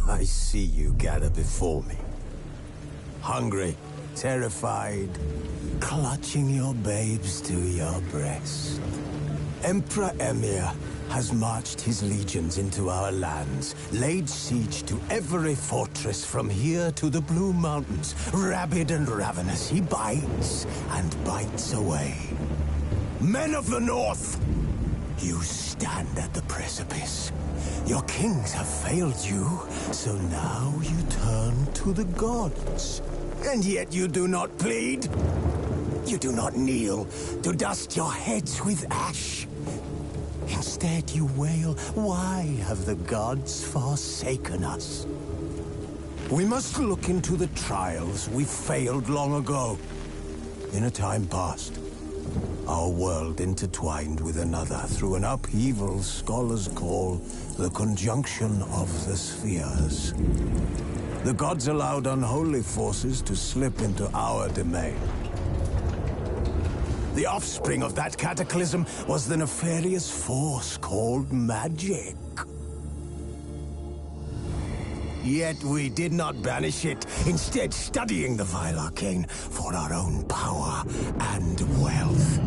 I see you gather before me. Hungry, terrified, clutching your babes to your breast. Emperor Emir has marched his legions into our lands, laid siege to every fortress from here to the Blue Mountains. Rabid and ravenous, he bites and bites away. Men of the North, you stand at the precipice. Your kings have failed you, so now you turn to the gods. And yet you do not plead. You do not kneel to dust your heads with ash. Instead you wail, why have the gods forsaken us? We must look into the trials we failed long ago. In a time past, our world intertwined with another through an upheaval scholars call the conjunction of the spheres. The gods allowed unholy forces to slip into our domain. The offspring of that cataclysm was the nefarious force called magic. Yet we did not banish it, instead studying the vile arcane for our own power and wealth.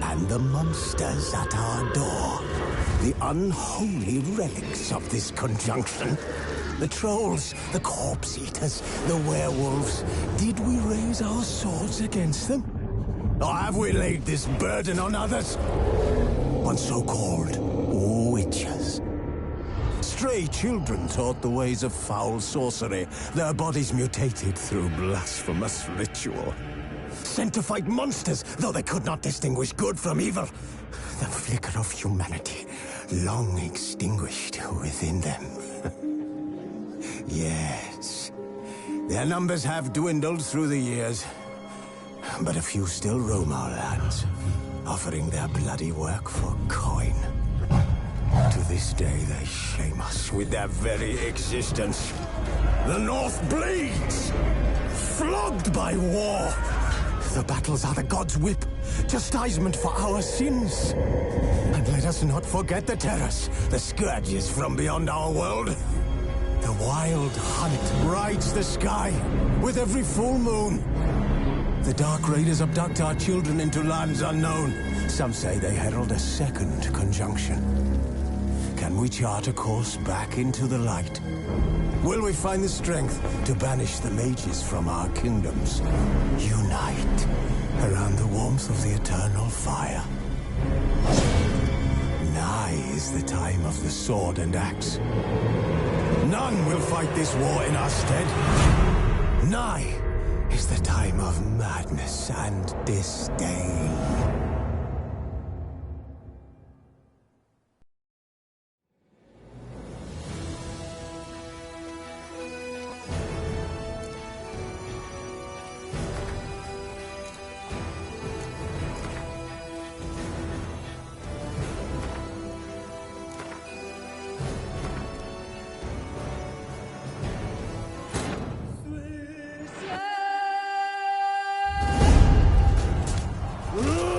And the monsters at our door, the unholy relics of this conjunction. The trolls, the corpse eaters, the werewolves. Did we raise our swords against them? Or have we laid this burden on others? On so-called witches. Stray children taught the ways of foul sorcery, their bodies mutated through blasphemous ritual. Sent to fight monsters, though they could not distinguish good from evil. The flicker of humanity, long extinguished within them. Yes, their numbers have dwindled through the years. But a few still roam our lands, offering their bloody work for coin. To this day, they shame us with their very existence. The North bleeds, flogged by war. The battles are the gods' whip, chastisement for our sins. And let us not forget the terrors, the scourges from beyond our world. The wild hunt rides the sky with every full moon. The Dark Raiders abduct our children into lands unknown. Some say they herald a second conjunction. Can we chart a course back into the light? Will we find the strength to banish the mages from our kingdoms? Unite around the warmth of the eternal fire. Nigh is the time of the sword and axe. None will fight this war in our stead. Nigh is the time of madness and disdain. Ugh!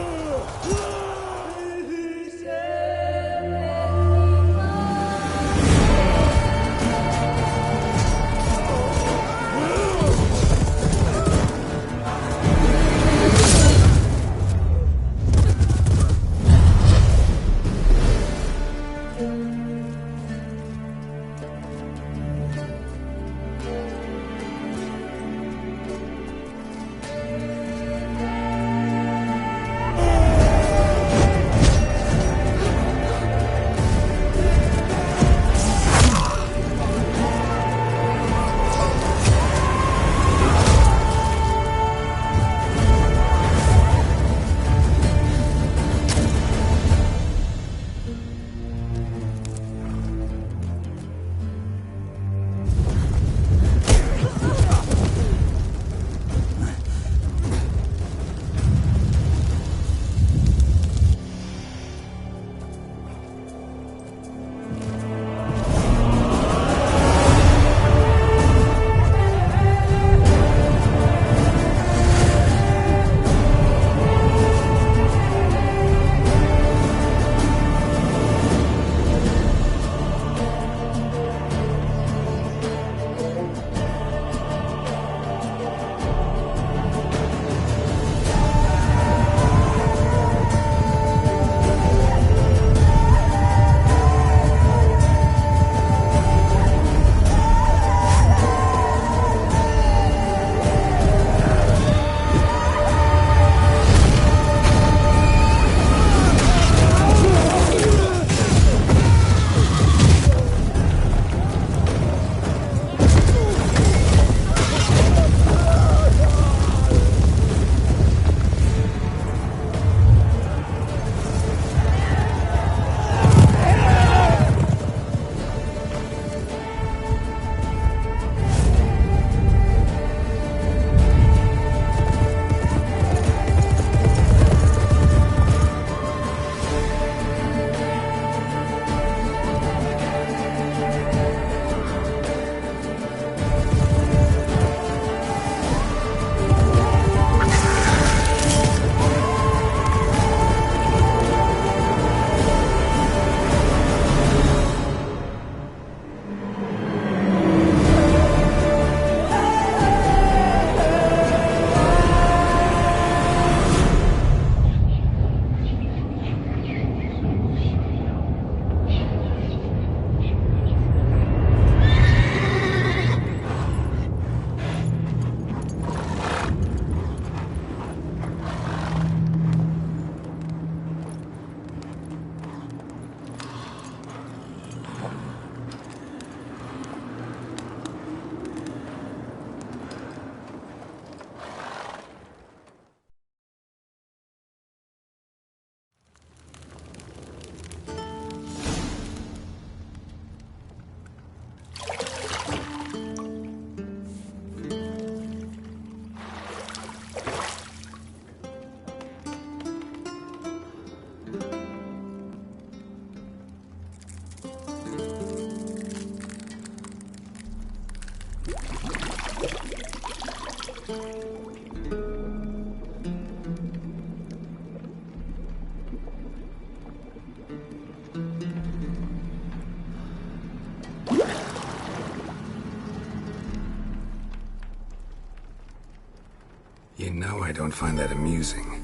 You know I don't find that amusing.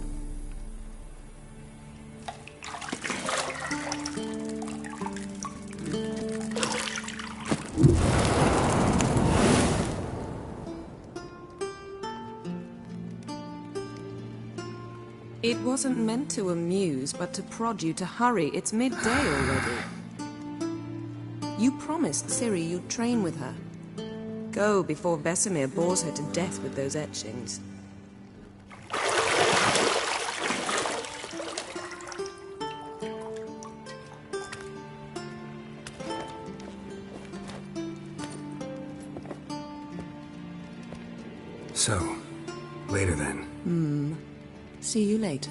It wasn't meant to amuse, but to prod you to hurry. It's midday already. You promised Ciri you'd train with her. Go before Vesemir bores her to death with those etchings. So, later then. See you later.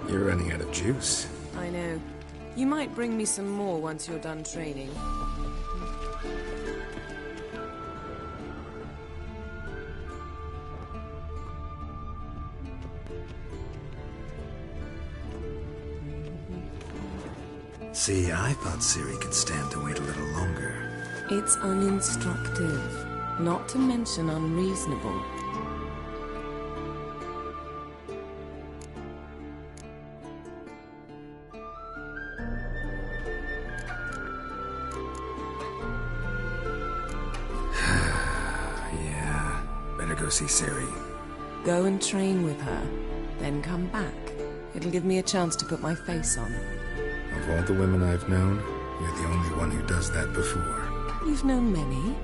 You're running out of juice. I know. You might bring me some more once you're done training. See, I thought Ciri could stand to wait a little longer. It's uninstructive, not to mention unreasonable. Yeah, better go see Ciri. Go and train with her, then come back. It'll give me a chance to put my face on. Of all the women I've known, you're the only one who does that before. You've known many.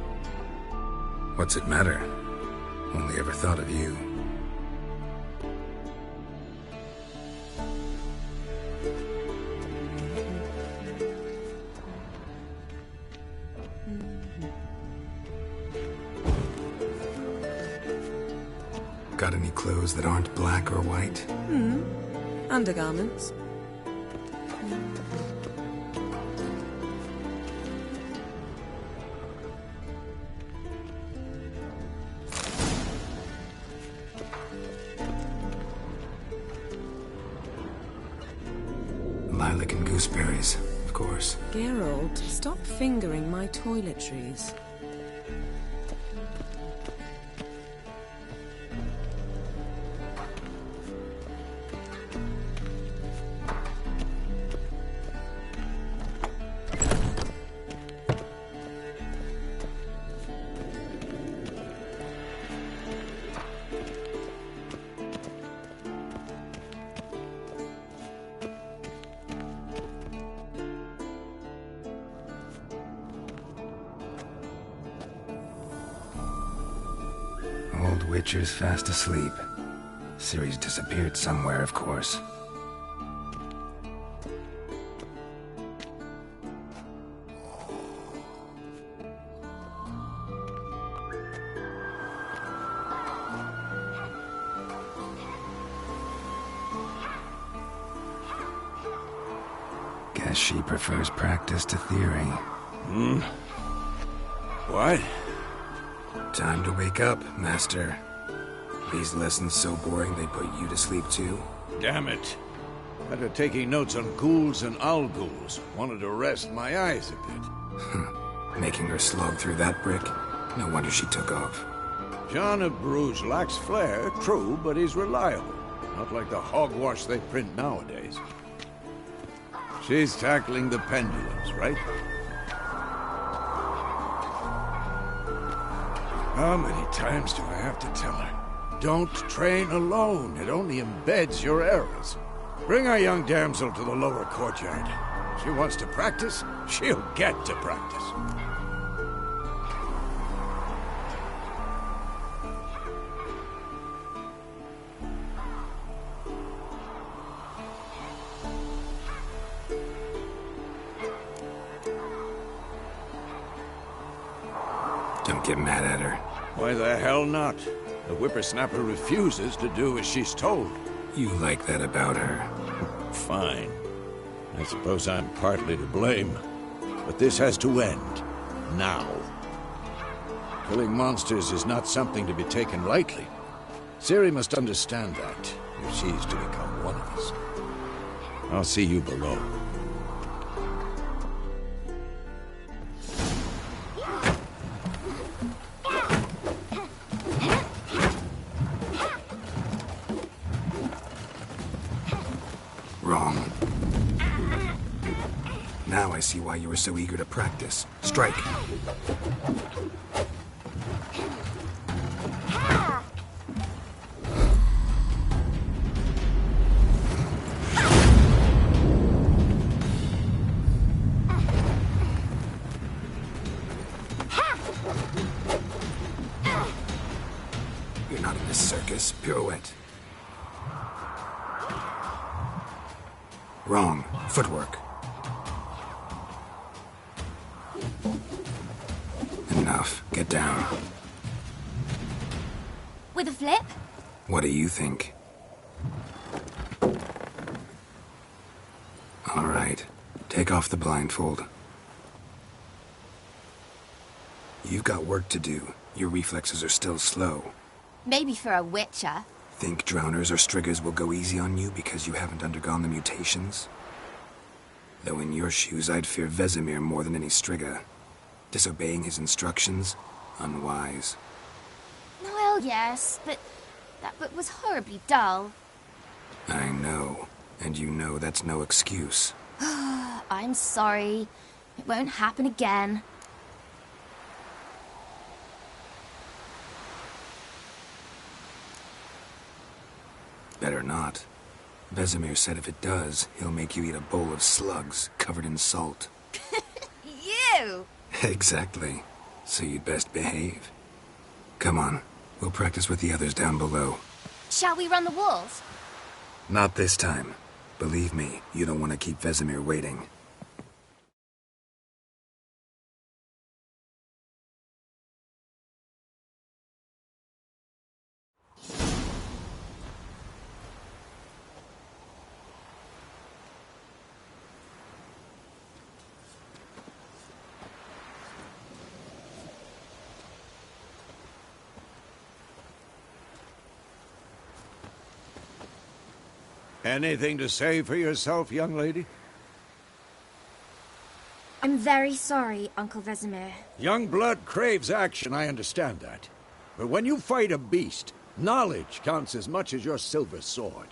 What's it matter? Only ever thought of you. Got any clothes that aren't black or white? Undergarments. Lilac and gooseberries, of course. Geralt, stop fingering my toiletries. Old Witcher's fast asleep. Ciri's disappeared somewhere, of course. Guess she prefers practice to theory. What? Time to wake up, Master. These lessons so boring they put you to sleep too? Damn it. After taking notes on ghouls and owl-ghouls, wanted to rest my eyes a bit. Making her slog through that brick? No wonder she took off. John of Bruges lacks flair, true, but he's reliable. Not like the hogwash they print nowadays. She's tackling the pendulums, right? How many times do I have to tell her? Don't train alone. It only embeds your errors. Bring our young damsel to the lower courtyard. She wants to practice, she'll get to practice. Don't get mad at her. Why the hell not? The whippersnapper refuses to do as she's told. You like that about her. Fine. I suppose I'm partly to blame. But this has to end. Now. Killing monsters is not something to be taken lightly. Ciri must understand that, if she's to become one of us. I'll see you below. Wrong. Now I see why you were so eager to practice. Strike. You're not in this circus. Pirouette. Wrong. Footwork. Enough. Get down. With a flip? What do you think? All right. Take off the blindfold. You've got work to do. Your reflexes are still slow. Maybe for a witcher. Think drowners or striggers will go easy on you because you haven't undergone the mutations? Though in your shoes, I'd fear Vesemir more than any strigger. Disobeying his instructions? Unwise. Well, yes, but that book was horribly dull. I know. And you know that's no excuse. I'm sorry. It won't happen again. Better not. Vesemir said if it does, he'll make you eat a bowl of slugs covered in salt. You! Exactly. So you'd best behave. Come on. We'll practice with the others down below. Shall we run the walls? Not this time. Believe me, you don't want to keep Vesemir waiting. Anything to say for yourself, young lady? I'm very sorry, Uncle Vesemir. Young blood craves action, I understand that. But when you fight a beast, knowledge counts as much as your silver sword.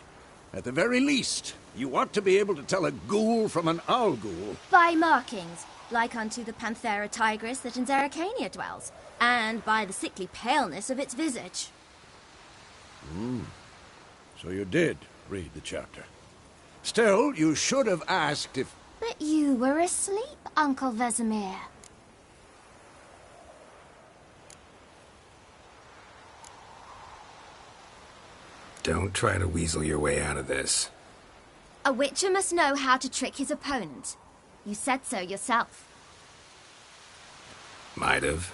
At the very least, you ought to be able to tell a ghoul from an owl ghoul. By markings, like unto the Panthera tigris that in Zeracania dwells, and by the sickly paleness of its visage. So you did read the chapter. Still, you should have asked if... But you were asleep, Uncle Vesemir. Don't try to weasel your way out of this. A witcher must know how to trick his opponent. You said so yourself. Might have.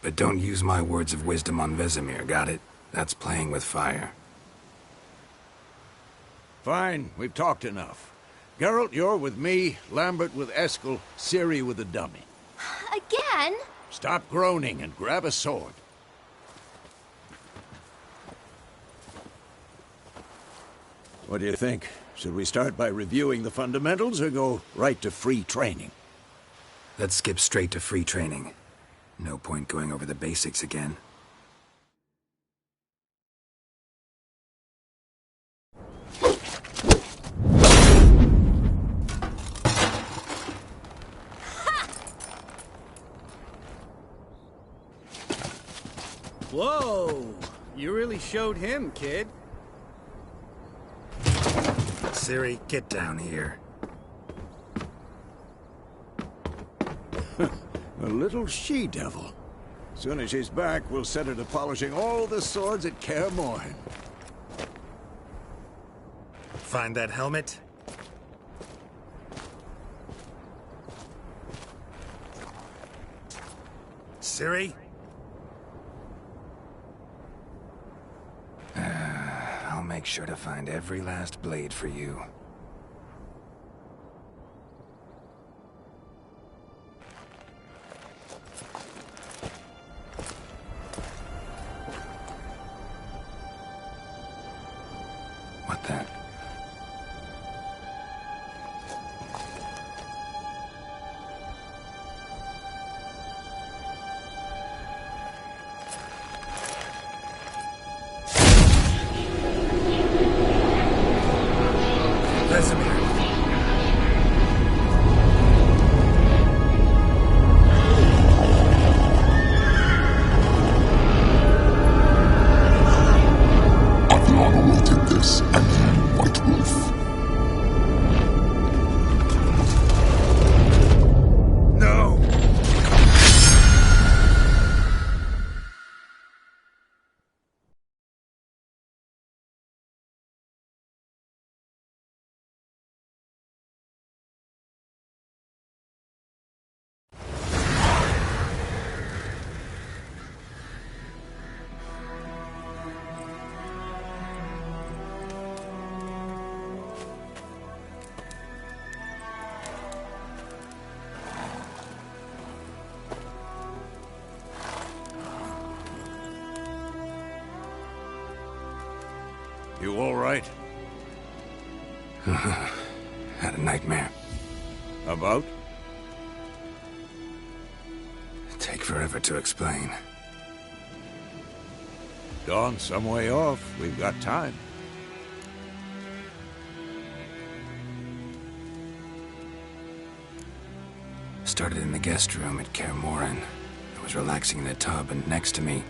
But don't use my words of wisdom on Vesemir, got it? That's playing with fire. Fine, we've talked enough. Geralt, you're with me, Lambert with Eskel, Ciri with the dummy. Again? Stop groaning and grab a sword. What do you think? Should we start by reviewing the fundamentals or go right to free training? Let's skip straight to free training. No point going over the basics again. Whoa! You really showed him, kid. Ciri, get down here. A little she-devil. Soon as she's back, we'll set her to polishing all the swords at Kaer Morhen. Find that helmet? Ciri? I'll make sure to find every last blade for you. What the? Vesemir. Aviana will take this, and you, White Wolf. No! You all right? Had a nightmare. About? Take forever to explain. Dawn's some way off. We've got time. Started in the guest room at Kaer Morhen. I was relaxing in a tub, and next to me,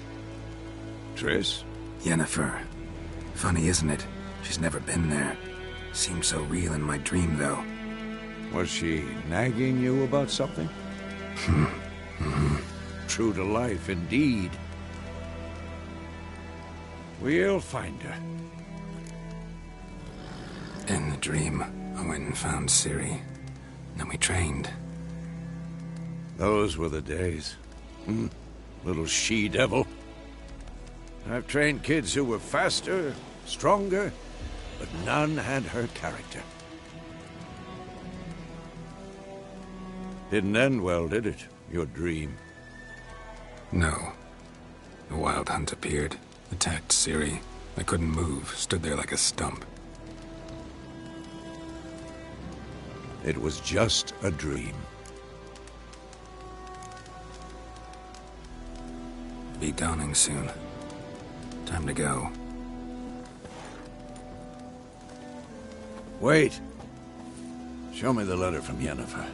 Triss? Yennefer. Funny, isn't it? She's never been there. Seemed so real in my dream, though. Was she nagging you about something? True to life, indeed. We'll find her. In the dream, I went and found Ciri. Then we trained. Those were the days. Little she-devil. I've trained kids who were faster, stronger, but none had her character. Didn't end well, did it? Your dream? No. The Wild Hunt appeared, attacked Ciri. I couldn't move, stood there like a stump. It was just a dream. Be dawning soon. Time to go. Wait. Show me the letter from Yennefer.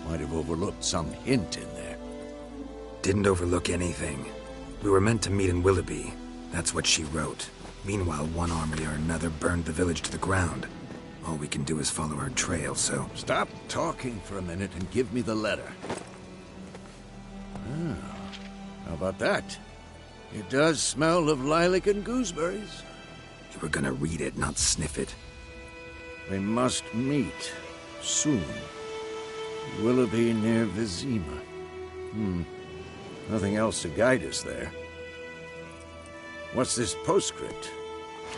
Might have overlooked some hint in there. Didn't overlook anything. We were meant to meet in Willoughby. That's what she wrote. Meanwhile, one army or another burned the village to the ground. All we can do is follow her trail, so... Stop talking for a minute and give me the letter. How about that? It does smell of lilac and gooseberries. You were gonna read it, not sniff it. We must meet. Soon. Willoughby near Vizima. Nothing else to guide us there. What's this postscript?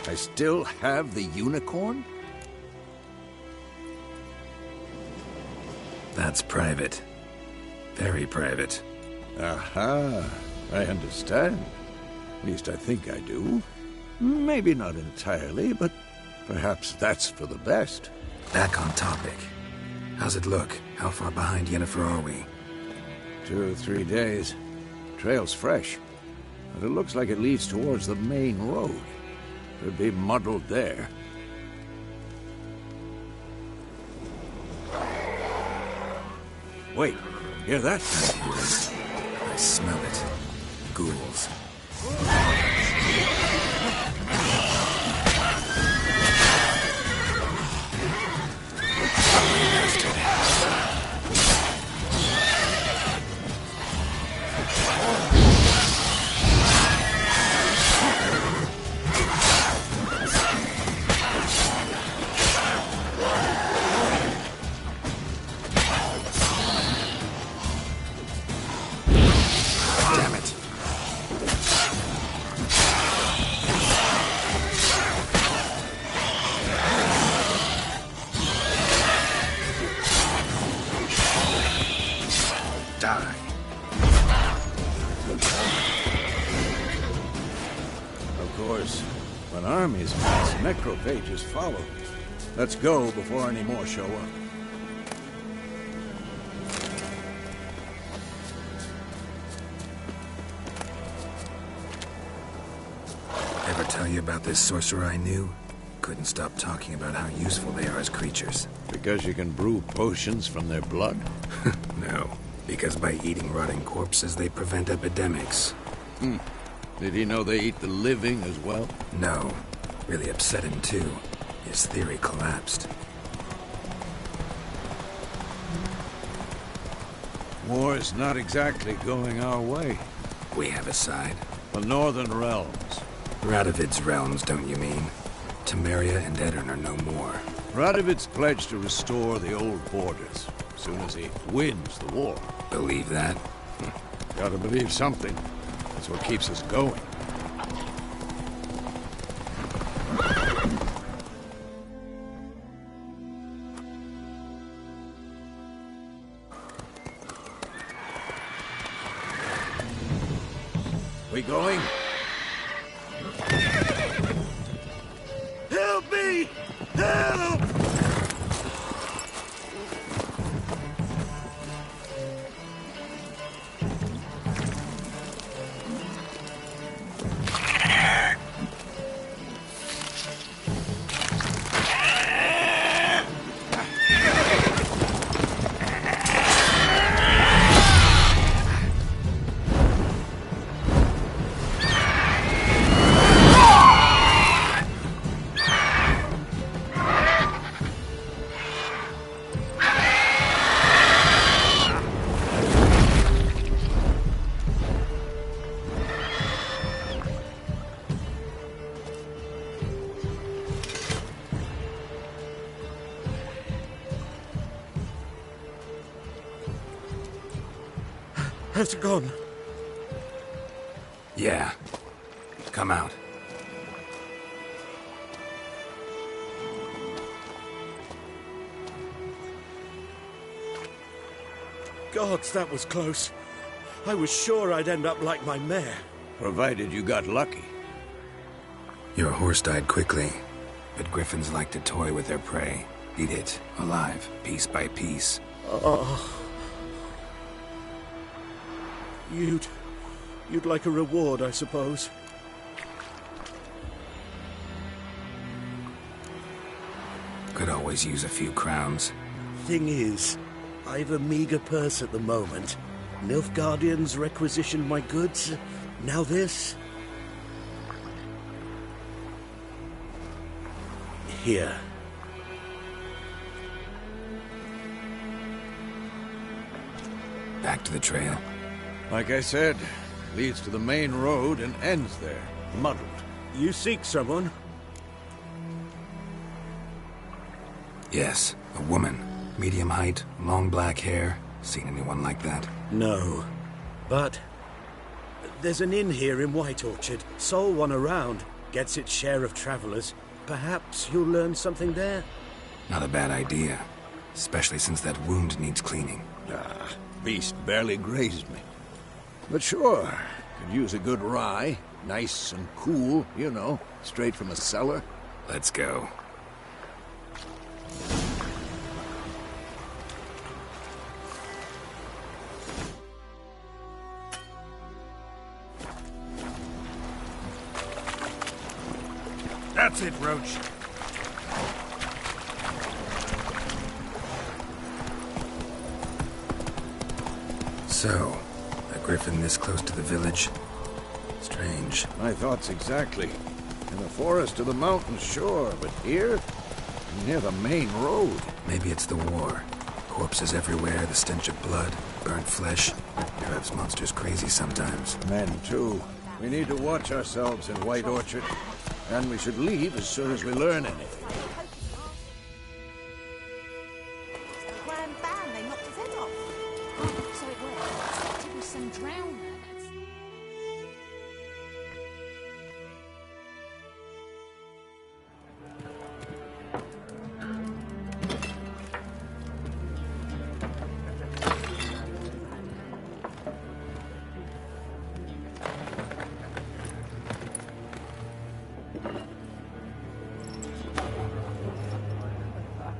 I still have the unicorn? That's private. Very private. Aha. I understand. At least I think I do. Maybe not entirely, but perhaps that's for the best. Back on topic. How's it look? How far behind Yennefer are we? 2 or 3 days. Trail's fresh, but it looks like it leads towards the main road. Could be muddled there. Wait, hear that? I smell it. Ghouls. Damn it. Die. Of course, when armies pass, necrophages follow. Let's go before any more show up. Ever tell you about this sorcerer I knew? Couldn't stop talking about how useful they are as creatures. Because you can brew potions from their blood? No, because by eating rotting corpses, they prevent epidemics. Did he know they eat the living as well? No. Really upset him, too. His theory collapsed. War's not exactly going our way. We have a side. The Northern Realms. Radovid's realms, don't you mean? Temeria and Edirn are no more. Radovid's pledged to restore the old borders, as soon as he wins the war. Believe that? Gotta believe something. That's what keeps us going. We going? Help me! Help! Has it gone? Yeah. Come out. Gods, that was close. I was sure I'd end up like my mare. Provided you got lucky. Your horse died quickly, but griffins like to toy with their prey. Eat it, alive, piece by piece. You'd like a reward, I suppose. Could always use a few crowns. Thing is, I've a meager purse at the moment. Nilfgaardians requisitioned my goods. Now this. Here. Back to the trail. Like I said, leads to the main road and ends there, muddled. You seek someone? Yes, a woman. Medium height, long black hair. Seen anyone like that? No. But there's an inn here in White Orchard. Sole one around. Gets its share of travelers. Perhaps you'll learn something there? Not a bad idea. Especially since that wound needs cleaning. Beast barely grazed me. But sure, could use a good rye. Nice and cool, you know, straight from a cellar. Let's go. That's it, Roach. So, a griffin this close to the village? Strange. My thoughts exactly. In the forest or the mountains, sure, but here? Near the main road. Maybe it's the war. Corpses everywhere, the stench of blood, burnt flesh. Drives monsters crazy sometimes. Men, too. We need to watch ourselves in White Orchard. And we should leave as soon as we learn anything. Wham bam, they knocked his head off. Oh, so it was. It was some drowner.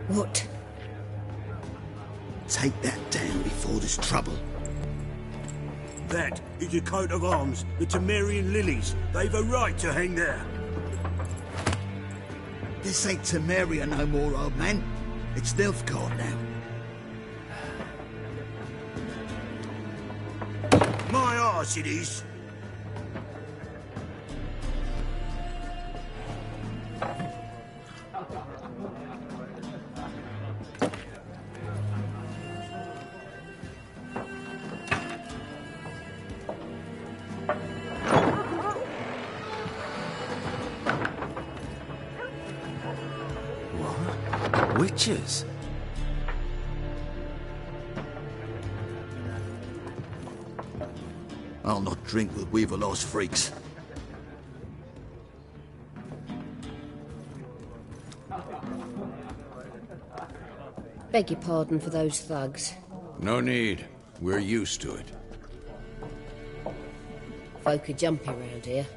What? Take that down before there's trouble. That is a coat of arms, the Temerian lilies. They've a right to hang there. This ain't Temeria no more, old man. It's Nilfgaard now. My arse it is. Witches? I'll not drink with Weaverlaw's freaks. Beg your pardon for those thugs. No need. We're used to it. Folk are jumpy round here.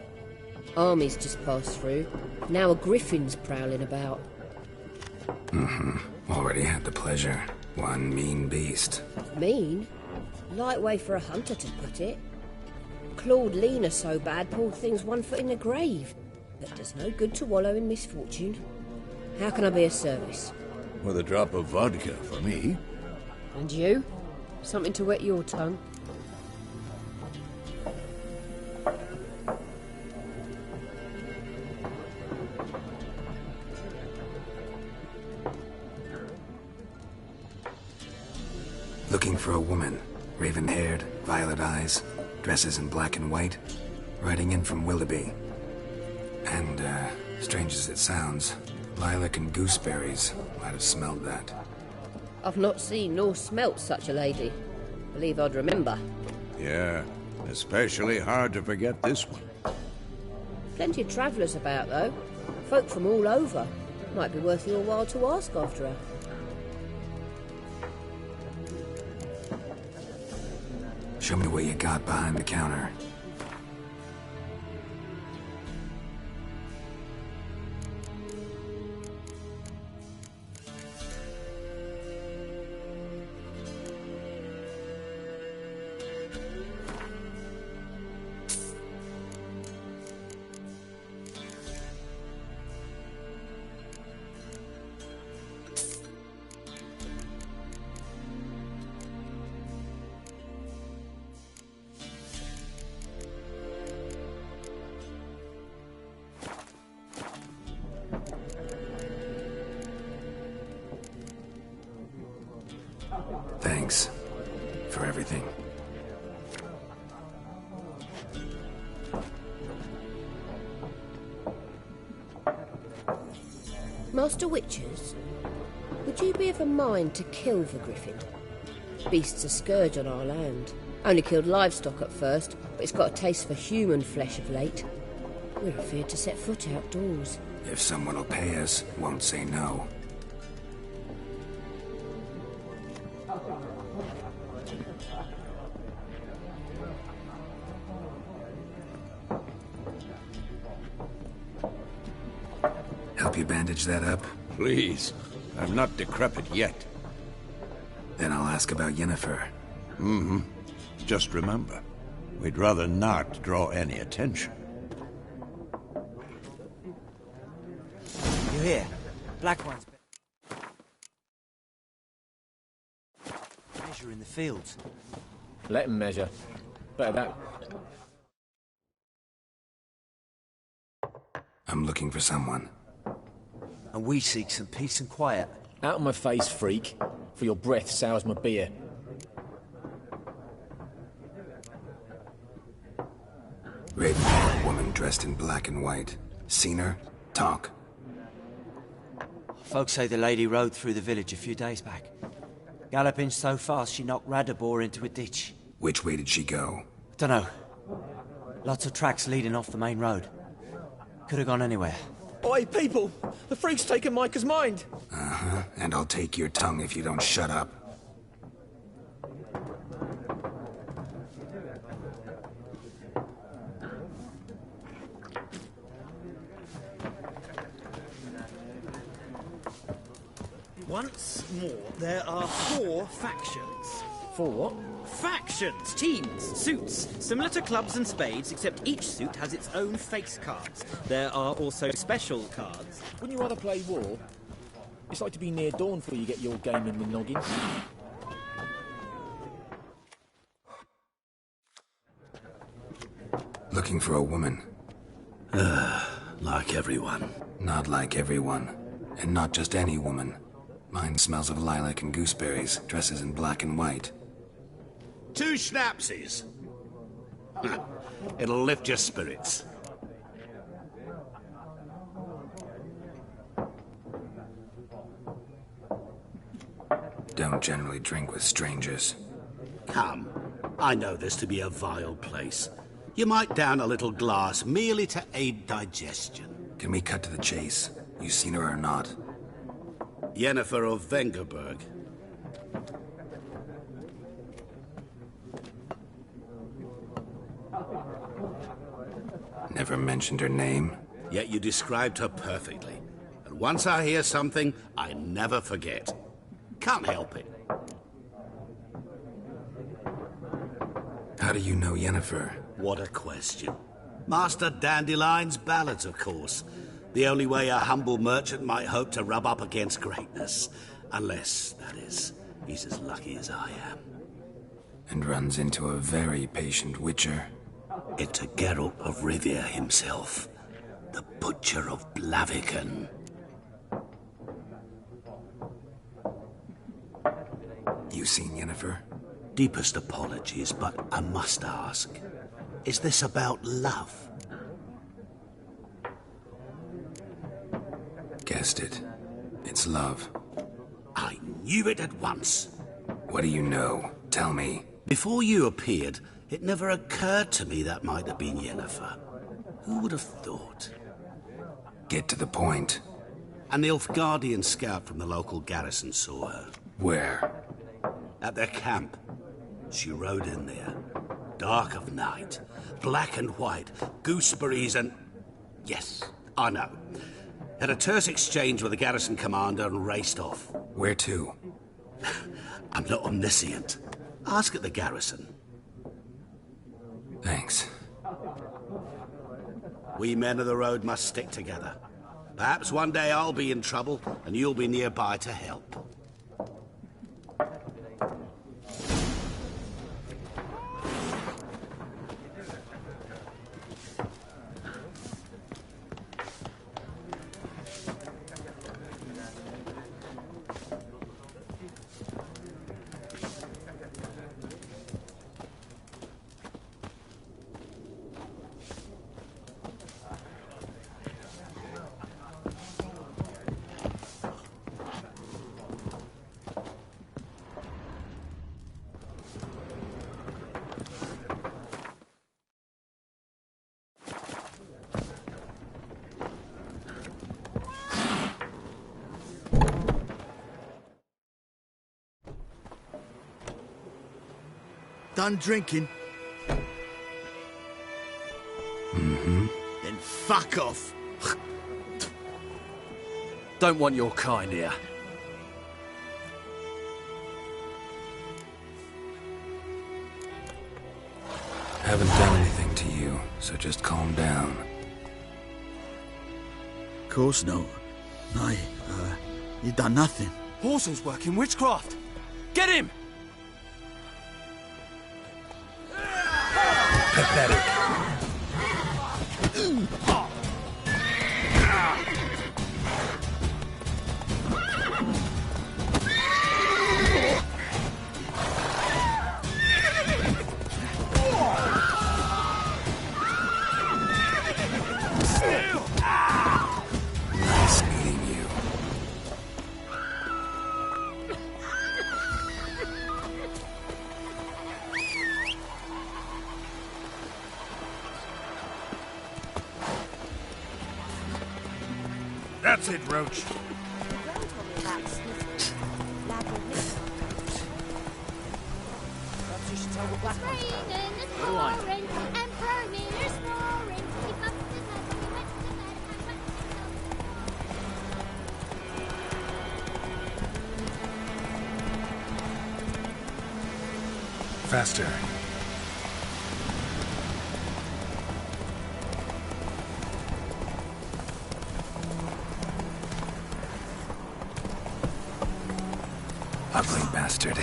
Armies just passed through. Now a griffin's prowling about. Already had the pleasure. One mean beast. Mean? Light way for a hunter to put it. Clawed Lena so bad, poor thing's 1 foot in the grave. But does no good to wallow in misfortune. How can I be of service? With a drop of vodka for me. And you? Something to wet your tongue? Looking for a woman. Raven-haired, violet eyes, dresses in black and white. Riding in from Willoughby. And, strange as it sounds, lilac and gooseberries might have smelled that. I've not seen nor smelt such a lady. Believe I'd remember. Yeah, especially hard to forget this one. Plenty of travellers about, though. Folk from all over. Might be worth your while to ask after her. Show me what you got behind the counter. Thanks for everything. Master Witchers, would you be of a mind to kill the griffin? Beast's a scourge on our land. Only killed livestock at first, but it's got a taste for human flesh of late. We're afeard to set foot outdoors. If someone will pay us, won't say no. Help you bandage that up? Please. I'm not decrepit yet. Then I'll ask about Yennefer. Just remember, we'd rather not draw any attention. You hear? Black one's measure in the fields. Let him measure. Better that I'm looking for someone. And we seek some peace and quiet. Out of my face, freak. For your breath sours my beer. Raven-haired woman dressed in black and white. Seen her? Talk. Folks say the lady rode through the village a few days back. Galloping so fast she knocked Radabor into a ditch. Which way did she go? Dunno. Lots of tracks leading off the main road. Could have gone anywhere. Oi, people! The freak's taken Micah's mind! Uh-huh. And I'll take your tongue if you don't shut up. Once more, there are 4 factions. 4 what? Factions, teams, suits, similar to clubs and spades, except each suit has its own face cards. There are also special cards. Wouldn't you rather play war? It's like to be near dawn before you get your game in the noggin. Looking for a woman. Like everyone. Not like everyone. And not just any woman. Mine smells of lilac and gooseberries, dresses in black and white. 2 schnapsies. It'll lift your spirits. Don't generally drink with strangers. Come. I know this to be a vile place. You might down a little glass merely to aid digestion. Can we cut to the chase? You seen her or not? Yennefer of Vengerberg. Never mentioned her name. Yet you described her perfectly. And once I hear something, I never forget. Can't help it. How do you know Yennefer? What a question. Master Dandelion's ballads, of course. The only way a humble merchant might hope to rub up against greatness. Unless, that is, he's as lucky as I am. And runs into a very patient witcher. Into Geralt of Rivia himself. The Butcher of Blaviken. You seen Yennefer? Deepest apologies, but I must ask. Is this about love? Guessed it. It's love. I knew it at once. What do you know? Tell me. Before you appeared, it never occurred to me that might have been Yennefer. Who would have thought? Get to the point. An Nilfgaardian scout from the local garrison saw her. Where? At their camp. She rode in there. Dark of night. Black and white. Gooseberries and... Yes, I know. Had a terse exchange with the garrison commander and raced off. Where to? I'm not omniscient. Ask at the garrison. Thanks. We men of the road must stick together. Perhaps one day I'll be in trouble and you'll be nearby to help. Done drinking? Mm-hmm. Then fuck off. Don't want your kind here. Haven't done anything to you, so just calm down. Of course not. No, you done nothing. Horson's working witchcraft. Get him! Pathetic. That's it, Roach. Perhaps you should tell the Black Ones about it. It's What do I know? pouring, Emperor Near's roaring. He comes to bed when he went to bed and went Faster. Ugly bastard.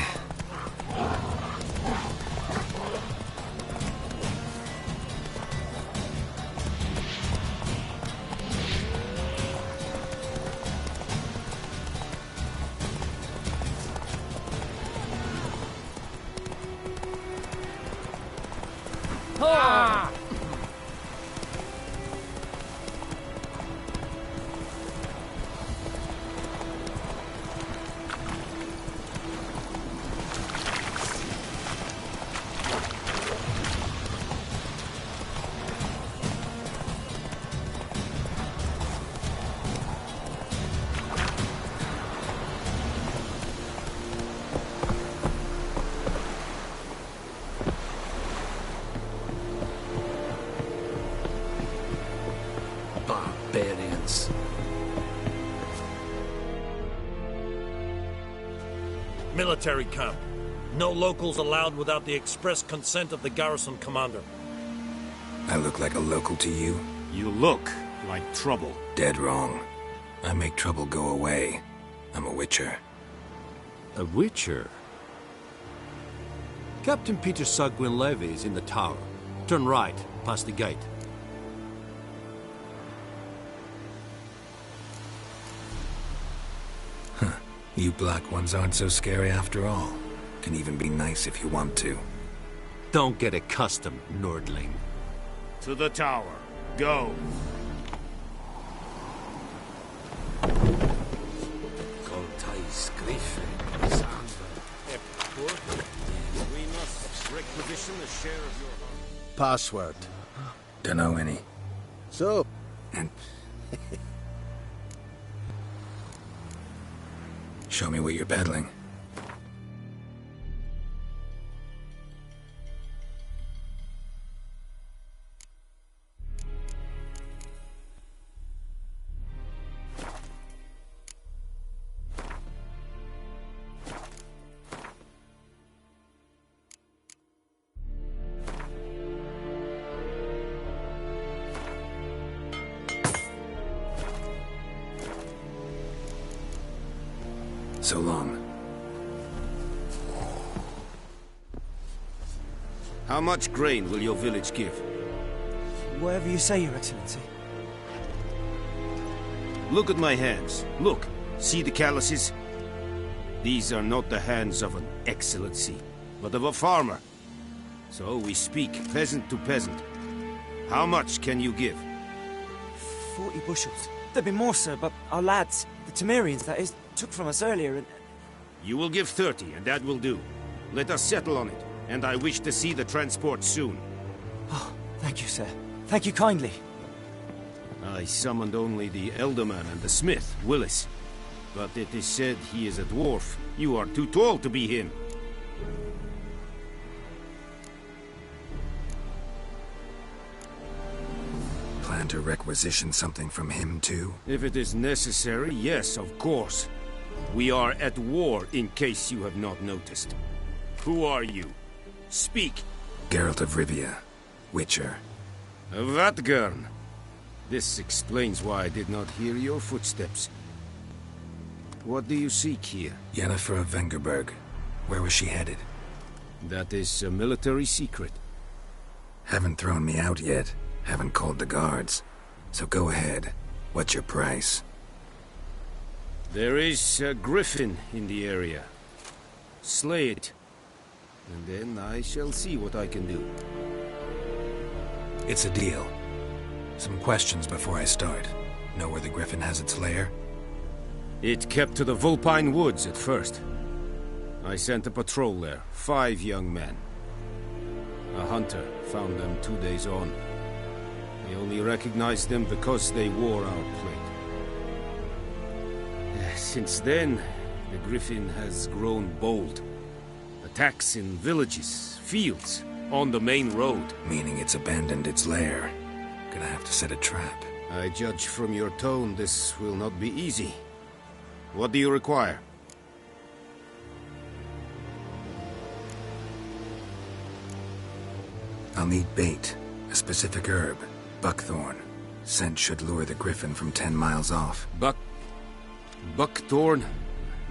Ah! Barbarians. Military camp. No locals allowed without the express consent of the garrison commander. I look like a local to you? You look like trouble. Dead wrong. I make trouble go away. I'm a witcher. A witcher? Captain Peter Sagwin Levy is in the tower. Turn right, past the gate. You black ones aren't so scary after all. Can even be nice if you want to. Don't get accustomed, Nordling. To the tower. Go. We must requisition a share of your... Password. Dunno any. So? And... Show me what you're peddling. So long. How much grain will your village give? Whatever you say, Your Excellency. Look at my hands. Look. See the calluses? These are not the hands of an excellency, but of a farmer. So we speak peasant to peasant. How much can you give? 40 bushels. There'd be more, sir, but our lads, the Temerians, that is, took from us earlier and... You will give 30, and that will do. Let us settle on it, and I wish to see the transport soon. Oh, thank you, sir. Thank you kindly. I summoned only the Elderman and the smith, Willis. But it is said he is a dwarf. You are too tall to be him. Plan to requisition something from him, too? If it is necessary, yes, of course. We are at war, in case you have not noticed. Who are you? Speak. Geralt of Rivia, Witcher. Vatgern. This explains why I did not hear your footsteps. What do you seek here? Yennefer of Vengerberg. Where was she headed? That is a military secret. Haven't thrown me out yet. Haven't called the guards. So go ahead. What's your price? There is a griffin in the area. Slay it. And then I shall see what I can do. It's a deal. Some questions before I start. Know where the griffin has its lair? It kept to the Vulpine Woods at first. I sent a patrol there, 5 young men. A hunter found them 2 days on. I only recognized them because they wore our plate. Since then, the griffin has grown bold. Attacks in villages, fields, on the main road. Meaning it's abandoned its lair. Gonna have to set a trap. I judge from your tone this will not be easy. What do you require? I'll need bait, a specific herb, buckthorn. Scent should lure the griffin from 10 miles off. Buckthorn?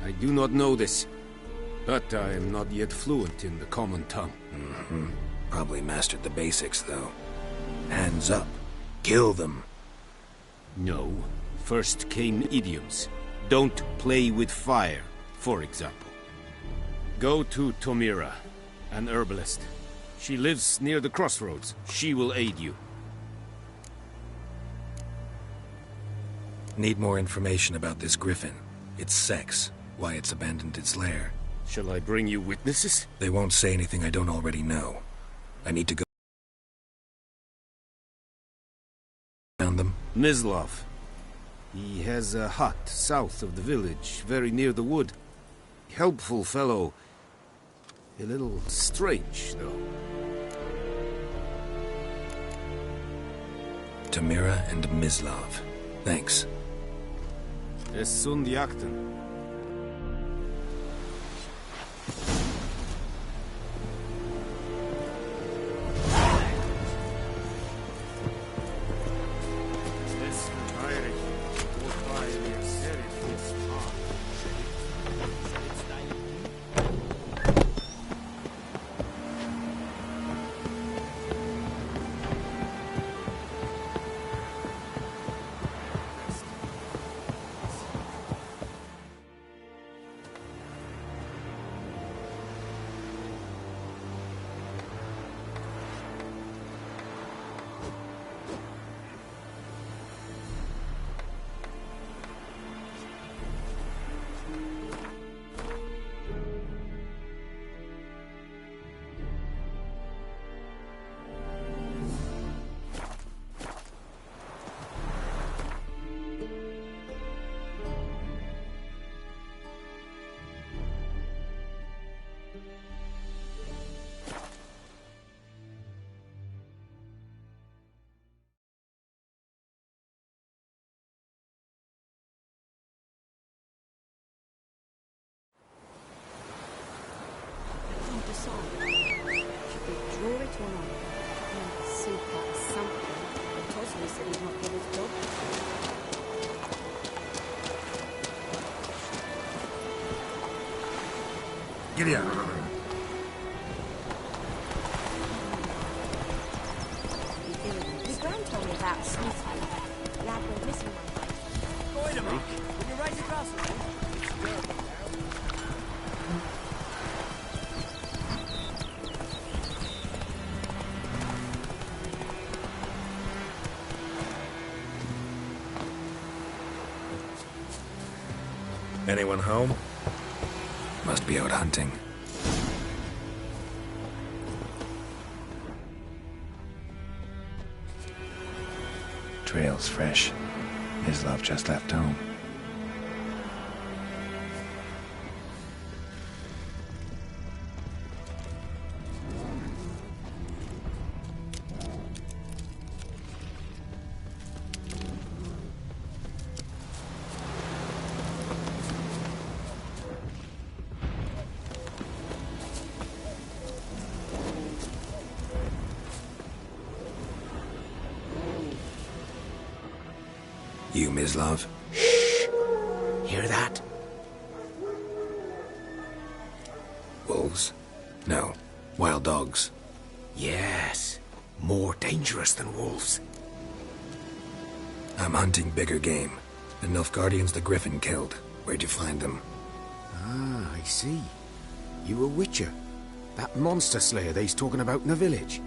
I do not know this. But I am not yet fluent in the common tongue. Probably mastered the basics, though. Hands up. Kill them. No. First came idioms. Don't play with fire, for example. Go to Tomira, an herbalist. She lives near the crossroads. She will aid you. Need more information about this griffin. Its sex, why it's abandoned its lair. Shall I bring you witnesses? They won't say anything I don't already know. I need to go. Found them? Mislav. He has a hut south of the village, very near the wood. Helpful fellow. A little strange, though. Tamira and Mislav. Thanks. Es sunt jakten. Giddy up. His grand told me about Smith. Lad went missing one night. Wait a minute. Can you raise the glass again? Anyone home? Must be out hunting. Trail's fresh. Mislav just left home. You, Mislav? Shh! Hear that? Wolves? No. Wild dogs. Yes. More dangerous than wolves. I'm hunting bigger game. The Nilfgaardians the Griffin killed. Where'd you find them? Ah, I see. You a witcher. That monster slayer they's talking about in the village.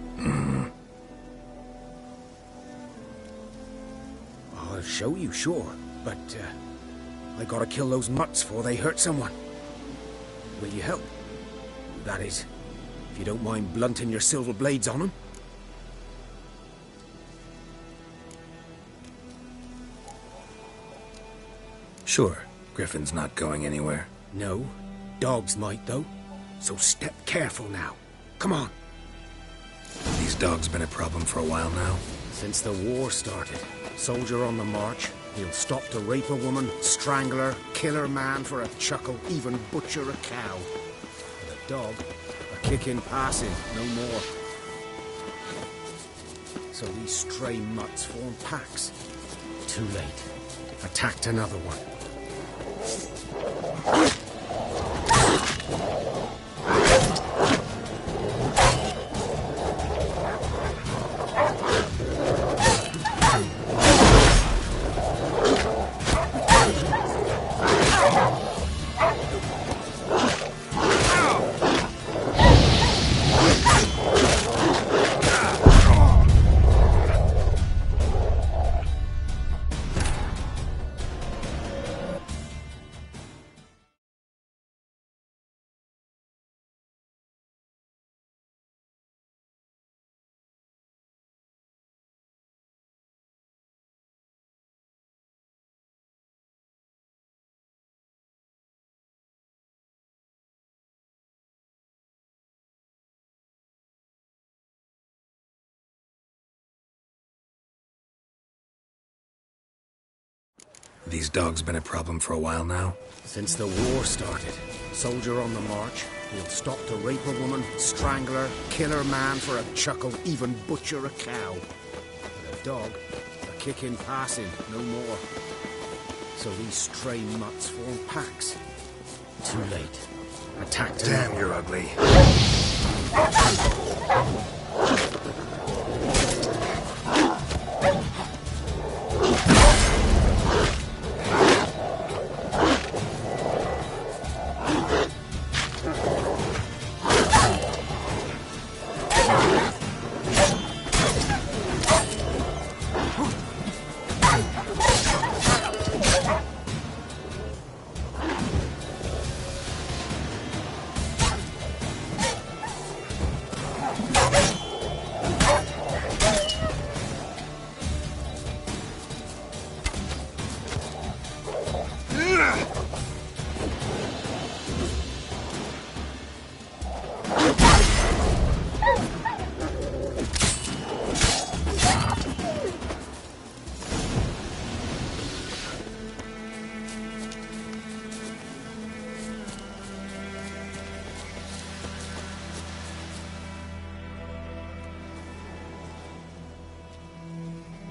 I'll show you, sure. But, I gotta kill those mutts before they hurt someone. Will you help? That is, if you don't mind blunting your silver blades on them. Sure. Griffin's not going anywhere. No. Dogs might, though. So step careful now. Come on. These dogs been a problem for a while now? Since the war started. Soldier on the march. He'll stop to rape a woman, strangle her, kill her man for a chuckle, even butcher a cow. And a dog, a kick in passing, no more. So these stray mutts form packs. Too late. Attacked another one. These dogs been a problem for a while now? Since the war started. Soldier on the march. He'll stop to rape a woman, strangle her, kill her man for a chuckle, even butcher a cow. And a dog, a kick in passing, no more. So these stray mutts form packs. Too late. Attacked. Damn, you're ugly.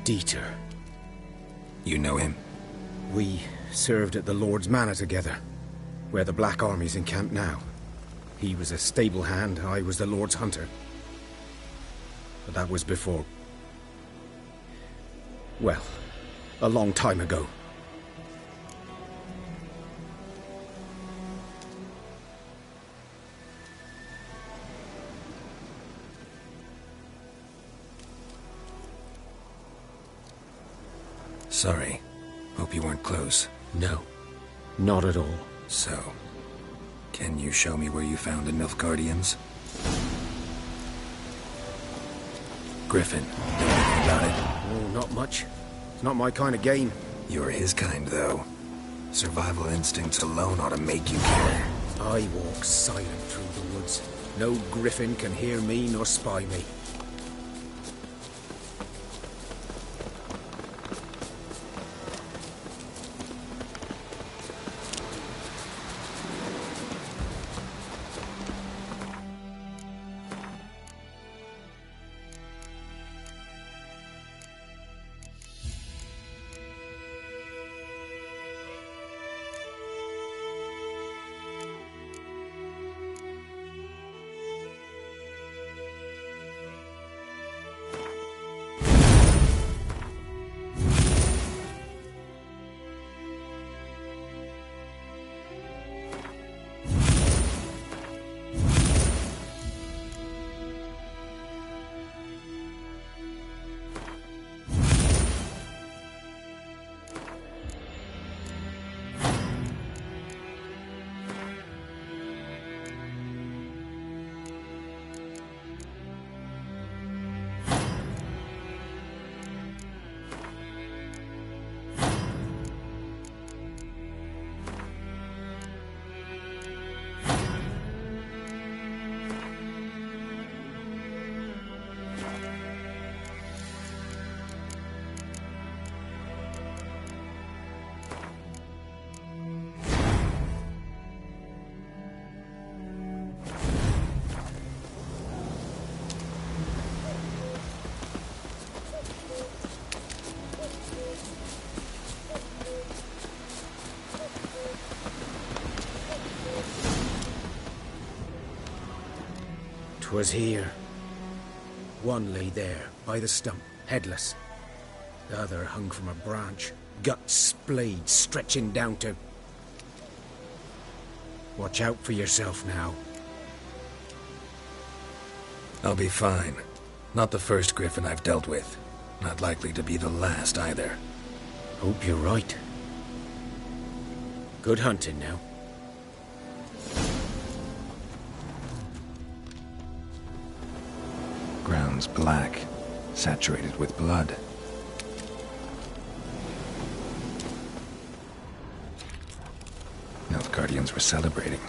Dieter. You know him? We served at the Lord's Manor together, where the Black Army's encamped now. He was a stable hand, I was the Lord's hunter. But that was before... well, a long time ago. Sorry. Hope you weren't close. No. Not at all. So, can you show me where you found the Nilfgaardians? Griffin, know anything about it? Oh, not much. It's not my kind of game. You're his kind, though. Survival instincts alone ought to make you care. I walk silent through the woods. No griffin can hear me nor spy me. 'Twas here. One lay there, by the stump, headless. The other hung from a branch, guts splayed, stretching down to... Watch out for yourself now. I'll be fine. Not the first griffin I've dealt with. Not likely to be the last, either. Hope you're right. Good hunting now. Ground's black, saturated with blood. Nilfgaardians were celebrating.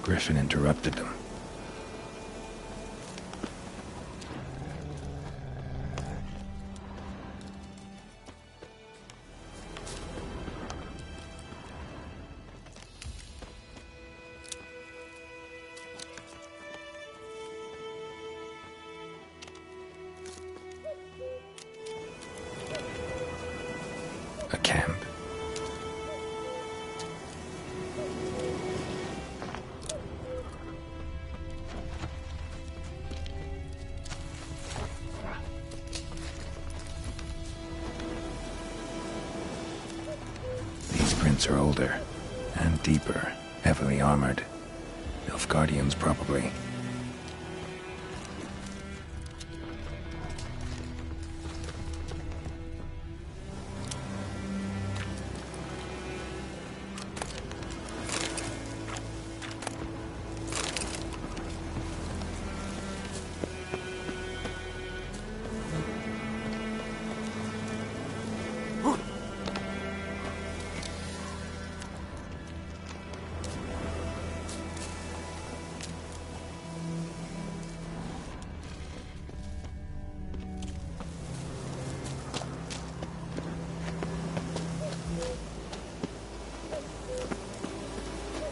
Griffin interrupted them. A camp. These prints are older and deeper, heavily armored. Nilfgaardians, probably.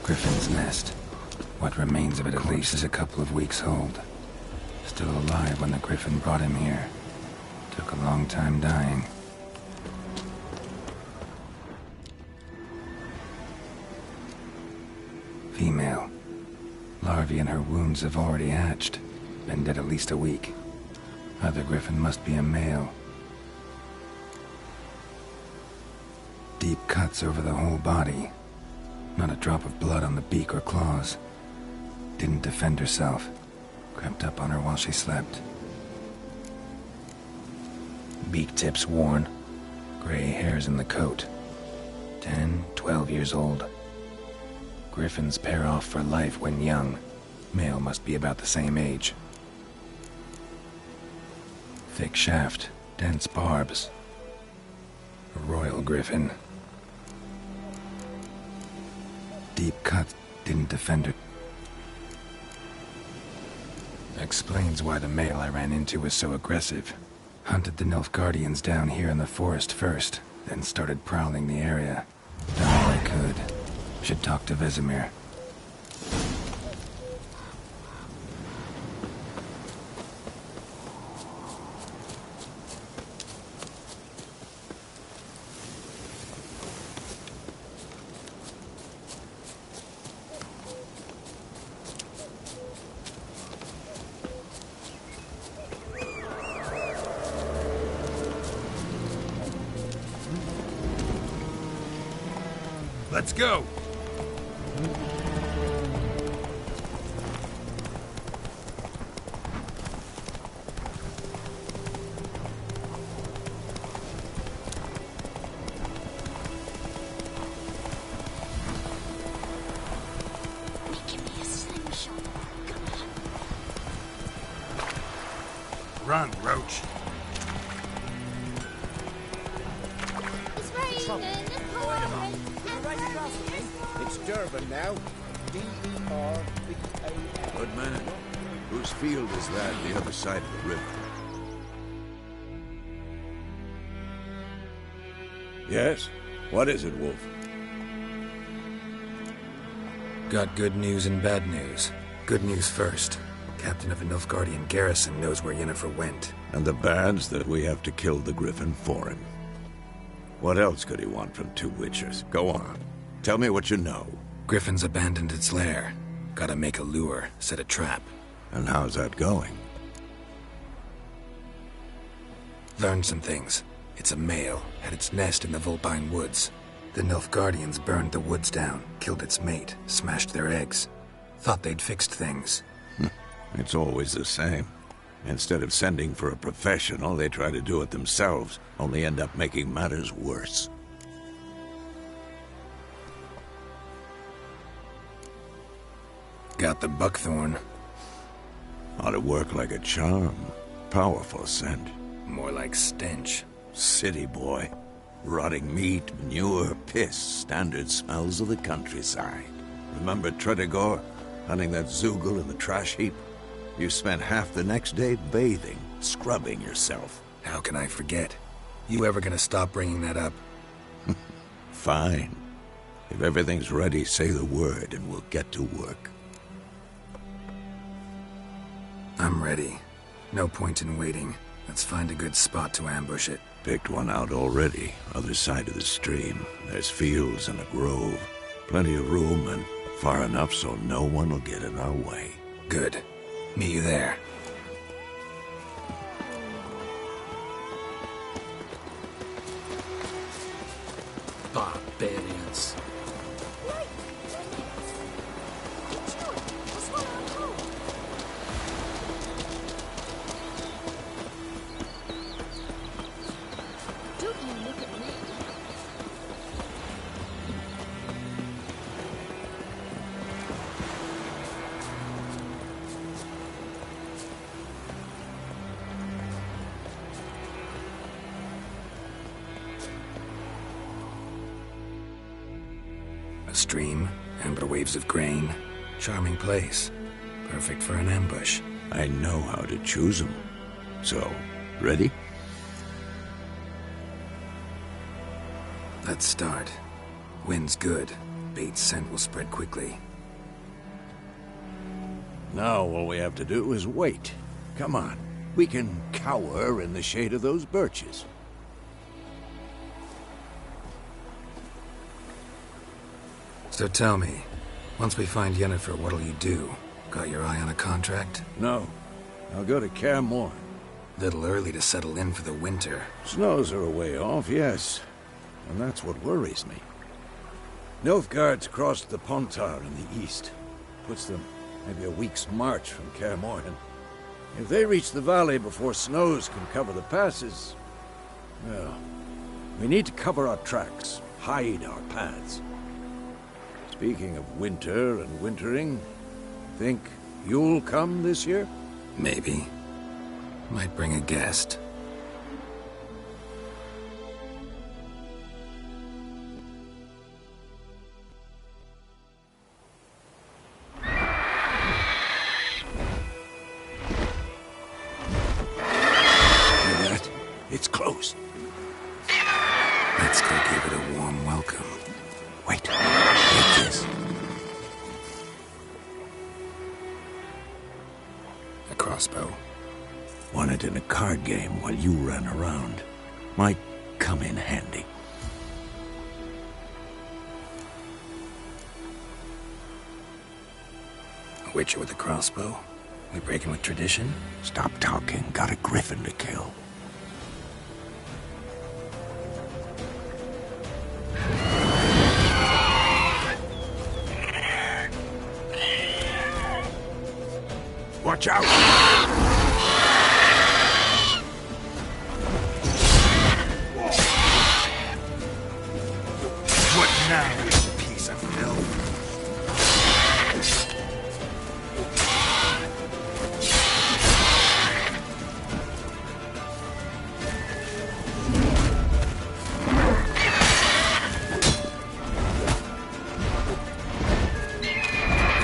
Griffin's nest. What remains of it, at least, is a couple of weeks old. Still alive when the griffin brought him here. Took a long time dying. Female. Larvae in her wounds have already hatched. Been dead at least a week. Other griffin must be a male. Deep cuts over the whole body. Not a drop of blood on the beak or claws. Didn't defend herself. Crept up on her while she slept. Beak tips worn. Gray hairs in the coat. 10, 12 years old. Griffins pair off for life when young. Male must be about the same age. Thick shaft, dense barbs. A royal griffin. Deep cut, didn't defend her. Explains why the male I ran into was so aggressive. Hunted the Nilfgaardians down here in the forest first, then started prowling the area. Done all I could. Should talk to Vesemir. Let's go! Run, Roach. It's raining. It's Durban now. D-E-R-B-A-N. Good man. Whose field is that the other side of the river? Yes? What is it, Wolf? Got good news and bad news. Good news first. Captain of a Nilfgaardian garrison knows where Yennefer went. And the bad's that we have to kill the griffin for him. What else could he want from two witchers? Go on. Tell me what you know. Griffin's abandoned its lair. Gotta make a lure, set a trap. And how's that going? Learned some things. It's a male, had its nest in the Vulpine Woods. The Nilfgaardians burned the woods down, killed its mate, smashed their eggs. Thought they'd fixed things. It's always the same. Instead of sending for a professional, they try to do it themselves, only end up making matters worse. Got the buckthorn. Ought to work like a charm. Powerful scent. More like stench. City boy. Rotting meat, manure, piss, standard smells of the countryside. Remember Tretogor? Hunting that Zoogle in the trash heap? You spent half the next day bathing, scrubbing yourself. How can I forget? You ever gonna stop bringing that up? Fine. If everything's ready, say the word and we'll get to work. I'm ready. No point in waiting. Let's find a good spot to ambush it. Picked one out already, other side of the stream. There's fields and a grove. Plenty of room and far enough so no one will get in our way. Good. Meet you there. Barbarians. A stream, amber waves of grain. Charming place. Perfect for an ambush. I know how to choose them. So, ready? Let's start. Wind's good. Bait's scent will spread quickly. Now all we have to do is wait. Come on. We can cower in the shade of those birches. So tell me, once we find Yennefer, what'll you do? Got your eye on a contract? No. I'll go to Kaer Morhen. Little early to settle in for the winter. Snows are a way off, yes. And that's what worries me. Nilfgaard's crossed the Pontar in the east. Puts them maybe a week's march from Kaer Morhen. If they reach the valley before snows can cover the passes, well, we need to cover our tracks, hide our paths. Speaking of winter and wintering, think you'll come this year? Maybe. Might bring a guest. It's close. Let's go give it a warm welcome. Wait. Take this. A crossbow. Won it in a card game while you ran around. Might come in handy. A witcher with a crossbow? We breaking with tradition? Stop talking. Got a griffin to kill. Watch out! What now, you piece of filth?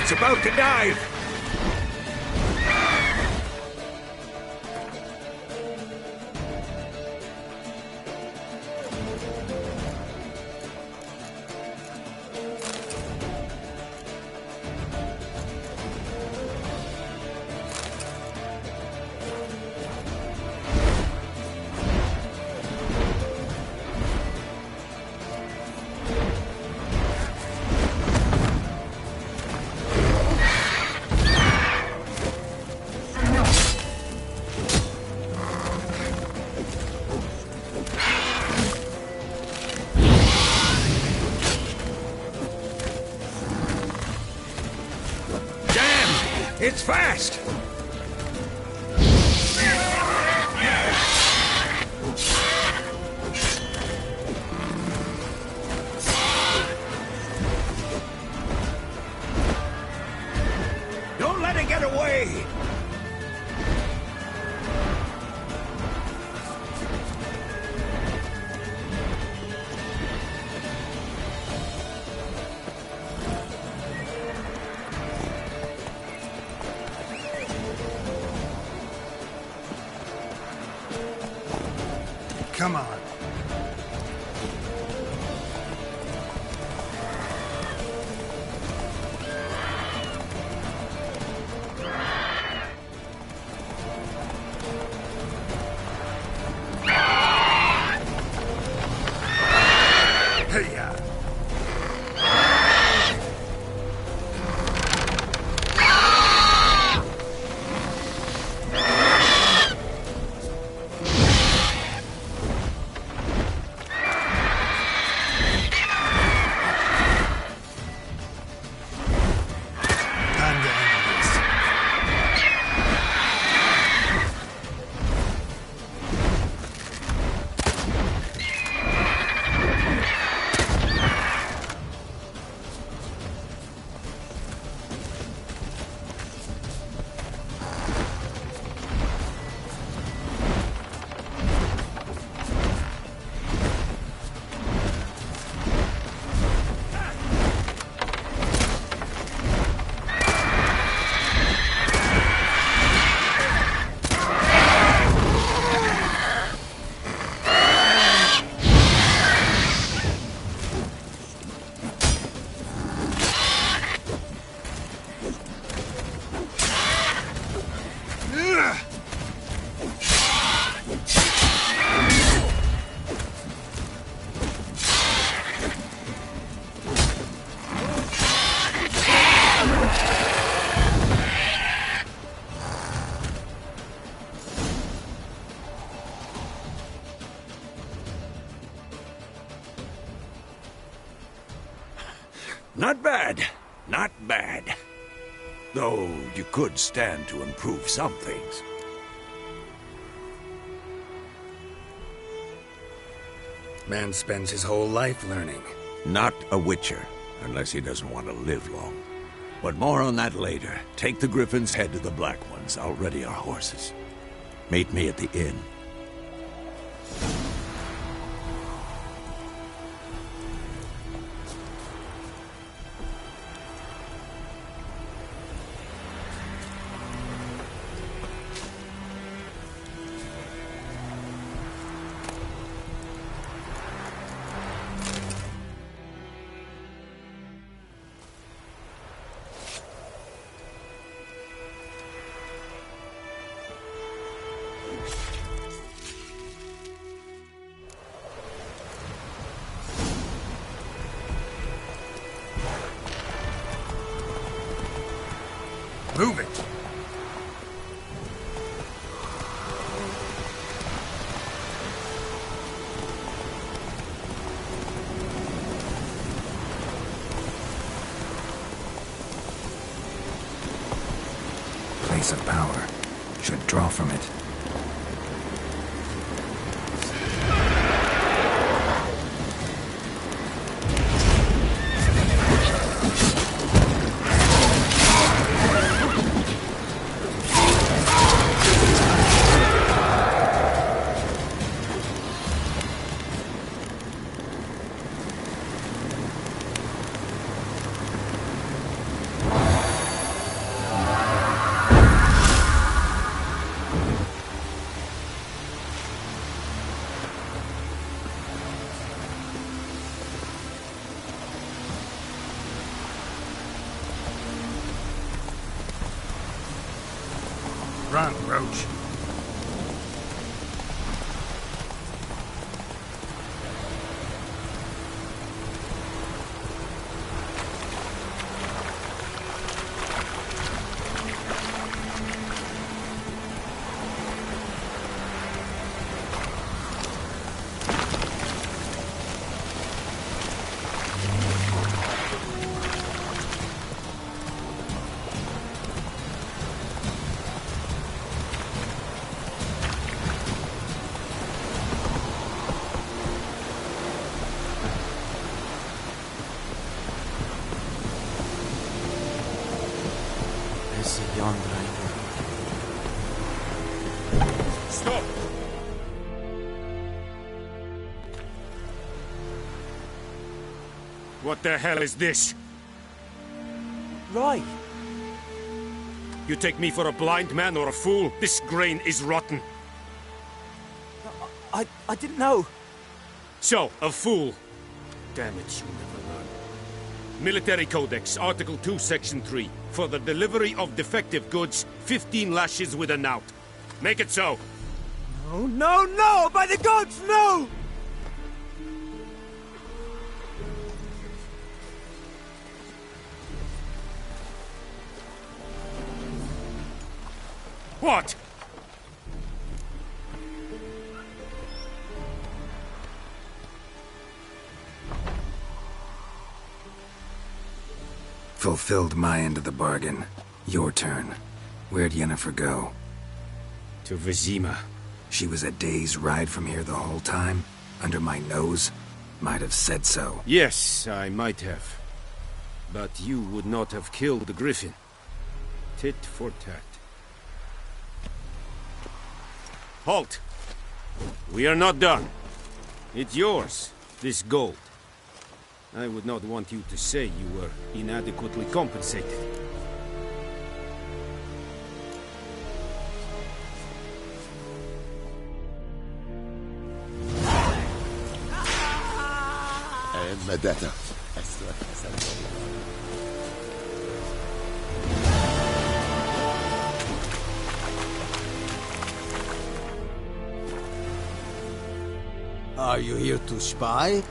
It's about to dive! fast! Don't let it get away! Come on. Hey-ya. Not bad. Not bad. Though you could stand to improve some things. Man spends his whole life learning. Not a Witcher, unless he doesn't want to live long. But more on that later. Take the Griffin's head to the Black Ones. I'll ready our horses. Meet me at the inn. Move it! Place of power. Should draw from it. Run, Roach. Stop! What the hell is this? Right. You take me for a blind man or a fool? This grain is rotten. I didn't know. So, a fool. Damn it, you never learn. Military Codex, Article 2, Section 3. For the delivery of defective goods, 15 lashes with a knout. Make it so. No, no, no! By the gods, no! What? Fulfilled my end of the bargain. Your turn. Where'd Yennefer go? To Vizima. She was a day's ride from here the whole time? Under my nose? Might have said so. Yes, I might have. But you would not have killed the griffin. Tit for tat. Halt! We are not done. It's yours, this gold. I would not want you to say you were inadequately compensated. Medetta. Are you here to spy?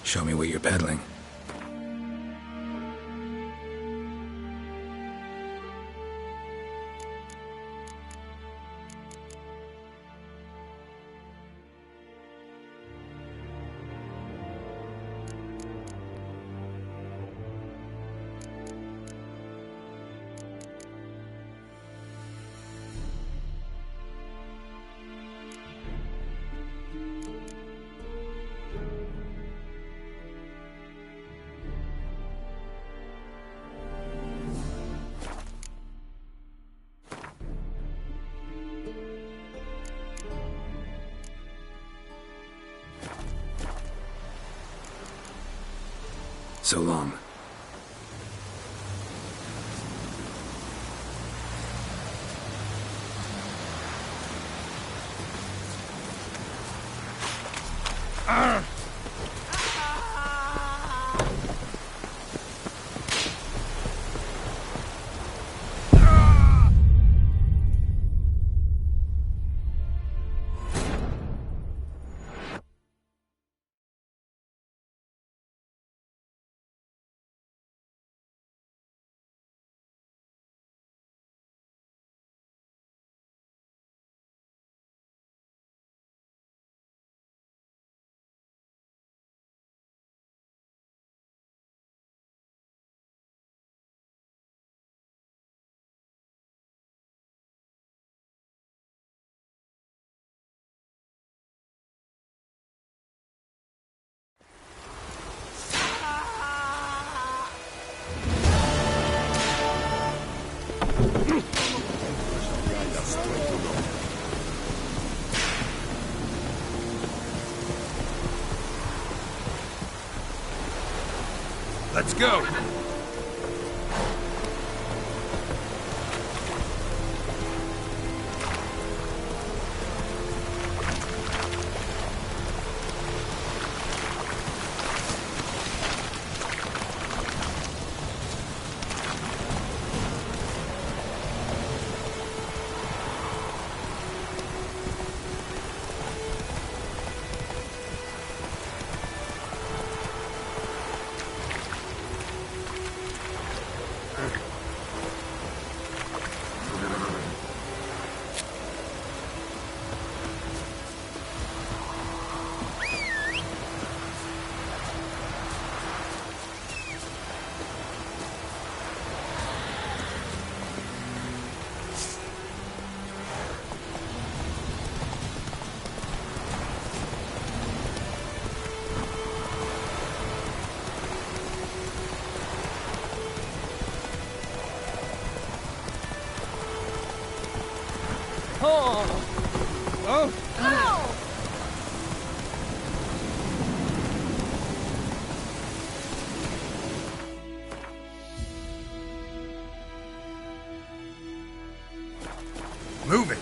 Show me what you're peddling. So long. Let's go! Move it!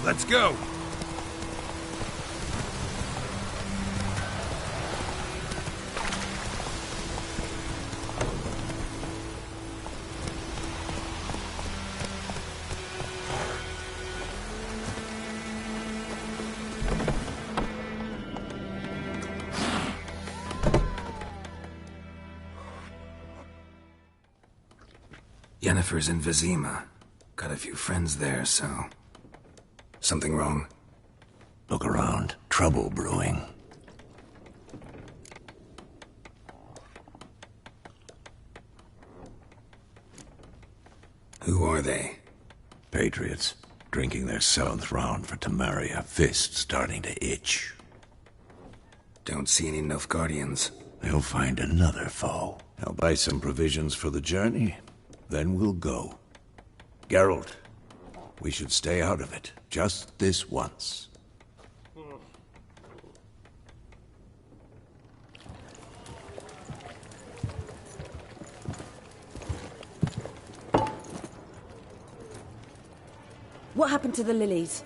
Let's go! Yennefer's in Vizima. Got a few friends there, so... Something wrong? Look around. Trouble brewing. Who are they? Patriots. Drinking their 7th round for Temeria. Fist starting to itch. Don't see any Nilfgaardians. They'll find another foe. I'll buy some provisions for the journey. Then we'll go. Geralt, we should stay out of it. Just this once. What happened to the lilies?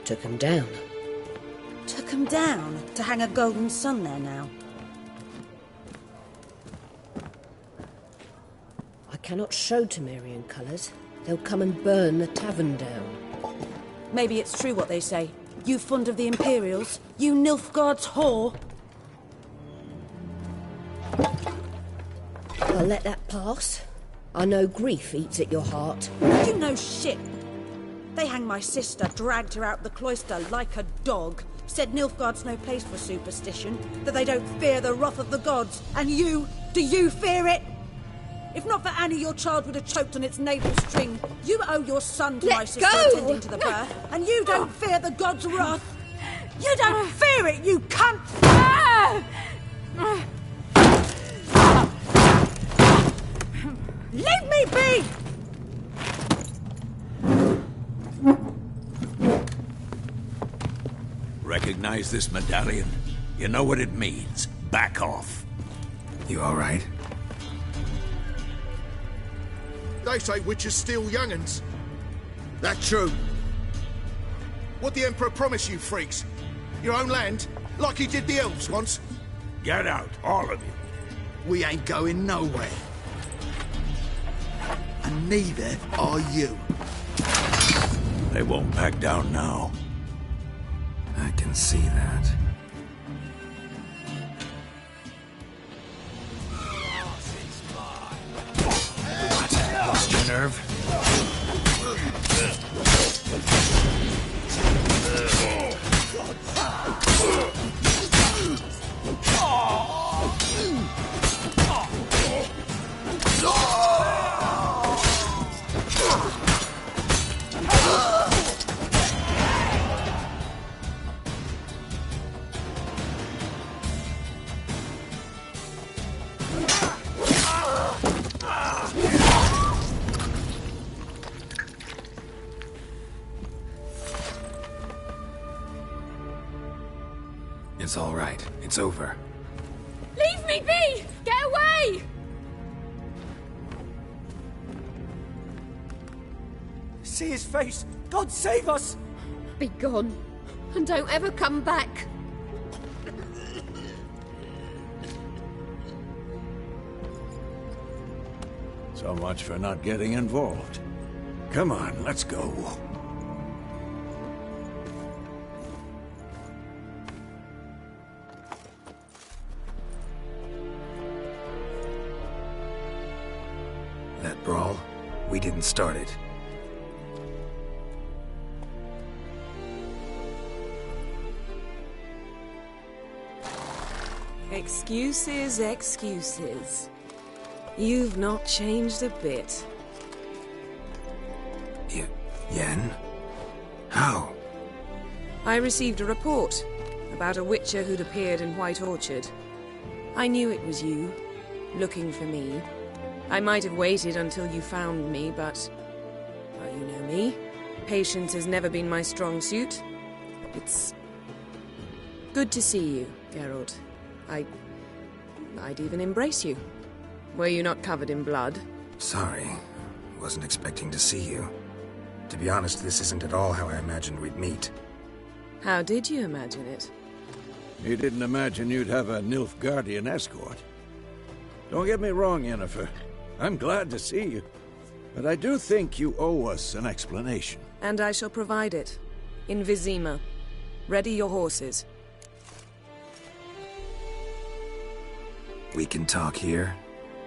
Took 'em down. Took 'em down to hang a golden sun there now. I cannot show Temerian colours. They'll come and burn the tavern down. Maybe it's true what they say. You fond of the Imperials? You Nilfgaard's whore? I'll let that pass. I know grief eats at your heart. You know shit. They hanged my sister, dragged her out the cloister like a dog. Said Nilfgaard's no place for superstition, that they don't fear the wrath of the gods. And you, do you fear it? If not for Annie, your child would have choked on its navel string. You owe your son to my sister attending to the birth, and you don't fear the gods' wrath. You don't fear it, you cunt! Leave me be! Recognize this medallion? You know what it means. Back off. You all right? They say witches steal young'uns. That true? What the Emperor promised you, freaks? Your own land? Like he did the elves once? Get out, all of you. We ain't going nowhere. And neither are you. They won't back down now. I can see that. Lost your nerve? It's all right. It's over. Leave me be! Get away! See his face! God save us! Be gone, and don't ever come back. So much for not getting involved. Come on, let's go. That brawl, we didn't start it. Excuses, excuses. You've not changed a bit. Yen? How? I received a report about a witcher who'd appeared in White Orchard. I knew it was you, looking for me. I might have waited until you found me, but... well, you know me. Patience has never been my strong suit. It's... good to see you, Geralt. I'd even embrace you. Were you not covered in blood? Sorry. Wasn't expecting to see you. To be honest, this isn't at all how I imagined we'd meet. How did you imagine it? You didn't imagine you'd have a Nilfgaardian escort. Don't get me wrong, Yennefer. I'm glad to see you. But I do think you owe us an explanation. And I shall provide it. In Vizima. Ready your horses. We can talk here.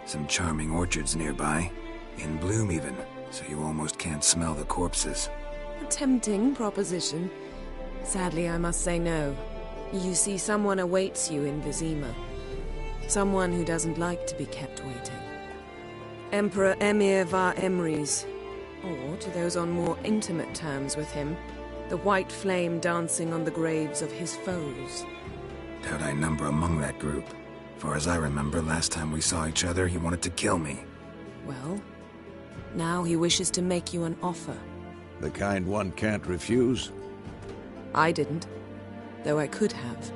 Some charming orchards nearby. In bloom even, so you almost can't smell the corpses. A tempting proposition. Sadly, I must say no. You see, someone awaits you in Vizima. Someone who doesn't like to be kept waiting. Emperor Emir var Emrys. Or, to those on more intimate terms with him, the white flame dancing on the graves of his foes. Doubt I number among that group. For as I remember, last time we saw each other, he wanted to kill me. Well, now he wishes to make you an offer. The kind one can't refuse? I didn't, though I could have.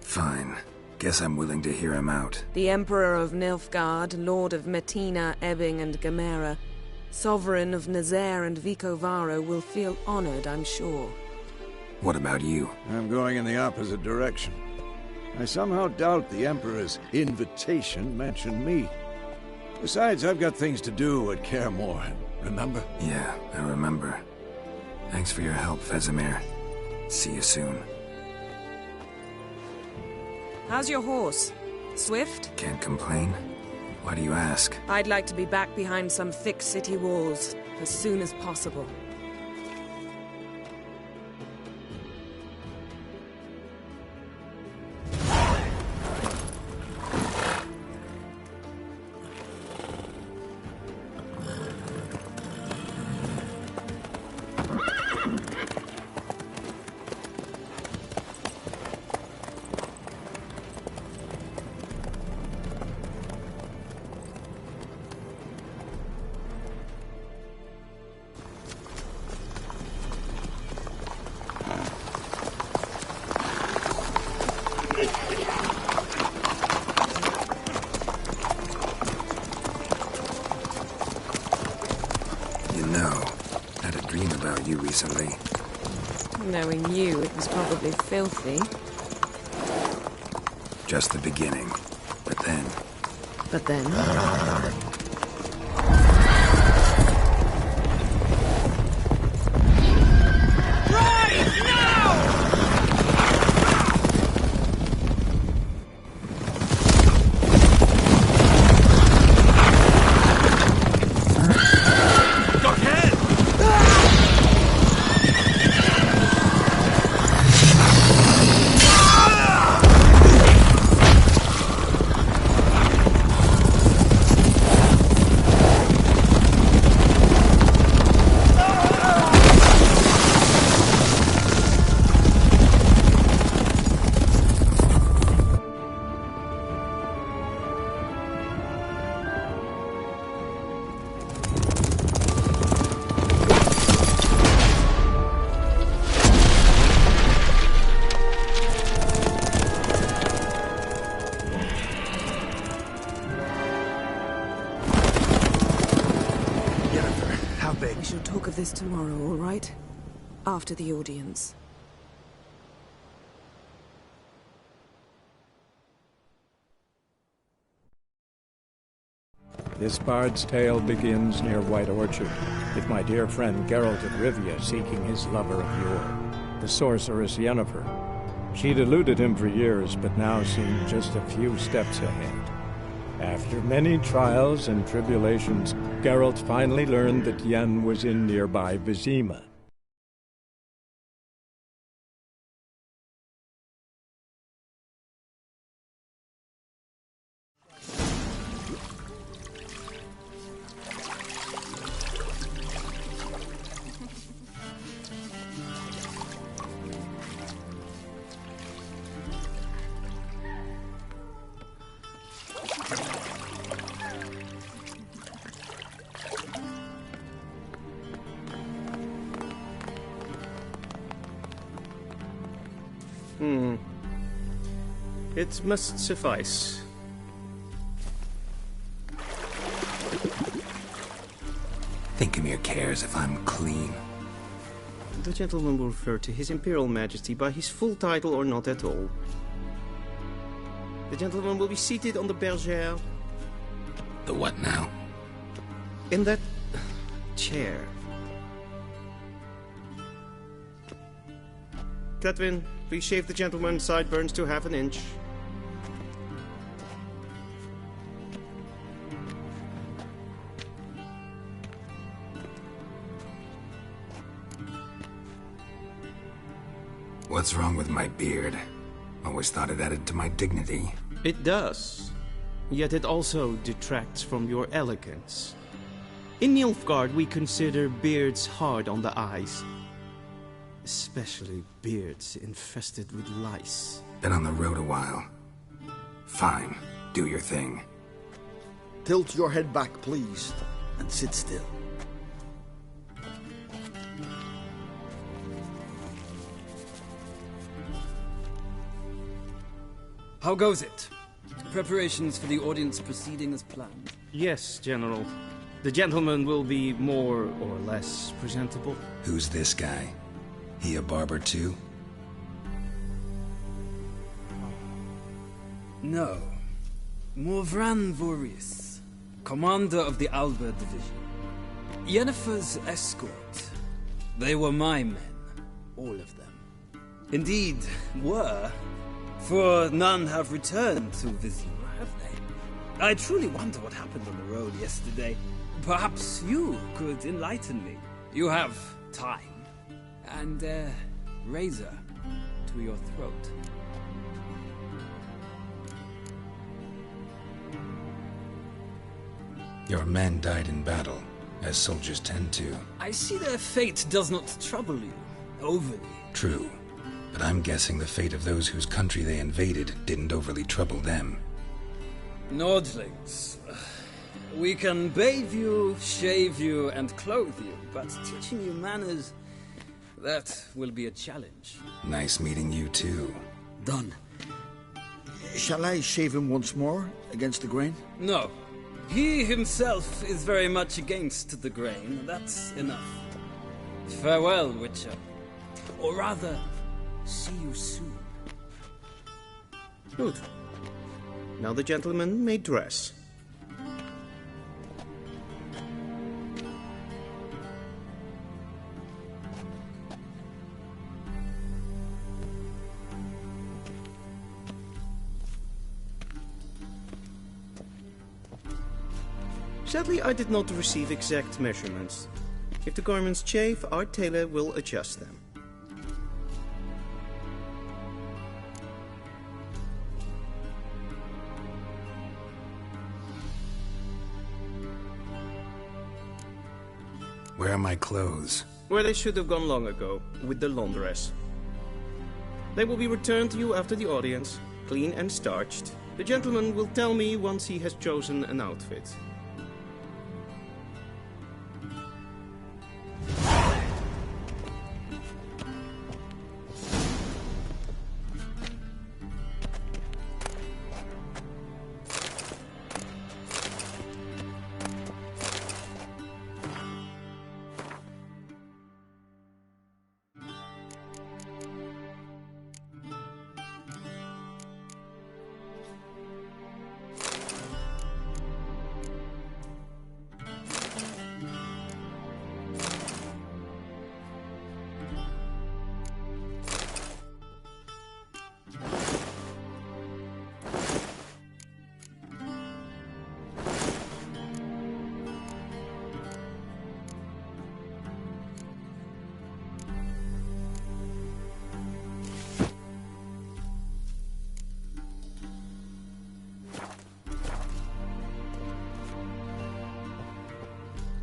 Fine. Guess I'm willing to hear him out. The Emperor of Nilfgaard, Lord of Metina, Ebbing and Gamera, Sovereign of Nazaire and Vicovaro will feel honored, I'm sure. What about you? I'm going in the opposite direction. I somehow doubt the Emperor's invitation mentioned me. Besides, I've got things to do at Kaer Morhen, remember? Yeah, I remember. Thanks for your help, Vesemir. See you soon. How's your horse? Swift? Can't complain. Why do you ask? I'd like to be back behind some thick city walls as soon as possible. Recently. Knowing you, it was probably filthy. Just the beginning. But then... But then? We shall talk of this tomorrow, all right? After the audience. This bard's tale begins near White Orchard, with my dear friend Geralt of Rivia seeking his lover of yore, the sorceress Yennefer. She'd eluded him for years, but now seemed just a few steps ahead. After many trials and tribulations, Geralt finally learned that Yen was in nearby Vizima. It must suffice. Thinkemere cares if I'm clean. The gentleman will refer to His Imperial Majesty by his full title or not at all. The gentleman will be seated on the bergère. The what now? In that chair. Cletwin, please shave the gentleman's sideburns to ½ inch. What's wrong with my beard? Always thought it added to my dignity. It does. Yet it also detracts from your elegance. In Nilfgaard, we consider beards hard on the eyes. Especially beards infested with lice. Been on the road a while. Fine, do your thing. Tilt your head back, please, and sit still. How goes it? Preparations for the audience proceeding as planned? Yes, General. The gentleman will be more or less presentable. Who's this guy? He a barber too? No. Morvran Voris, commander of the Alba Division. Yennefer's escort. They were my men. All of them. Indeed, were. For none have returned to Vizima, have they? I truly wonder what happened on the road yesterday. Perhaps you could enlighten me. You have time. And a razor to your throat. Your men died in battle, as soldiers tend to. I see their fate does not trouble you overly. True. But I'm guessing the fate of those whose country they invaded didn't overly trouble them. Nordlings. We can bathe you, shave you, and clothe you, but teaching you manners, that will be a challenge. Nice meeting you too. Done. Shall I shave him once more, against the grain? No. He himself is very much against the grain. That's enough. Farewell, Witcher. Or rather, see you soon. Good. Now the gentleman may dress. Sadly, I did not receive exact measurements. If the garments chafe, our tailor will adjust them. Where are my clothes? Where they should have gone long ago, with the laundress. They will be returned to you after the audience, clean and starched. The gentleman will tell me once he has chosen an outfit.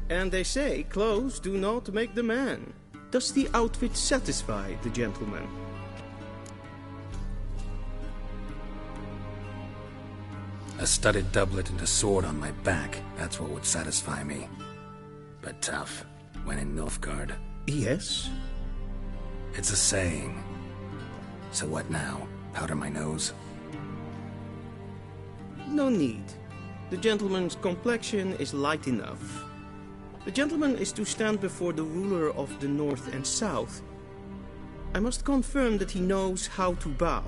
And they say clothes do not make the man. Does the outfit satisfy the gentleman? A studded doublet and a sword on my back, that's what would satisfy me. But tough, when in Nilfgaard. Yes? It's a saying. So what now? Powder my nose? No need. The gentleman's complexion is light enough. The gentleman is to stand before the ruler of the North and South. I must confirm that he knows how to bow.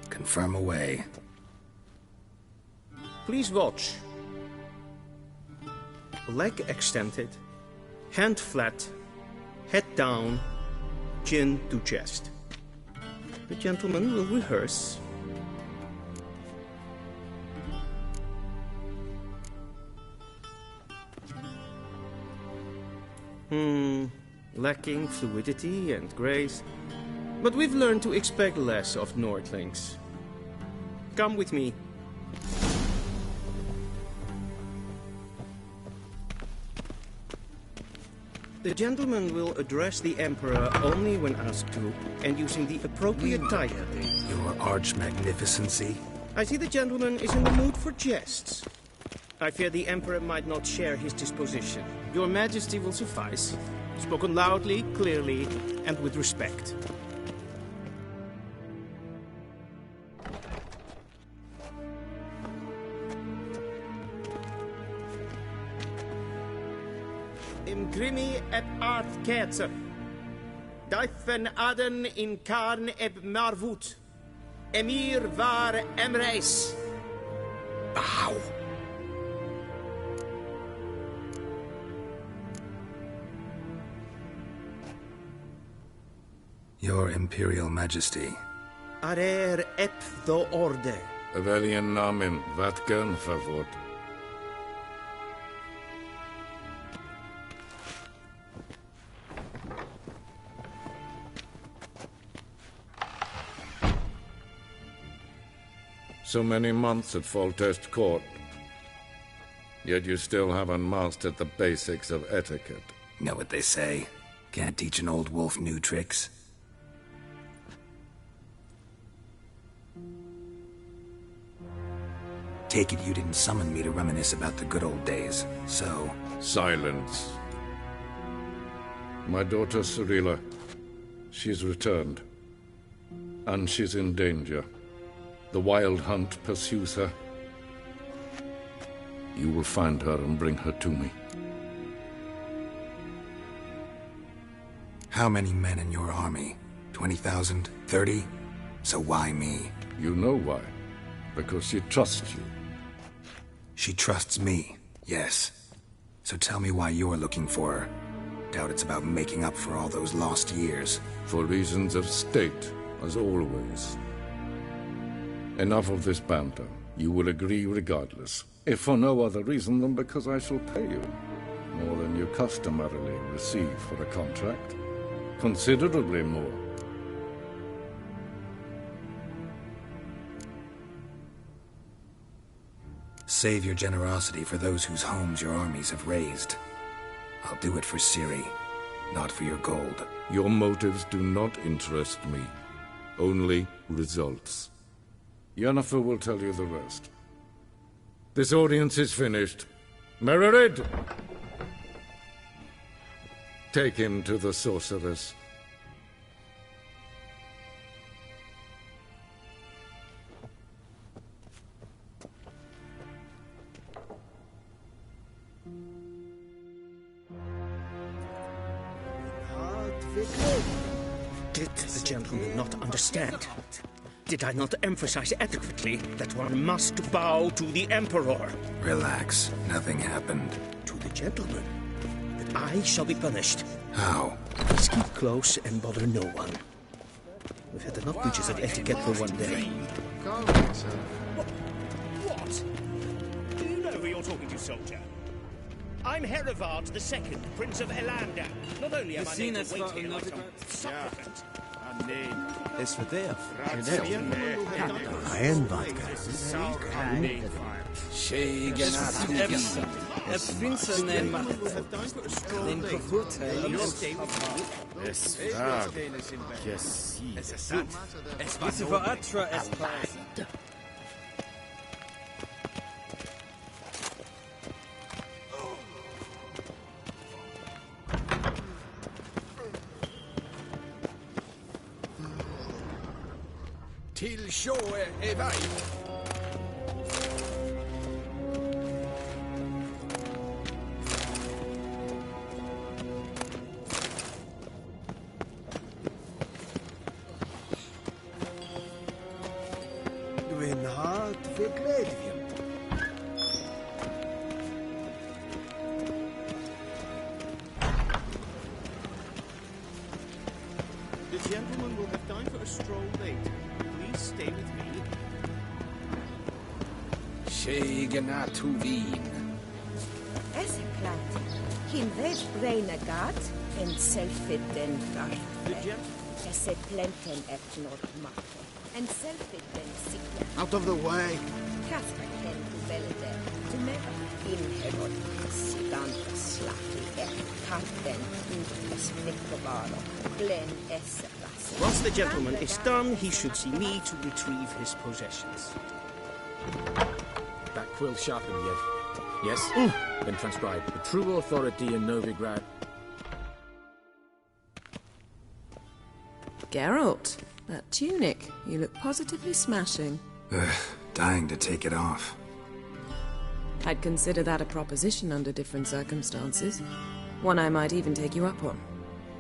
Confirm away. Please watch. Leg extended, hand flat, head down, chin to chest. The gentleman will rehearse. Lacking fluidity and grace. But we've learned to expect less of Nordlings. Come with me. The gentleman will address the Emperor only when asked to, and using the appropriate title. Your Arch-Magnificency? I see the gentleman is in the mood for jests. I fear the Emperor might not share his disposition. Your Majesty will suffice. Spoken loudly, clearly, and with respect. Imgrimi et art ketzer. Daifen aden in karn eb marvut. Emir var emreis. Bow. Your Imperial Majesty. Arer ep do orde. Weljen namen, wat kan favor? So many months at Foltest Court. Yet you still haven't mastered the basics of etiquette. Know what they say? Can't teach an old wolf new tricks. Take it you didn't summon me to reminisce about the good old days, so... Silence. My daughter Cirilla, she's returned. And she's in danger. The Wild Hunt pursues her. You will find her and bring her to me. How many men in your army? 20,000? 30? So why me? You know why. Because she trusts you. She trusts me, yes. So tell me why you're looking for her. Doubt it's about making up for all those lost years. For reasons of state, as always. Enough of this banter. You will agree regardless. If for no other reason than because I shall pay you. More than you customarily receive for a contract. Considerably more. Save your generosity for those whose homes your armies have razed. I'll do it for Ciri, not for your gold. Your motives do not interest me. Only results. Yennefer will tell you the rest. This audience is finished. Mererid! Take him to the sorceress. Did the gentleman not understand? Did I not emphasize adequately that one must bow to the Emperor? Relax. Nothing happened. To the gentleman. But I shall be punished. How? Please keep close and bother no one. We've had enough breaches of etiquette for one day. What? Do you know who you're talking to, soldier? I'm Herivard II, Prince of Elander. Not only am I made to wait here like some supplicant. Is for there. Iron vodka. Prinsen den verurteilen. Es frage. Es war Atra es will show a vibe. Gwyn hart fi gledfion. The gentleman will have time for a stroll later. Please stay with me. Shegena tu vin. Esseklat. Him vet breina gat en selfit den farfe. Esse plenten et not mate. En selfit den sikle. Out of the way. Kasper ken tu velde. Tu mega in herod. Siganta slatti et kanten es mikrobalo. Glen esse las. Once the gentleman is done, he should see me to retrieve his possessions. That quill sharpened yet? Yes? Then transcribe. The true authority in Novigrad. Geralt, that tunic. You look positively smashing. Dying to take it off. I'd consider that a proposition under different circumstances. One I might even take you up on.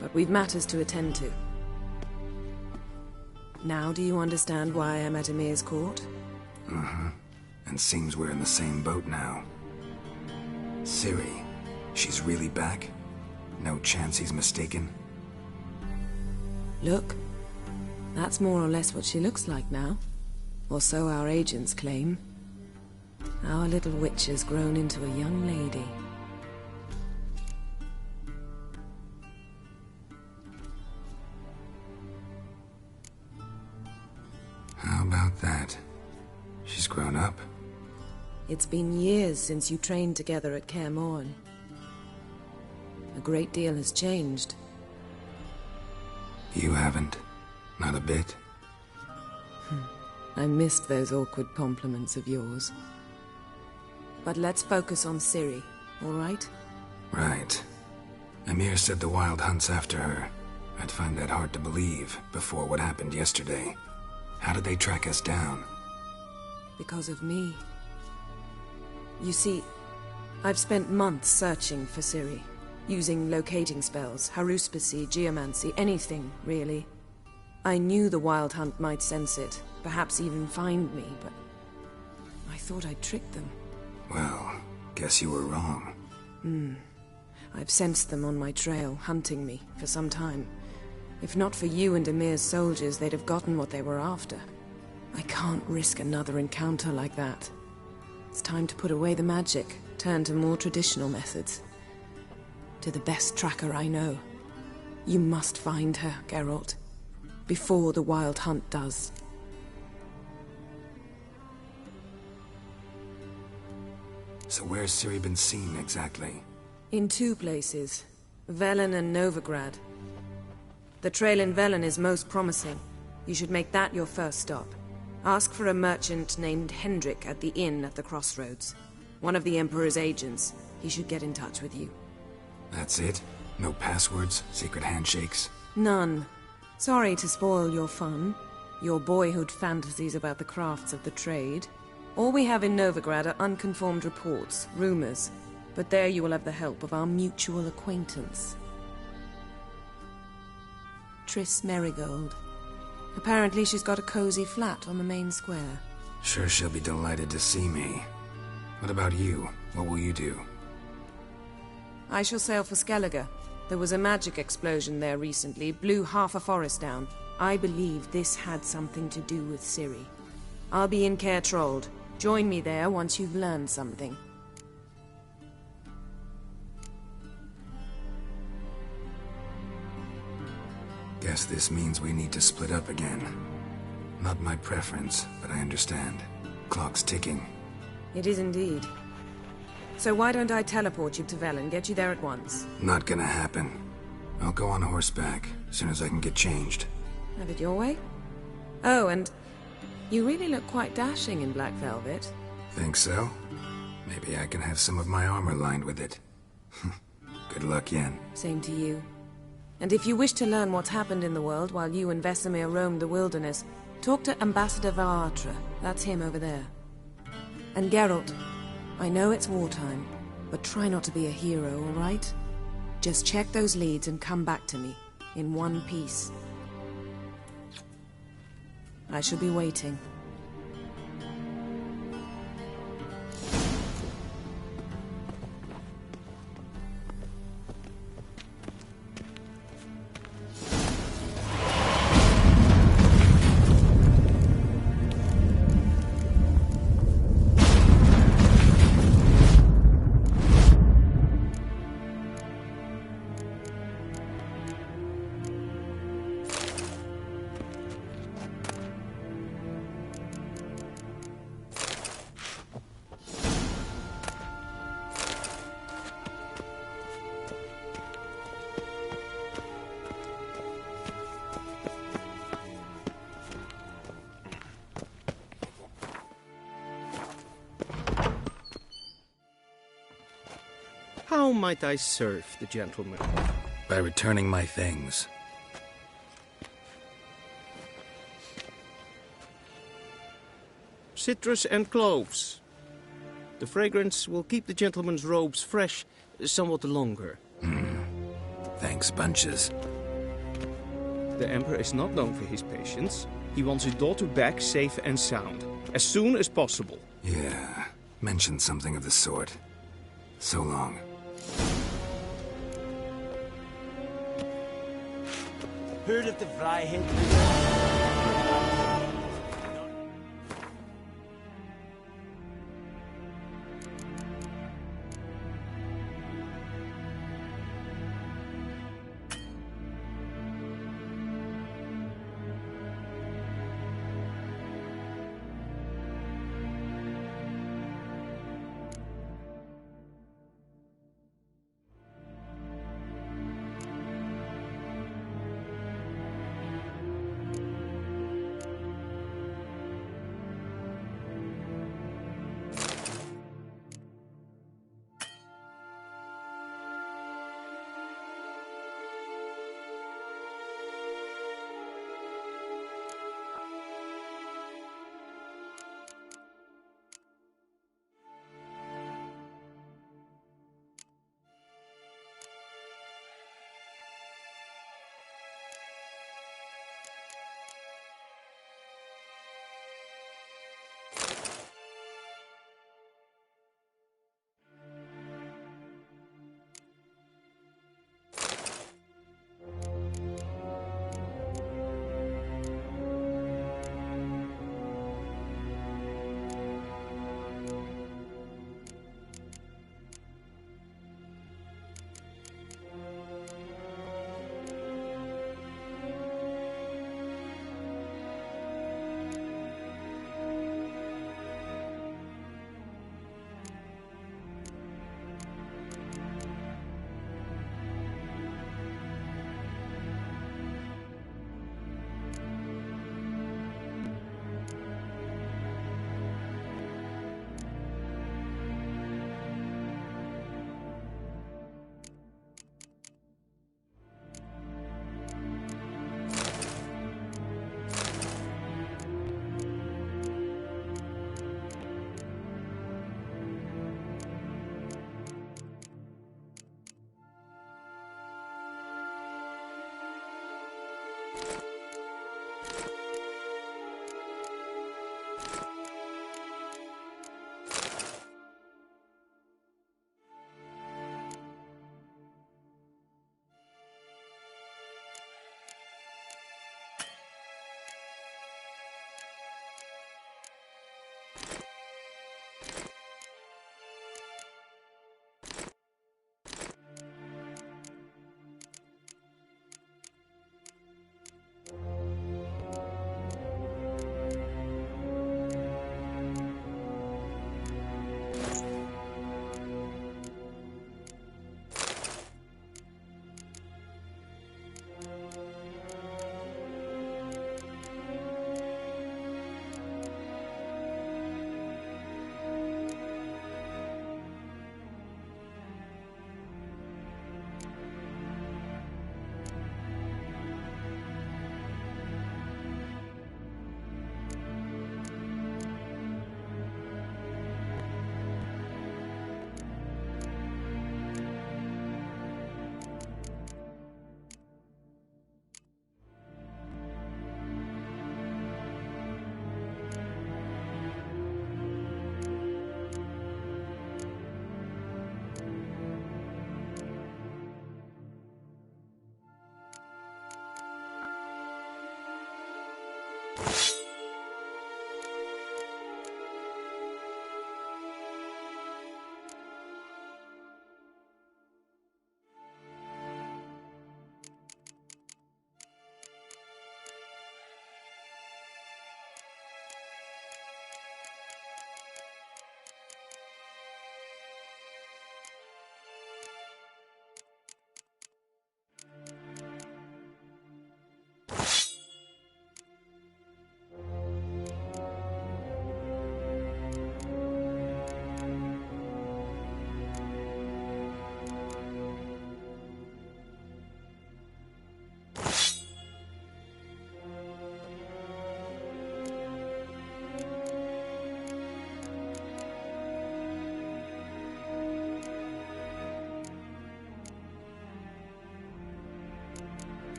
But we've matters to attend to. Now do you understand why I'm at Emir's court? Uh-huh. And seems we're in the same boat now. Ciri, she's really back? No chance he's mistaken? Look. That's more or less what she looks like now. Or so our agents claim. Our little witch has grown into a young lady. How about that? She's grown up? It's been years since you trained together at Kaer Morhen. A great deal has changed. You haven't. Not a bit. I missed those awkward compliments of yours. But let's focus on Ciri, all right? Right. Emir said the Wild Hunt's after her. I'd find that hard to believe before what happened yesterday. How did they track us down? Because of me. You see, I've spent months searching for Ciri, using locating spells, haruspicy, geomancy, anything, really. I knew the Wild Hunt might sense it, perhaps even find me, but I thought I'd tricked them. Well, guess you were wrong. I've sensed them on my trail, hunting me, for some time. If not for you and Emir's soldiers, they'd have gotten what they were after. I can't risk another encounter like that. It's time to put away the magic, turn to more traditional methods. To the best tracker I know. You must find her, Geralt. Before the Wild Hunt does. So where's Ciri been seen, exactly? In two places. Velen and Novigrad. The trail in Velen is most promising. You should make that your first stop. Ask for a merchant named Hendrik at the inn at the crossroads. One of the Emperor's agents. He should get in touch with you. That's it? No passwords? Secret handshakes? None. Sorry to spoil your fun. Your boyhood fantasies about the crafts of the trade. All we have in Novigrad are unconfirmed reports, rumors. But there you will have the help of our mutual acquaintance. Triss Merigold. Apparently she's got a cozy flat on the main square. Sure she'll be delighted to see me. What about you? What will you do? I shall sail for Skellige. There was a magic explosion there recently, blew half a forest down. I believe this had something to do with Ciri. I'll be in Caer Trold. Join me there once you've learned something. Guess this means we need to split up again. Not my preference, but I understand. Clock's ticking. It is indeed. So why don't I teleport you to Velen, get you there at once? Not gonna happen. I'll go on horseback, as soon as I can get changed. Have it your way? Oh, and you really look quite dashing in black velvet. Think so? Maybe I can have some of my armor lined with it. Good luck, Yen. Same to you. And if you wish to learn what's happened in the world while you and Vesemir roamed the wilderness, Talk to Ambassador Varatra. That's him over there. And Geralt, I know it's wartime, but try not to be a hero, all right? Just check those leads and come back to me, in one piece. I shall be waiting. How might I serve the gentleman? By returning my things. Citrus and cloves. The fragrance will keep the gentleman's robes fresh somewhat longer. Thanks, bunches. The Emperor is not known for his patience. He wants his daughter back safe and sound, as soon as possible. Yeah, mentioned something of the sort. So long. Heard of the Flyhead?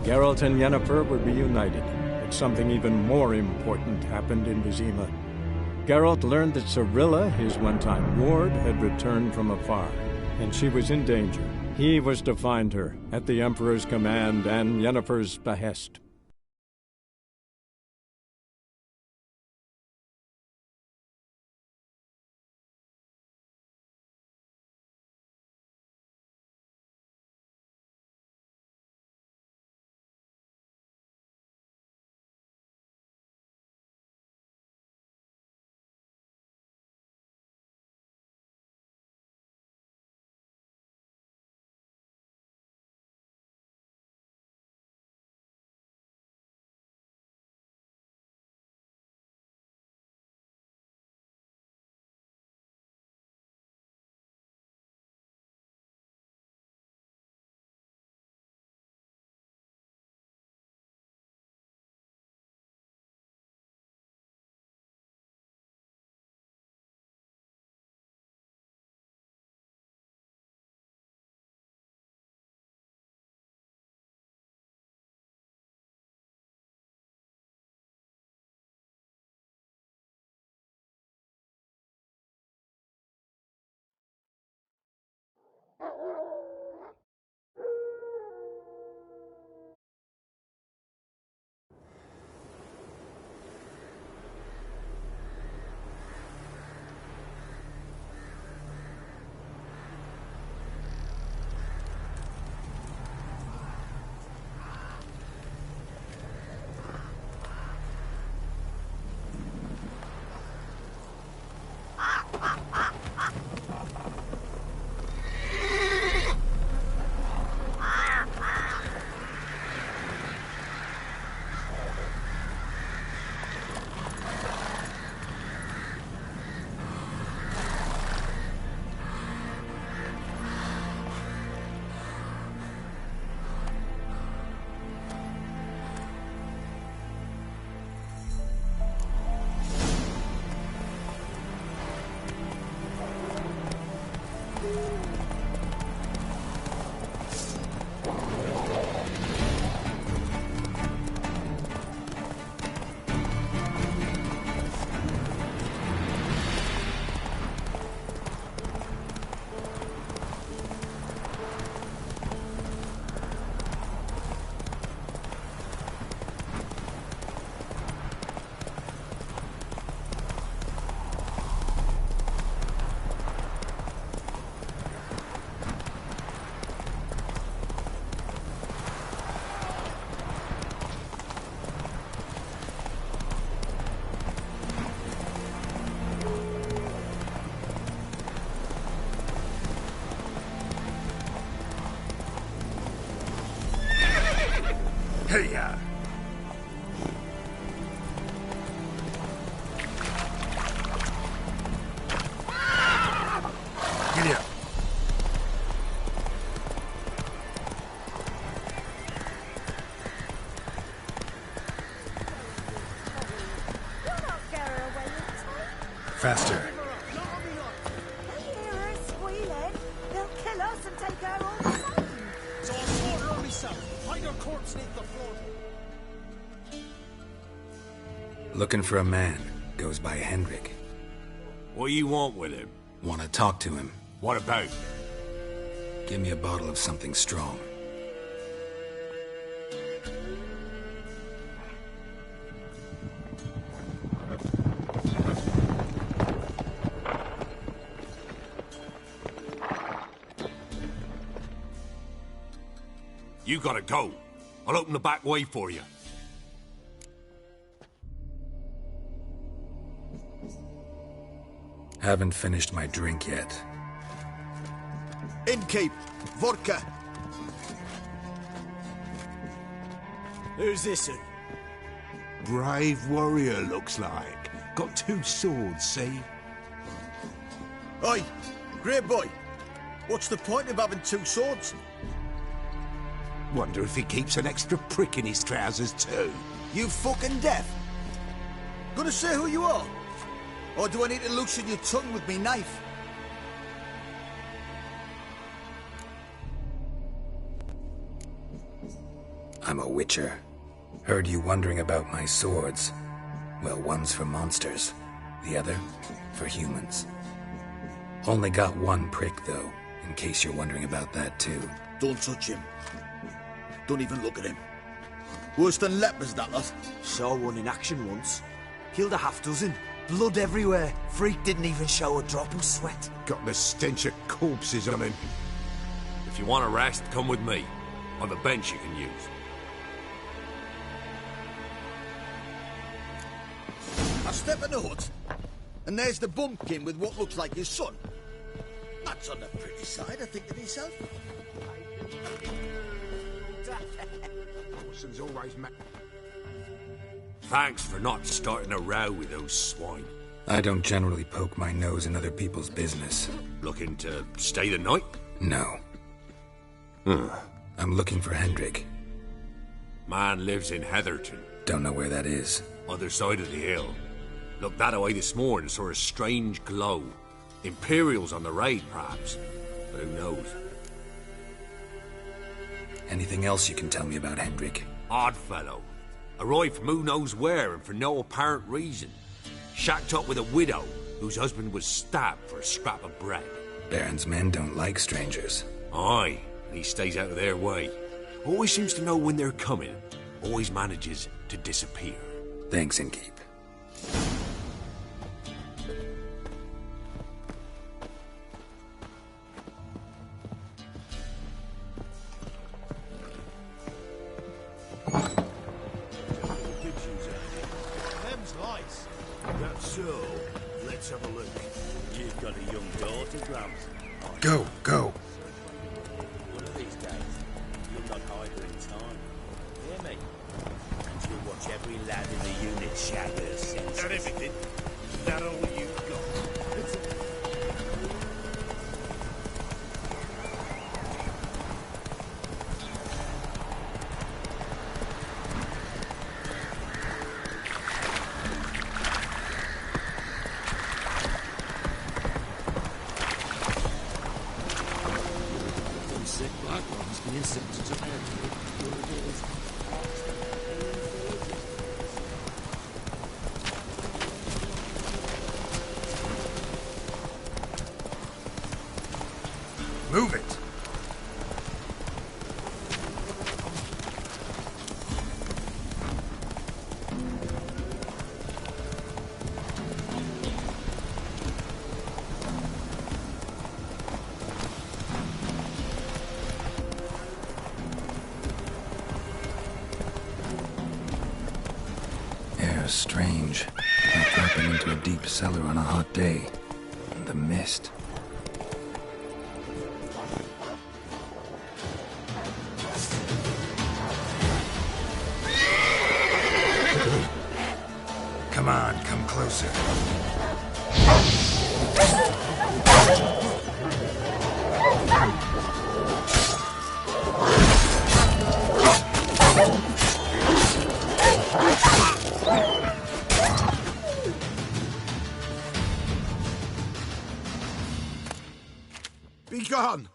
Geralt and Yennefer were reunited, but something even more important happened in Vizima. Geralt learned that Cirilla, his one-time ward, had returned from afar, and she was in danger. He was to find her, at the Emperor's command and Yennefer's behest. Hey-ya! Giddy up. Faster. Looking for a man. Goes by Hendrik. What do you want with him? Want to talk to him. What about? Give me a bottle of something strong. You gotta go. I'll open the back way for you. Haven't finished my drink yet. Innkeep, vodka. Who's this one? Brave warrior, looks like. Got 2 swords, see? Oi, great boy. What's the point of having 2 swords? Wonder if he keeps an extra prick in his trousers too. You fucking deaf? Gonna say who you are? Or do I need to loosen your tongue with me knife? I'm a witcher. Heard you wondering about my swords. Well, one's for monsters, the other for humans. Only got one prick, though, in case you're wondering about that, too. Don't touch him. Don't even look at him. Worse than lepers, that lot. Saw one in action once. Killed a half dozen. Blood everywhere. Freak didn't even show a drop of sweat. Got the stench of corpses on him. If you want a rest, come with me. I've a bench you can use. I step in the hut, and there's the bumpkin with what looks like his son. That's on the pretty side, I think to myself. Orson's always Thanks for not starting a row with those swine. I don't generally poke my nose in other people's business. Looking to stay the night? No. I'm looking for Hendrik. Man lives in Heatherton. Don't know where that is. Other side of the hill. Looked that away this morning, saw a strange glow. Imperials on the raid, perhaps. But who knows? Anything else you can tell me about Hendrik? Odd fellow. Arrived from who knows where and for no apparent reason. Shacked up with a widow whose husband was stabbed for a scrap of bread. Baron's men don't like strangers. Aye, and he stays out of their way. Always seems to know when they're coming. Always manages to disappear. Thanks, Innkeep. Them's lights. That's so. Let's have a look. You've got a young daughter, Grams. Go, go. One of these days, you'll not hide her in time. Hear me? And you'll watch every lad in the unit shag her senses. That everything? That all you've got? Move it! Air's strange. Like dropping into a deep cellar on a hot day. And the mist. Come on, come closer. Be gone!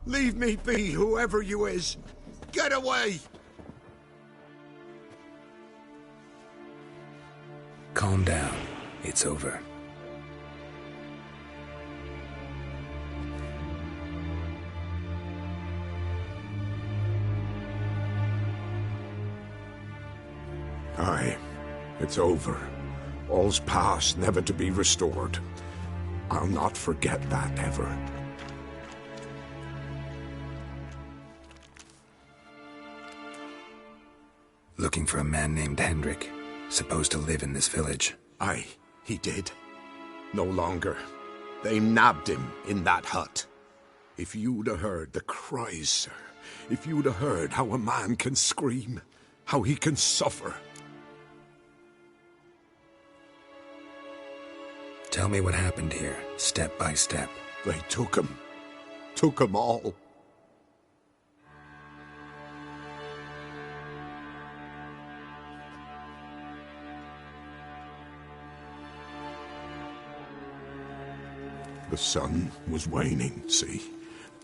Leave me be, whoever you is! Get away! Calm down. It's over. Aye, it's over. All's past, never to be restored. I'll not forget that ever. Looking for a man named Hendrik, supposed to live in this village. Aye, he did. No longer. They nabbed him in that hut. If you'd have heard the cries, sir, if you'd have heard how a man can scream, how he can suffer. Tell me what happened here, step by step. They took him. Took him all. The sun was waning, see,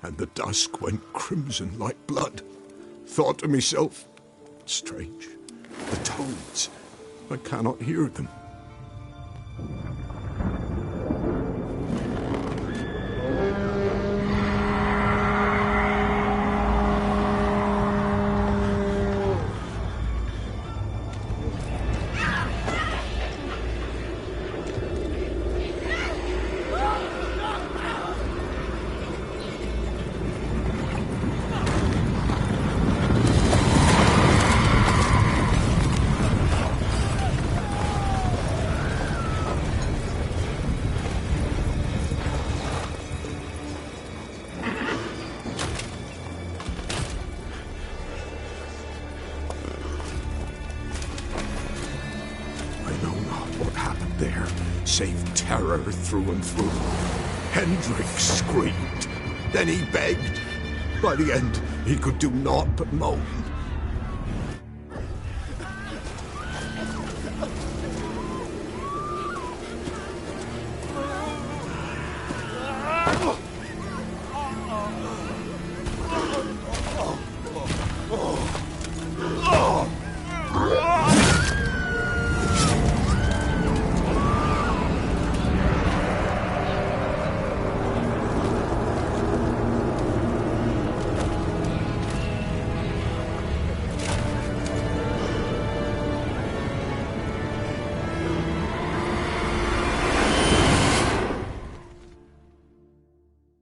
and the dusk went crimson like blood. Thought to myself, strange. The toads. I cannot hear them. Save terror through and through. Hendrik screamed. Then he begged. By the end, he could do naught but moan.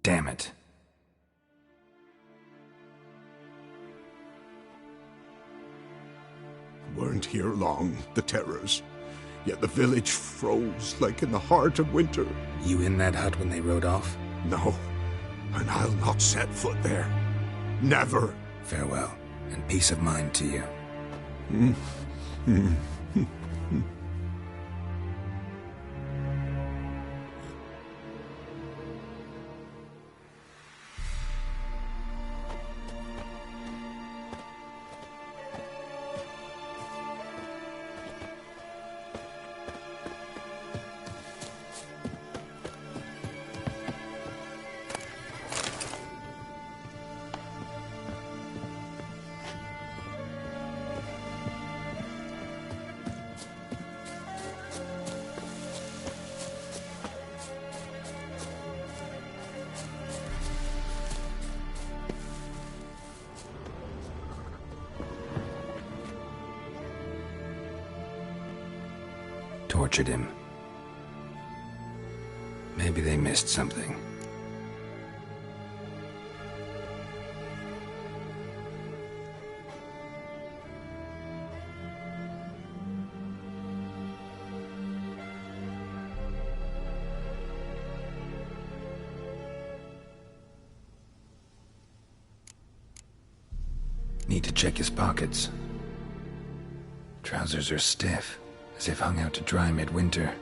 Damn it. Weren't here long, the terrors. Yet the village froze like in the heart of winter. You in that hut when they rode off? No, and I'll not set foot there. Never. Farewell, and peace of mind to you. Tortured him. Maybe they missed something. Need to check his pockets. Trousers are stiff, as if hung out to dry midwinter.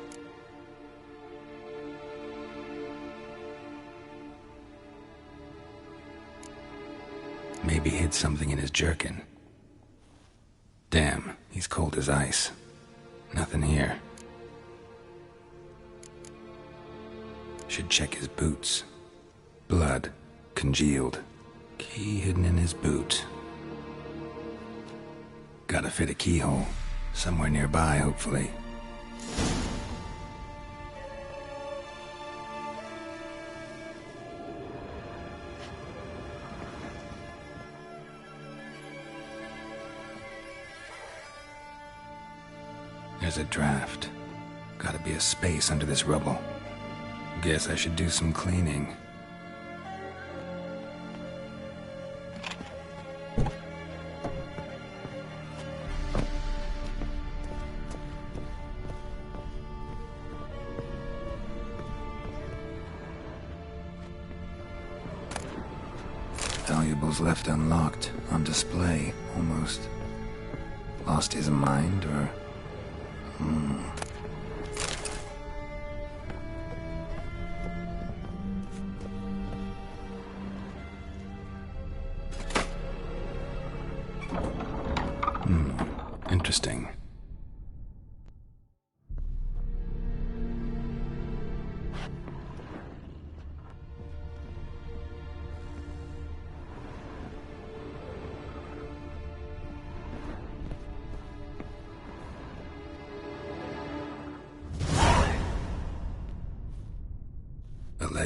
Maybe hid something in his jerkin. Damn, he's cold as ice. Nothing here. Should check his boots. Blood, congealed. Key hidden in his boot. Gotta fit a keyhole. Somewhere nearby, hopefully. There's a draft. Gotta be a space under this rubble. Guess I should do some cleaning. Valuables left unlocked, on display, almost. Lost his mind, or... Interesting.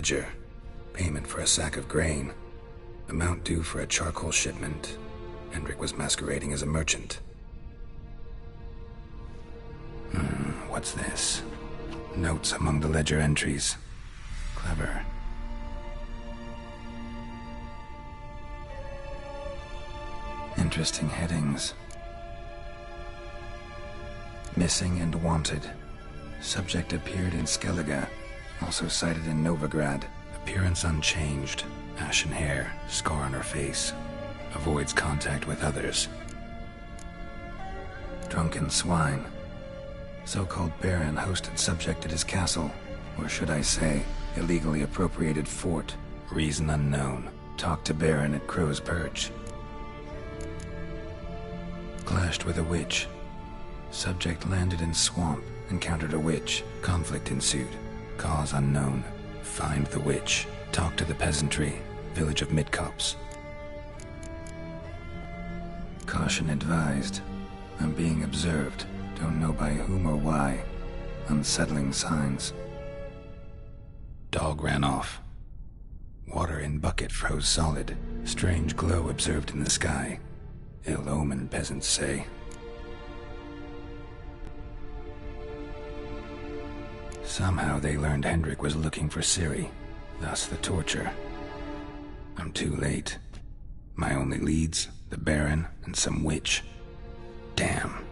ledger. Payment for a sack of grain. Amount due for a charcoal shipment. Hendrik was masquerading as a merchant. What's this? Notes among the ledger entries. Clever. Interesting headings. Missing and wanted. Subject appeared in Skellige. Also cited in Novigrad. Appearance unchanged. Ashen hair. Scar on her face. Avoids contact with others. Drunken swine. So-called Baron hosted subject at his castle. Or should I say, illegally appropriated fort. Reason unknown. Talked to Baron at Crow's Perch. Clashed with a witch. Subject landed in swamp. Encountered a witch. Conflict ensued. Cause unknown. Find the witch. Talk to the peasantry. Village of Midcopse. Caution advised. I'm being observed. Don't know by whom or why. Unsettling signs. Dog ran off. Water in bucket froze solid. Strange glow observed in the sky. Ill omen, peasants say. Somehow they learned Hendrik was looking for Ciri. Thus the torture. I'm too late. My only leads, the Baron and some witch. Damn.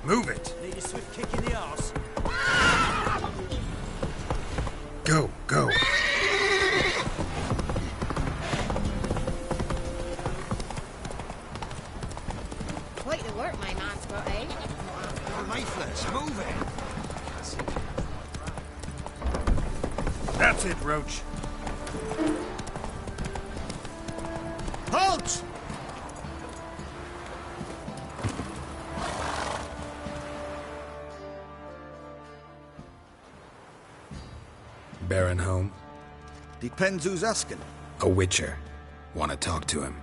Move it! Need a swift kick in the arse. Go, go. Quite the work my man's got, eh? Lifeless, move it! That's it, Roach. Halt! Baron home? Depends who's asking. A witcher. Want to talk to him.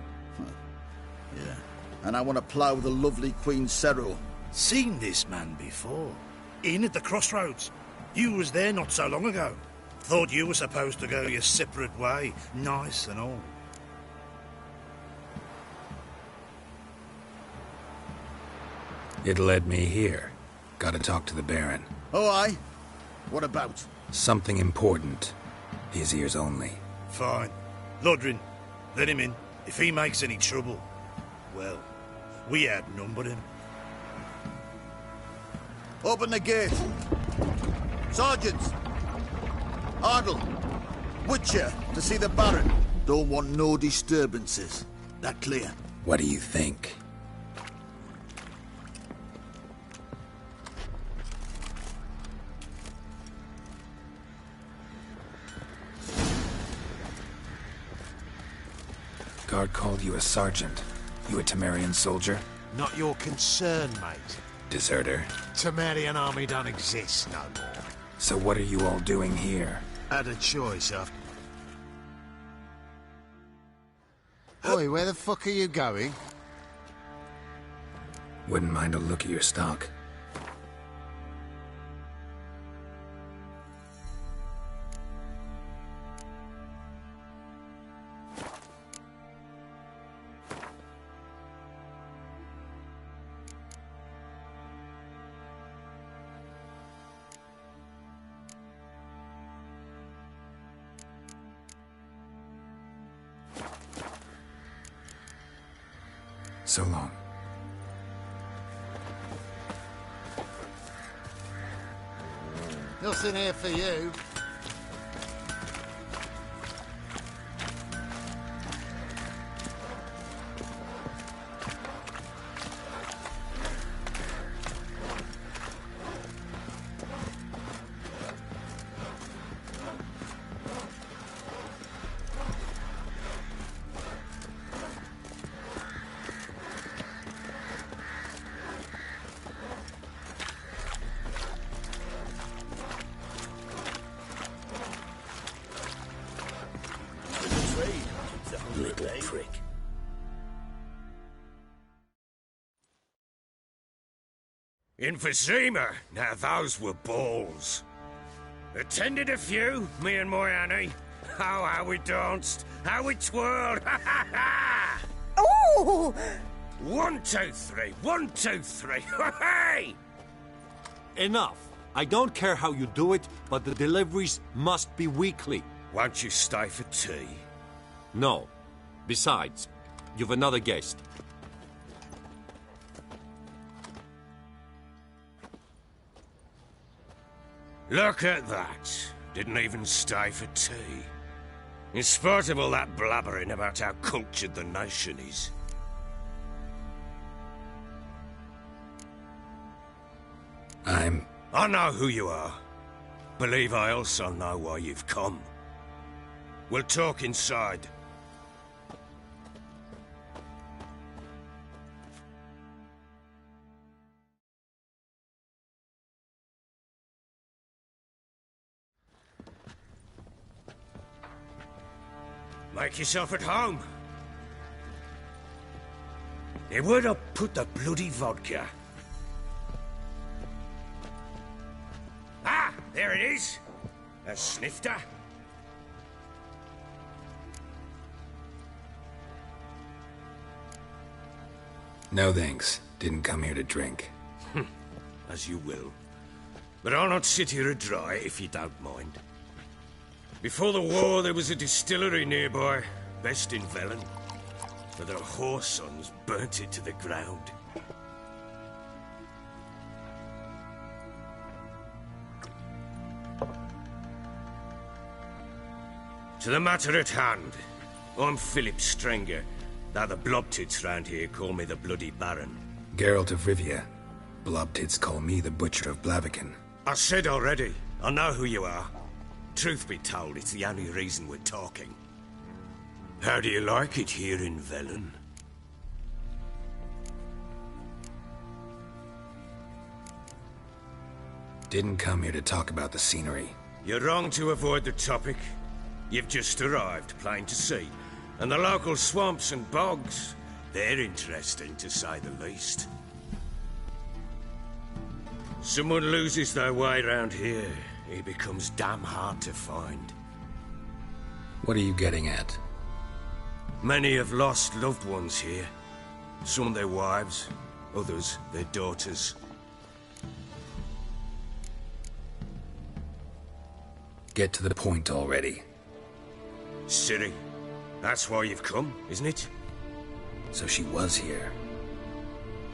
Yeah. And I want to plough the lovely Queen Cero. Seen this man before. In at the crossroads. You was there not so long ago. Thought you were supposed to go your separate way. Nice and all. It led me here. Gotta talk to the Baron. Oh, aye? What about? Something important. His ears only. Fine. Lodrin, let him in. If he makes any trouble, well, we outnumber him. Open the gate. Sergeants! Ardle! Witcher, to see the Baron. Don't want no disturbances. That clear? What do you think? Nilfgaard called you a sergeant. You a Temerian soldier? Not your concern, mate. Deserter? Temerian army don't exist no more. So what are you all doing here? Had a choice after... Oi, where the fuck are you going? Wouldn't mind a look at your stock. So long. Nothing here for you. Little prick. Emphysema. Now those were balls. Attended a few, me and my Annie. Oh, how we danced, how we twirled. Ha ha ha! Oh! 1, 2, 3. 1, 2, 3. Hey! Enough. I don't care how you do it, but the deliveries must be weekly. Won't you stay for tea? No. Besides, you've another guest. Look at that. Didn't even stay for tea. In spite of all that blabbering about how cultured the nation is. I know who you are. Believe I also know why you've come. We'll talk inside. Make yourself at home. Now, where'd I put the bloody vodka? Ah, there it is. A snifter. No thanks. Didn't come here to drink. As you will. But I'll not sit here dry if you don't mind. Before the war, there was a distillery nearby, best in Velen. But their whore sons burnt it to the ground. To the matter at hand, I'm Philip Strenger, though the blobtits round here call me the Bloody Baron. Geralt of Rivia. Blobtits call me the Butcher of Blaviken. I said already, I know who you are. Truth be told, it's the only reason we're talking. How do you like it here in Velen? Didn't come here to talk about the scenery. You're wrong to avoid the topic. You've just arrived, plain to see. And the local swamps and bogs, they're interesting to say the least. Someone loses their way round here, he becomes damn hard to find. What are you getting at? Many have lost loved ones here. Some their wives, others their daughters. Get to the point already. Ciri, that's why you've come, isn't it? So she was here.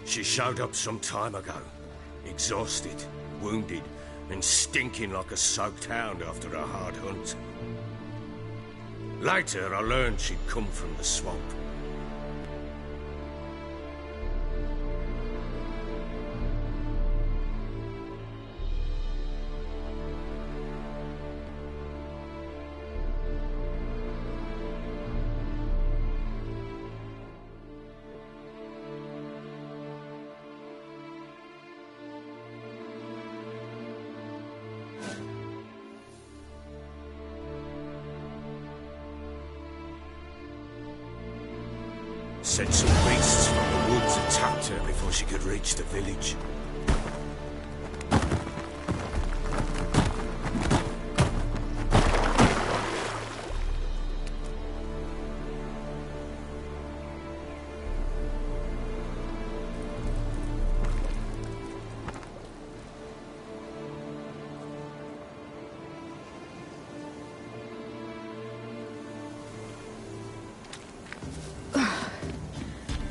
She showed up some time ago. Exhausted, wounded, and stinking like a soaked hound after a hard hunt. Later, I learned she'd come from the swamp. said some beasts from the woods attacked her before she could reach the village.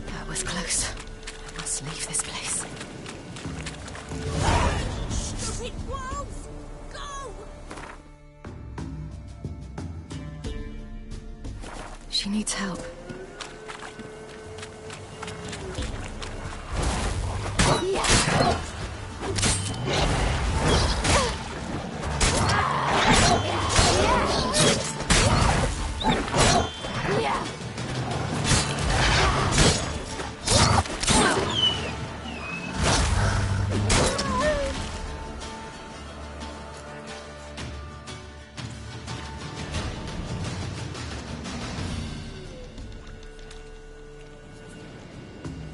That was close. I must leave this place. Stupid wolves! Go! She needs help.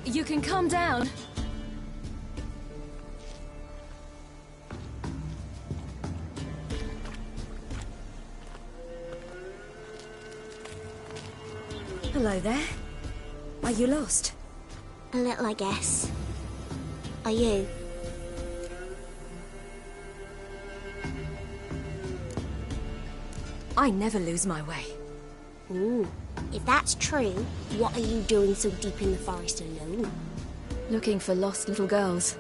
You can calm down. Hello there. Are you lost? A little, I guess. Are you? I never lose my way. Ooh. If that's true, what are you doing so deep in the forest alone? Looking for lost little girls.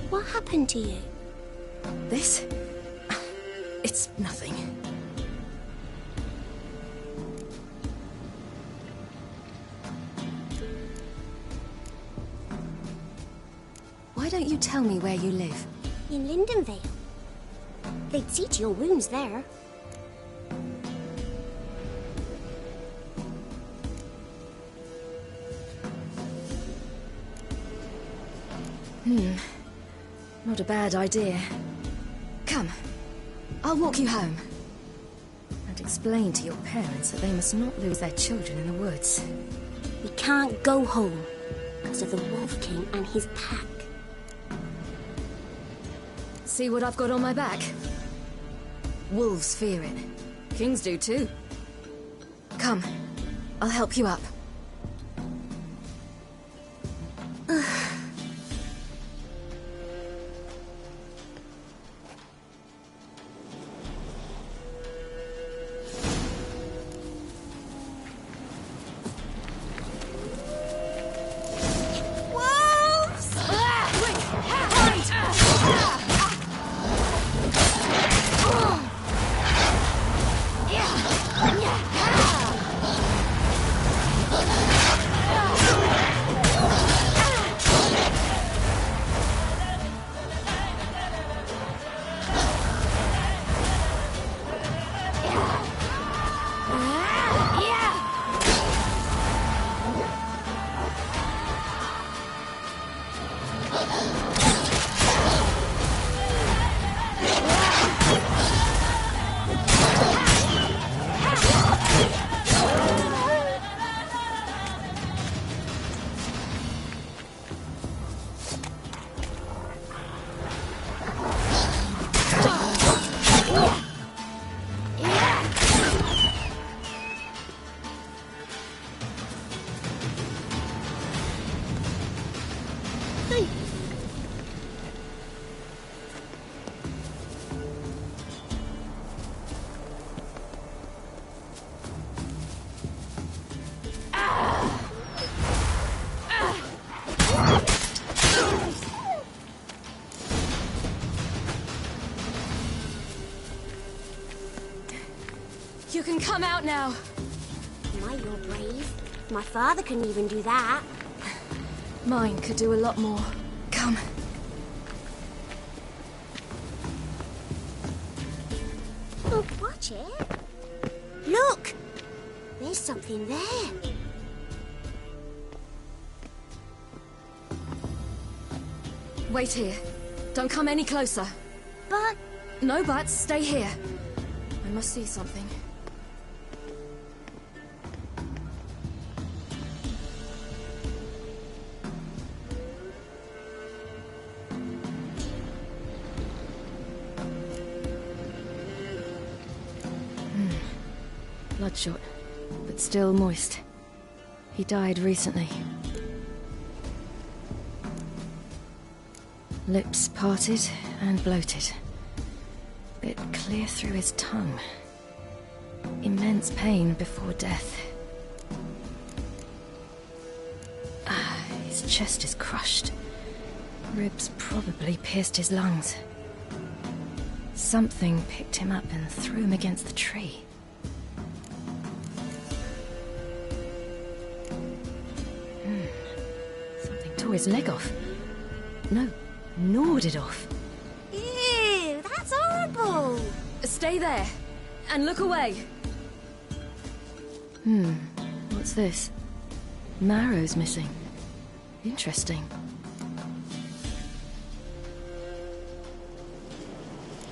What happened to you? This? It's nothing. Why don't you tell me where you live? In Lindenvale. They'd see to your wounds there. Not a bad idea. Come, I'll walk you home. And explain to your parents that they must not lose their children in the woods. We can't go home because of the Wolf King and his pack. See what I've got on my back? Wolves fear it. Kings do too. Come, I'll help you up. You can come out now. My, you're brave. My father couldn't even do that. Mine could do a lot more. Come. Oh, watch it. Look! There's something there. Wait here. Don't come any closer. But... No buts. Stay here. I must see something. Bloodshot, but still moist. He died recently. Lips parted and bloated. Bit clear through his tongue. Immense pain before death. His chest is crushed. Ribs probably pierced his lungs. Something picked him up and threw him against the tree. Something tore his leg off. No, gnawed it off. Ew, that's horrible! Stay there, and look away. What's this? Marrow's missing. Interesting.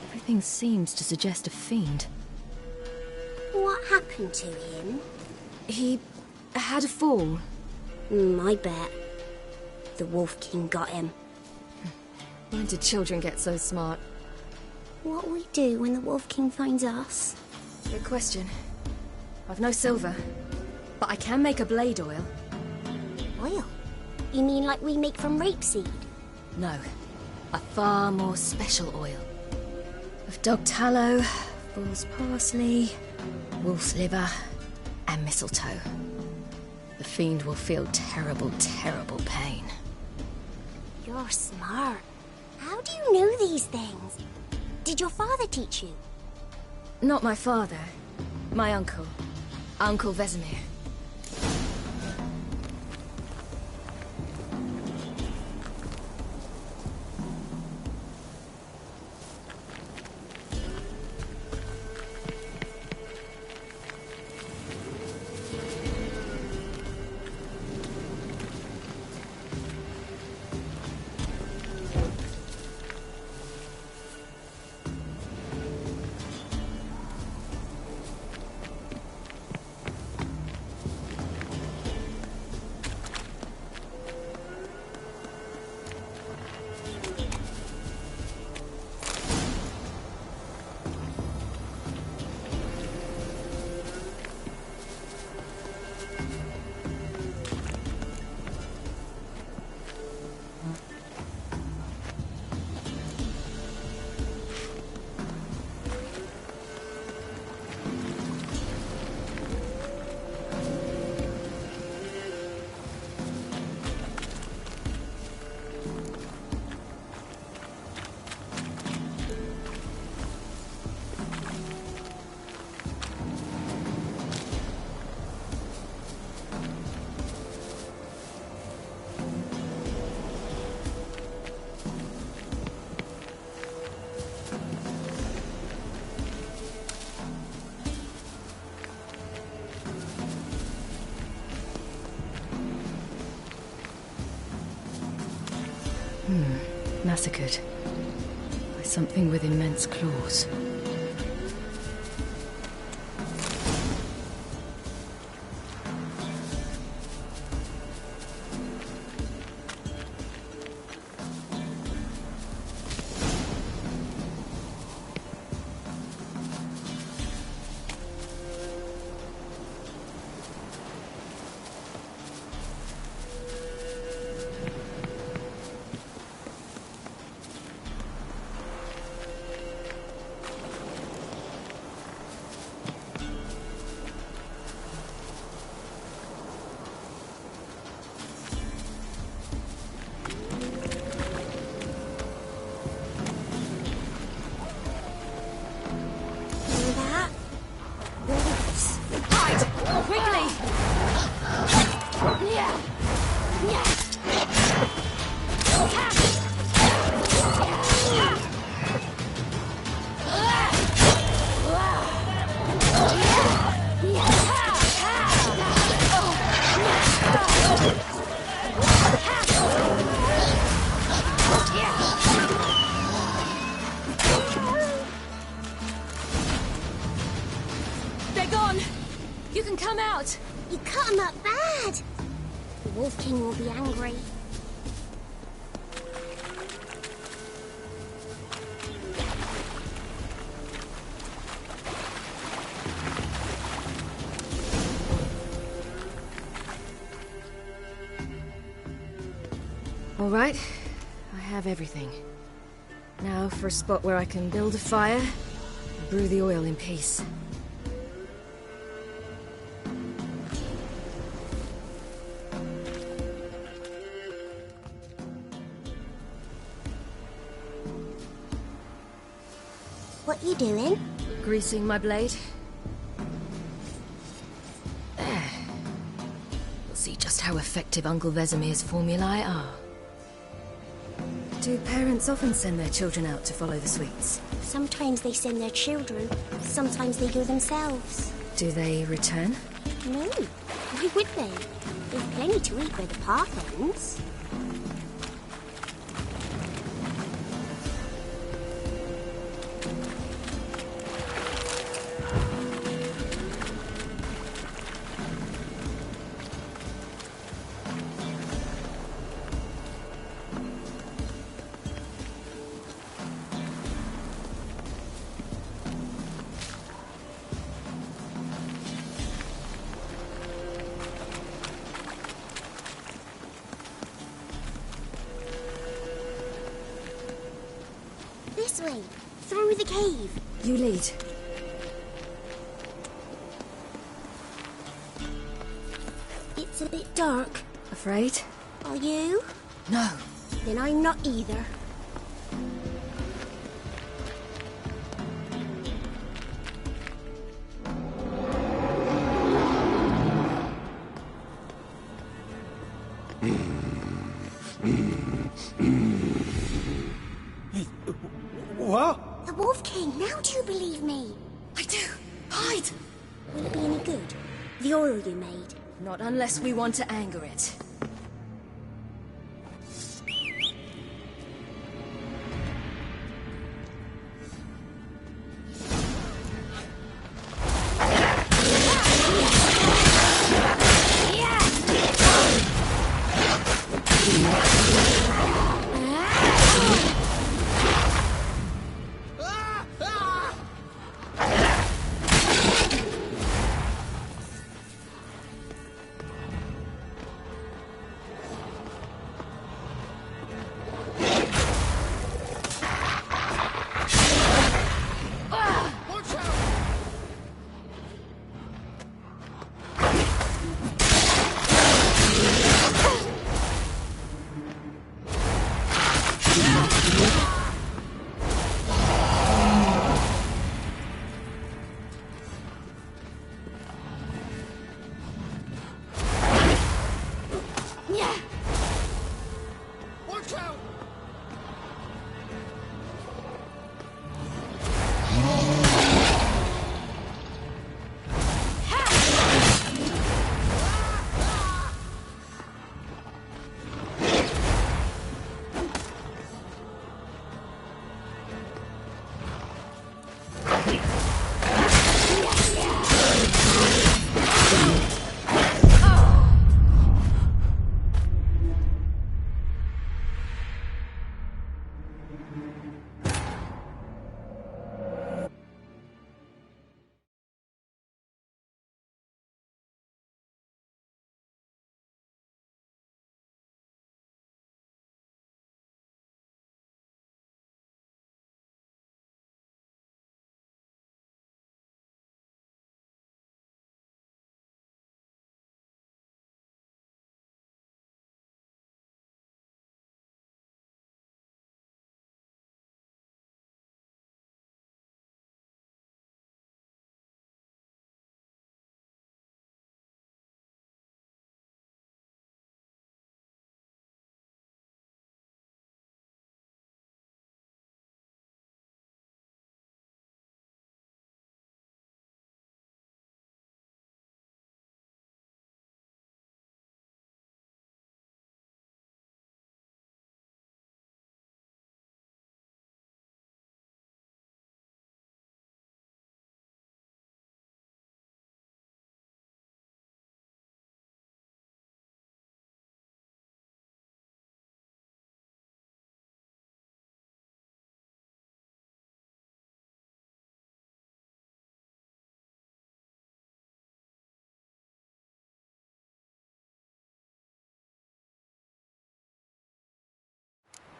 Everything seems to suggest a fiend. What happened to him? He had a fall. I bet. The Wolf King got him. When did children get so smart? What'll we do when the Wolf King finds us? Good question. I've no silver, but I can make a blade oil. Oil? You mean like we make from rapeseed? No, a far more special oil. Of dog tallow, fool's parsley, wolf's liver, and mistletoe. The fiend will feel terrible, terrible pain. You're smart. How do you know these things? Did your father teach you? Not my father. My uncle. Uncle Vesemir. Massacred by something with immense claws. They're gone! You can come out! You cut him up bad! The Wolf King will be angry. All right, I have everything. Now for a spot where I can build a fire and brew the oil in peace. What are you doing? Greasing my blade. There. We'll see just how effective Uncle Vesemir's formulae are. Do parents often send their children out to follow the sweets? Sometimes they send their children, sometimes they go themselves. Do they return? No, why would they? There's plenty to eat where the path ends. This way, through the cave. You lead. It's a bit dark. Afraid? Are you? No. Then I'm not either. What? The Wolf King, now do you believe me? I do. Hide! Will it be any good? The oil you made? Not unless we want to anger it.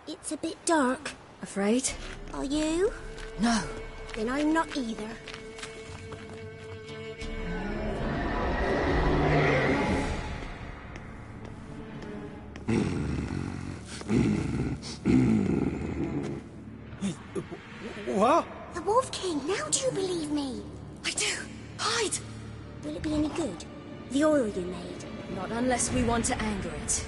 It's a bit dark. Afraid? Are you? No. Then I'm not either. What? The Wolf King, now do you believe me? I do. Hide! Will it be any good? The oil you made? Not unless we want to anger it.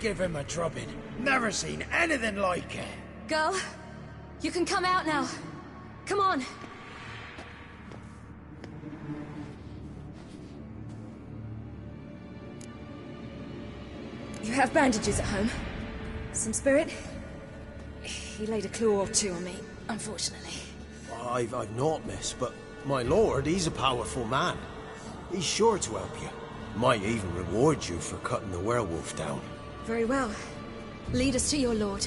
Give him a drubbing. Never seen anything like it. Girl, you can come out now. Come on. You have bandages at home? Some spirit? He laid a claw or two on me, unfortunately. I've naught, miss, but my lord, he's a powerful man. He's sure to help you. Might even reward you for cutting the werewolf down. Very well. Lead us to your lord.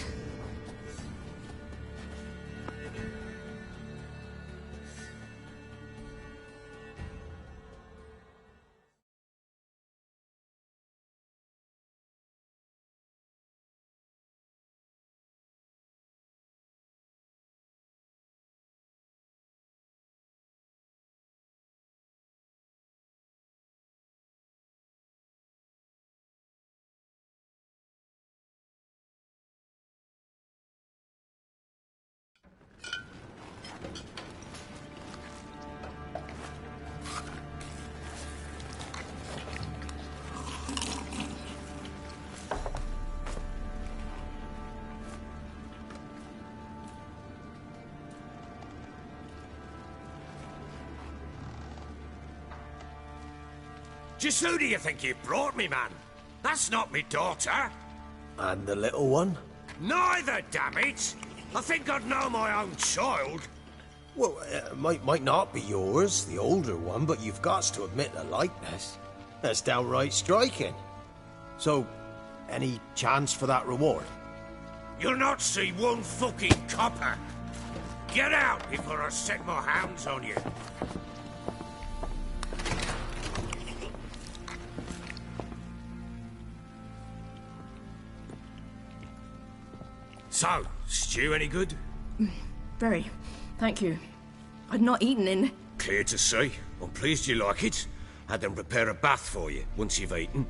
Just who do you think you've brought me, man? That's not me daughter. And the little one? Neither, damn it! I think I'd know my own child. Well, might not be yours, the older one, but you've got to admit the likeness. That's downright striking. So, any chance for that reward? You'll not see one fucking copper. Get out before I set my hands on you. So, stew any good? Very. Thank you. I'd not eaten in... Clear to see. I'm pleased you like it. Had them prepare a bath for you once you've eaten.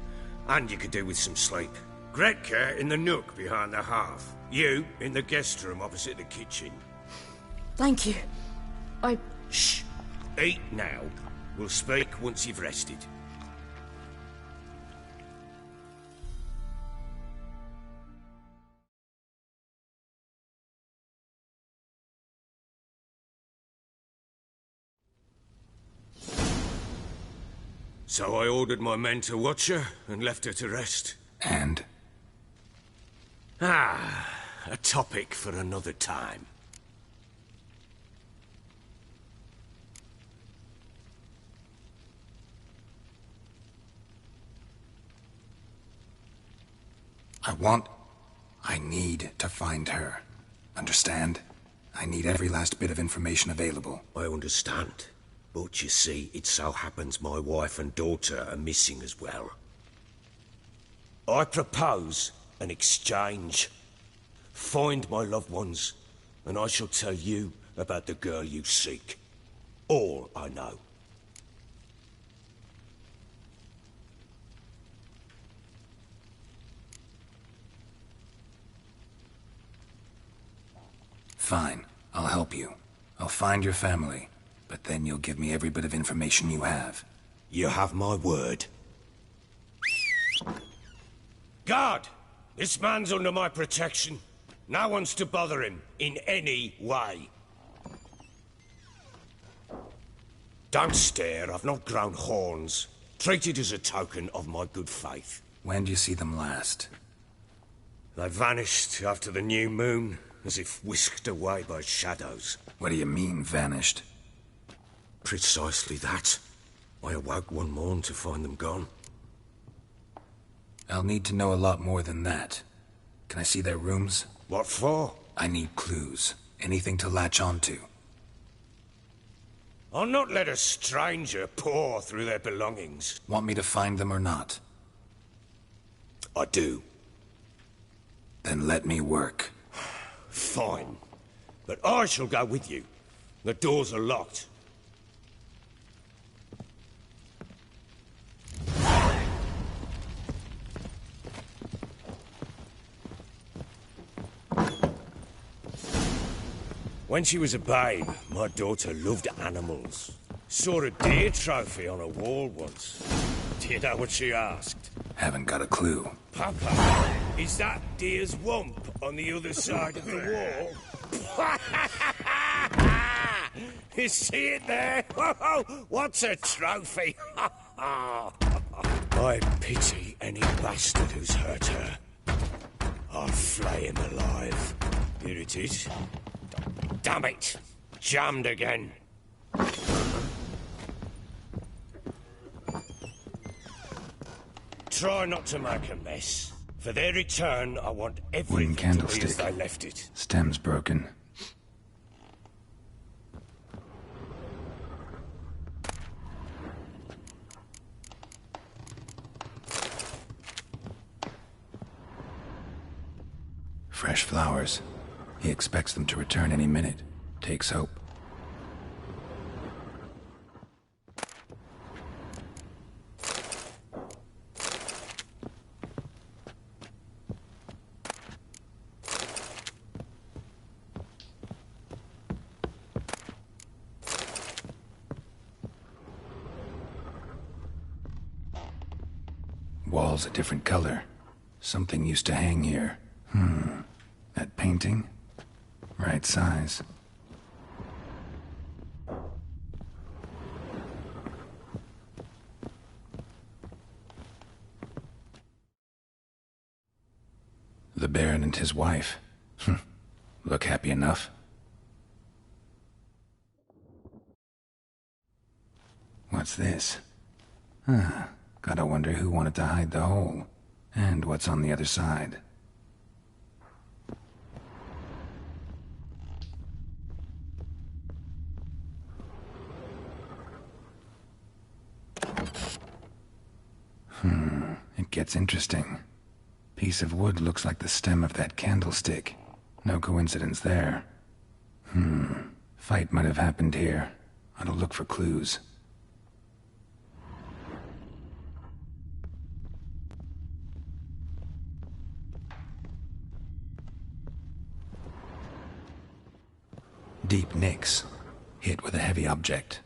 And you could do with some sleep. Gretka in the nook behind the hearth. You in the guest room opposite the kitchen. Thank you. Shh. Eat now. We'll speak once you've rested. So I ordered my men to watch her and left her to rest. And? A topic for another time. I need to find her. Understand? I need every last bit of information available. I understand. But you see, it so happens my wife and daughter are missing as well. I propose an exchange. Find my loved ones, and I shall tell you about the girl you seek. All I know. Fine. I'll help you. I'll find your family, but then you'll give me every bit of information you have. You have my word. Guard! This man's under my protection. No one's to bother him in any way. Don't stare, I've not grown horns. Treat it as a token of my good faith. When do you see them last? They vanished after the new moon, as if whisked away by shadows. What do you mean, vanished? Precisely that. I awoke one morn to find them gone. I'll need to know a lot more than that. Can I see their rooms? What for? I need clues. Anything to latch onto. I'll not let a stranger pore through their belongings. Want me to find them or not? I do. Then let me work. Fine. But I shall go with you. The doors are locked. When she was a babe, my daughter loved animals. Saw a deer trophy on a wall once. Do you know what she asked? Haven't got a clue. Papa, is that deer's wump on the other side of the wall? You see it there? What's a trophy? I pity any bastard who's hurt her. I'll flay him alive. Here it is. Damn it! Jammed again. Try not to make a mess. For their return, I want everything to be as they left it. Stem's broken. Fresh flowers. He expects them to return any minute. Takes hope. Wall's a different color. Something used to hang here. That painting? Right size. The Baron and his wife. Look happy enough. What's this? Gotta wonder who wanted to hide the hole. And what's on the other side. It gets interesting. Piece of wood looks like the stem of that candlestick. No coincidence there. Fight might have happened here. Ought to look for clues. Deep nicks. Hit with a heavy object.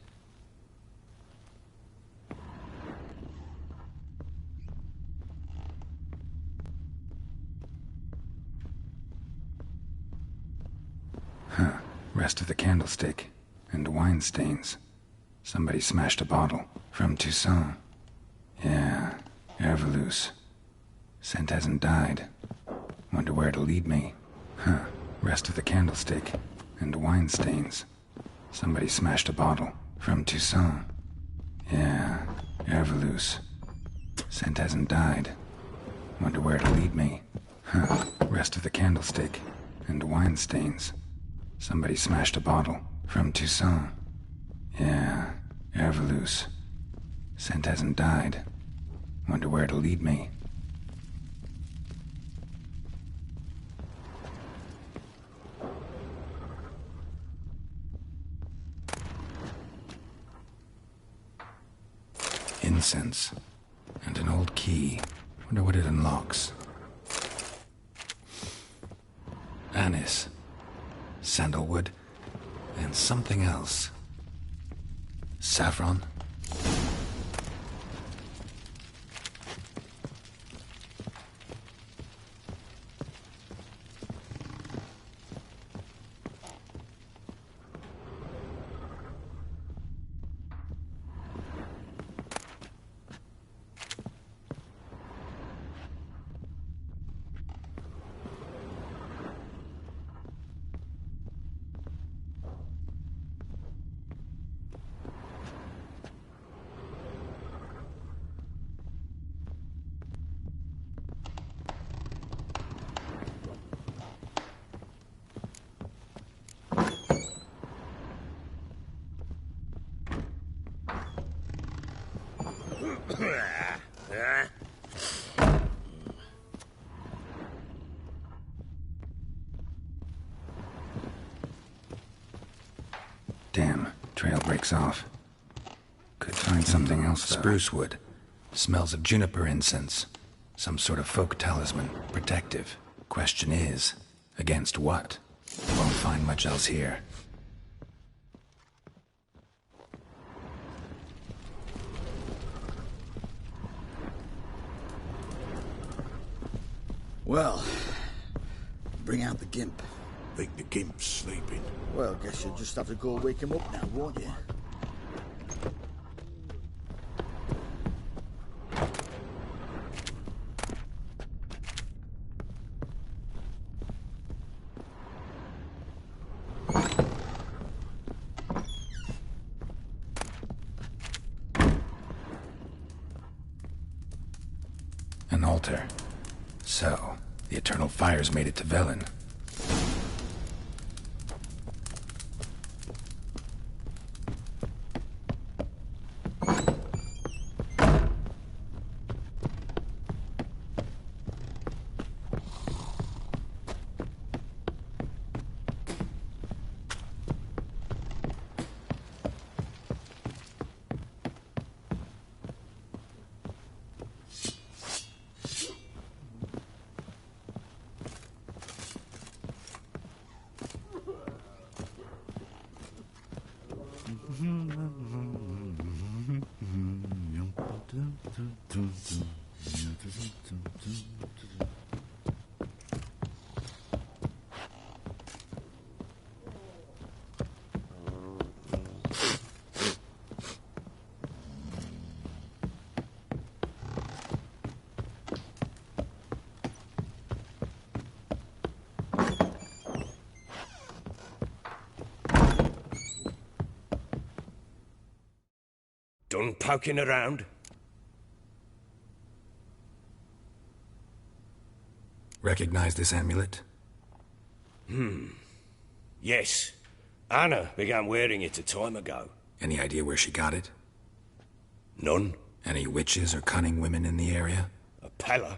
Rest of the candlestick. And wine stains. Somebody smashed a bottle. From Toussaint. Yeah, Herveloos. Scent hasn't died. Wonder where it'll lead me. Rest of the candlestick. And wine stains. Somebody smashed a bottle. From Toussaint. Yeah, Herveloos. Scent hasn't died. Wonder where it'll lead me. Rest of the candlestick. And wine stains. Somebody smashed a bottle. From Toussaint. Yeah, Herveloos. Scent hasn't died. Wonder where it'll lead me. Incense. And an old key. Wonder what it unlocks. Anise. Sandalwood. And something else. Saffron? Damn, trail breaks off. Could find something else, though. Spruce wood. Smells of juniper incense. Some sort of folk talisman. Protective. Question is, against what? Won't find much else here. Well, bring out the gimp. Think the gimp's sleeping. Well, guess you'll just have to go wake him up now, won't you? An altar. So, the eternal fires made it to Velen. Done poking around? Recognize this amulet? Yes. Anna began wearing it a time ago. Any idea where she got it? None. Any witches or cunning women in the area? A Pella.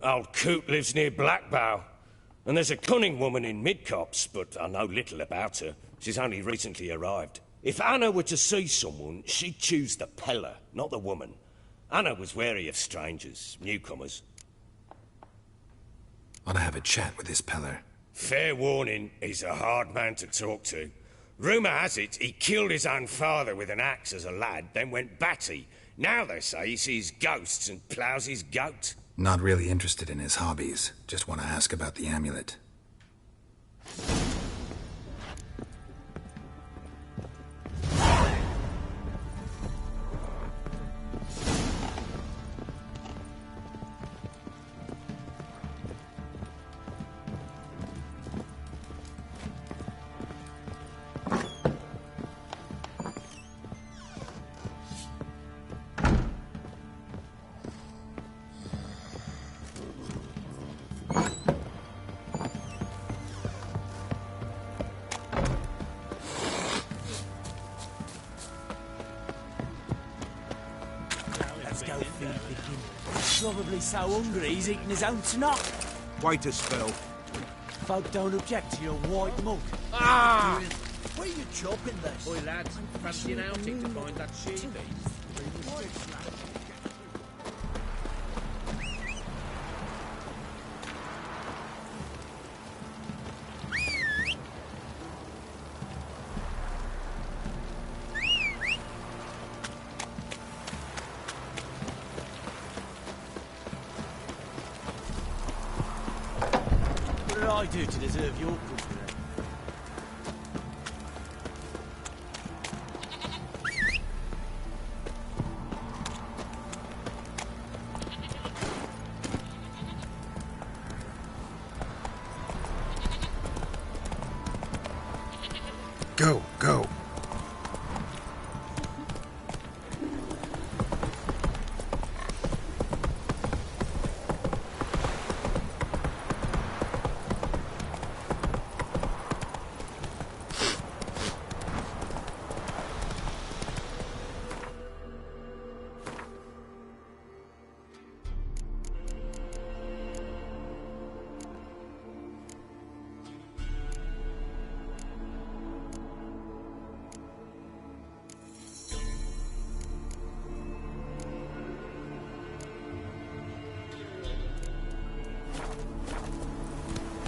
Old Coot lives near Blackbow. And there's a cunning woman in Midcopse, but I know little about her. She's only recently arrived. If Anna were to see someone, she'd choose the Pella, not the woman. Anna was wary of strangers, newcomers. Ought to have a chat with this Peller. Fair warning, he's a hard man to talk to. Rumour has it he killed his own father with an axe as a lad, then went batty. Now they say he sees ghosts and ploughs his goat. Not really interested in his hobbies. Just want to ask about the amulet. Probably so hungry he's eating his own snot. Wait a spell. Folk don't object to your white mug. Ah! Where are you chopping this? Boy, lads, fancy an outing to find that she-beast? What did I do to deserve your company? Go, go.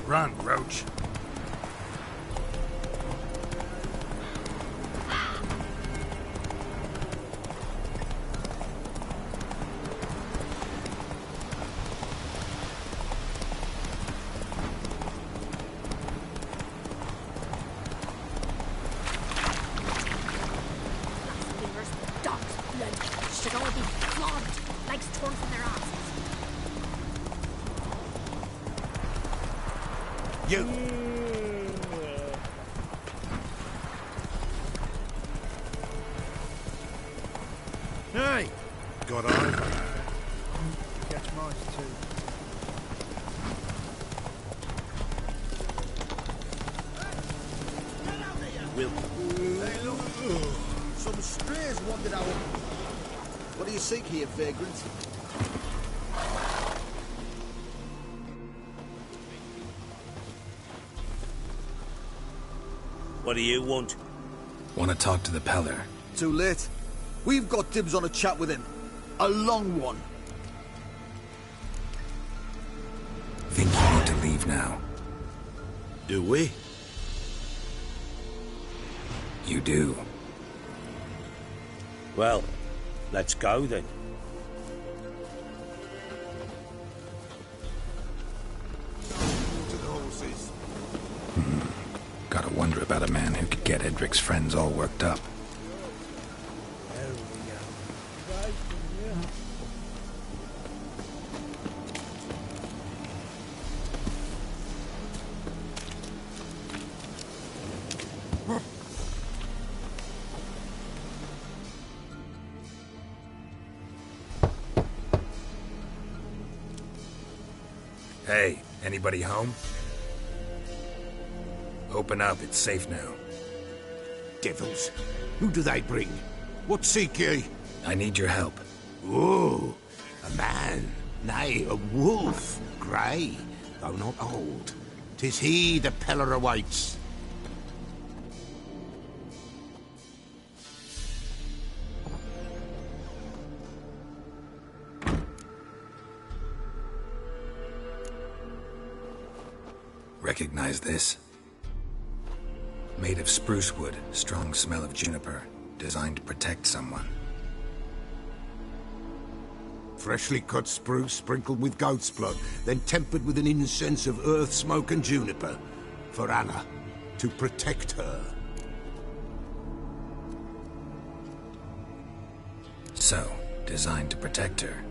Run, Roach. Dogs, blood, should all be flogged, legs torn from their asses. You! Hey! Got over. Catch mice too. Will. Hey, look. Some strays wandered out. What do you seek here, vagrant? What do you want? Want to talk to the Peller. Too late. We've got dibs on a chat with him. A long one. Think you need to leave now. Do we? You do. Well, let's go then. To the horses. Gotta wonder about a man who could get Edric's friends all worked up. There we go. Right from here. Hey, anybody home? Open up, it's safe now. Devils. Who do they bring? What seek ye? I need your help. Oh, a man. Nay, a wolf. Grey, though not old. 'Tis he the Peller awaits. Recognize this? Made of spruce wood, strong smell of juniper, designed to protect someone. Freshly cut spruce sprinkled with goat's blood, then tempered with an incense of earth, smoke and juniper. For Anna, to protect her. So, designed to protect her.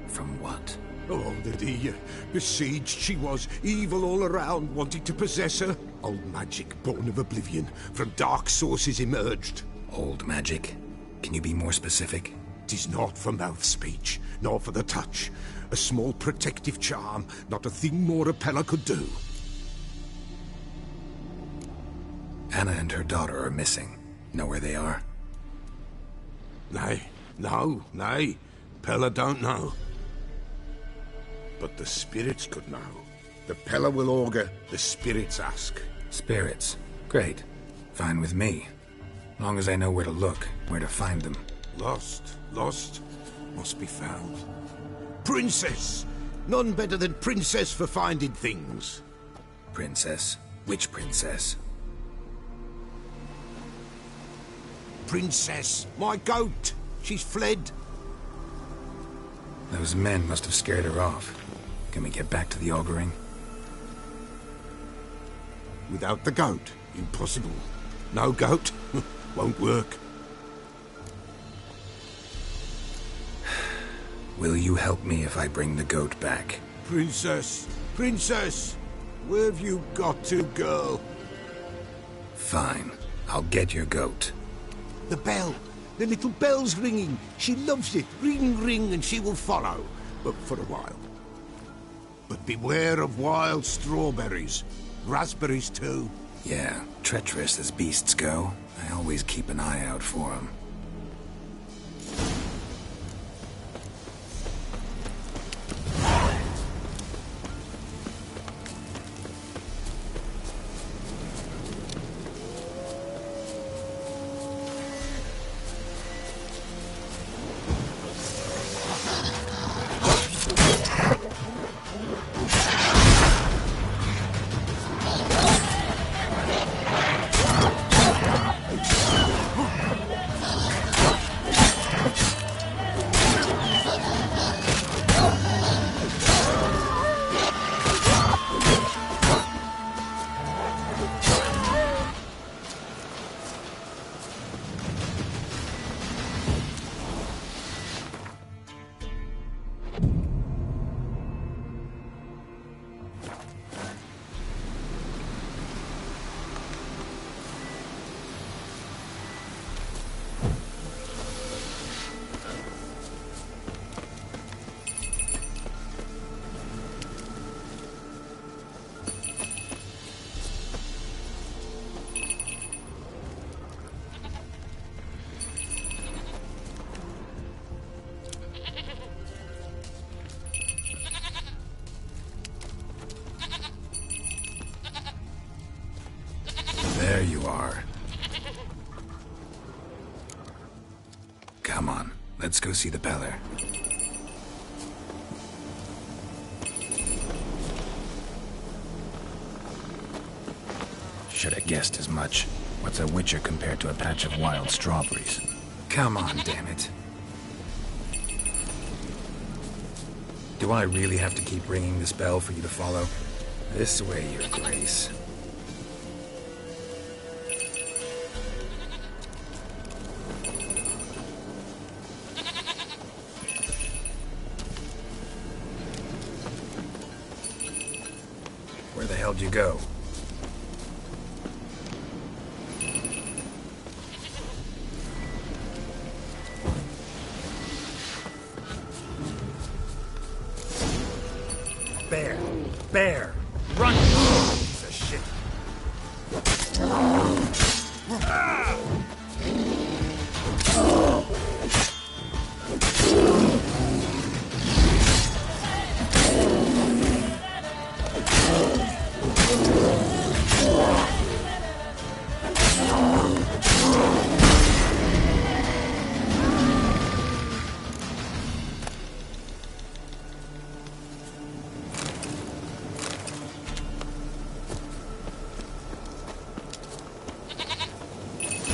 From what? Oh, that he besieged she was, evil all around, wanting to possess her. Old magic, born of oblivion, from dark sources emerged. Old magic? Can you be more specific? 'Tis not for mouth speech, nor for the touch. A small protective charm, not a thing more a Peller could do. Anna and her daughter are missing. Know where they are? Nay, nay. Peller don't know. But the spirits could know. The Peller will augur, the spirits ask. Spirits? Great. Fine with me. Long as I know where to look, where to find them. Lost. Must be found. Princess! None better than Princess for finding things. Princess? Which princess? Princess, my goat. She's fled. Those men must have scared her off. Can we get back to the auguring? Without the goat, impossible. No goat, won't work. Will you help me if I bring the goat back? Princess! Where have you got to, girl? Fine. I'll get your goat. The bell! The little bell's ringing. She loves it. Ring, ring, and she will follow. But for a while. But beware of wild strawberries. Raspberries, too. Yeah, treacherous as beasts go. I always keep an eye out for them. There you are. Come on, let's go see the Beller. Should have guessed as much. What's a witcher compared to a patch of wild strawberries? Come on, damn it. Do I really have to keep ringing this bell for you to follow? This way, Your Grace. Where the hell did you go? Bear! Run! Piece of shit!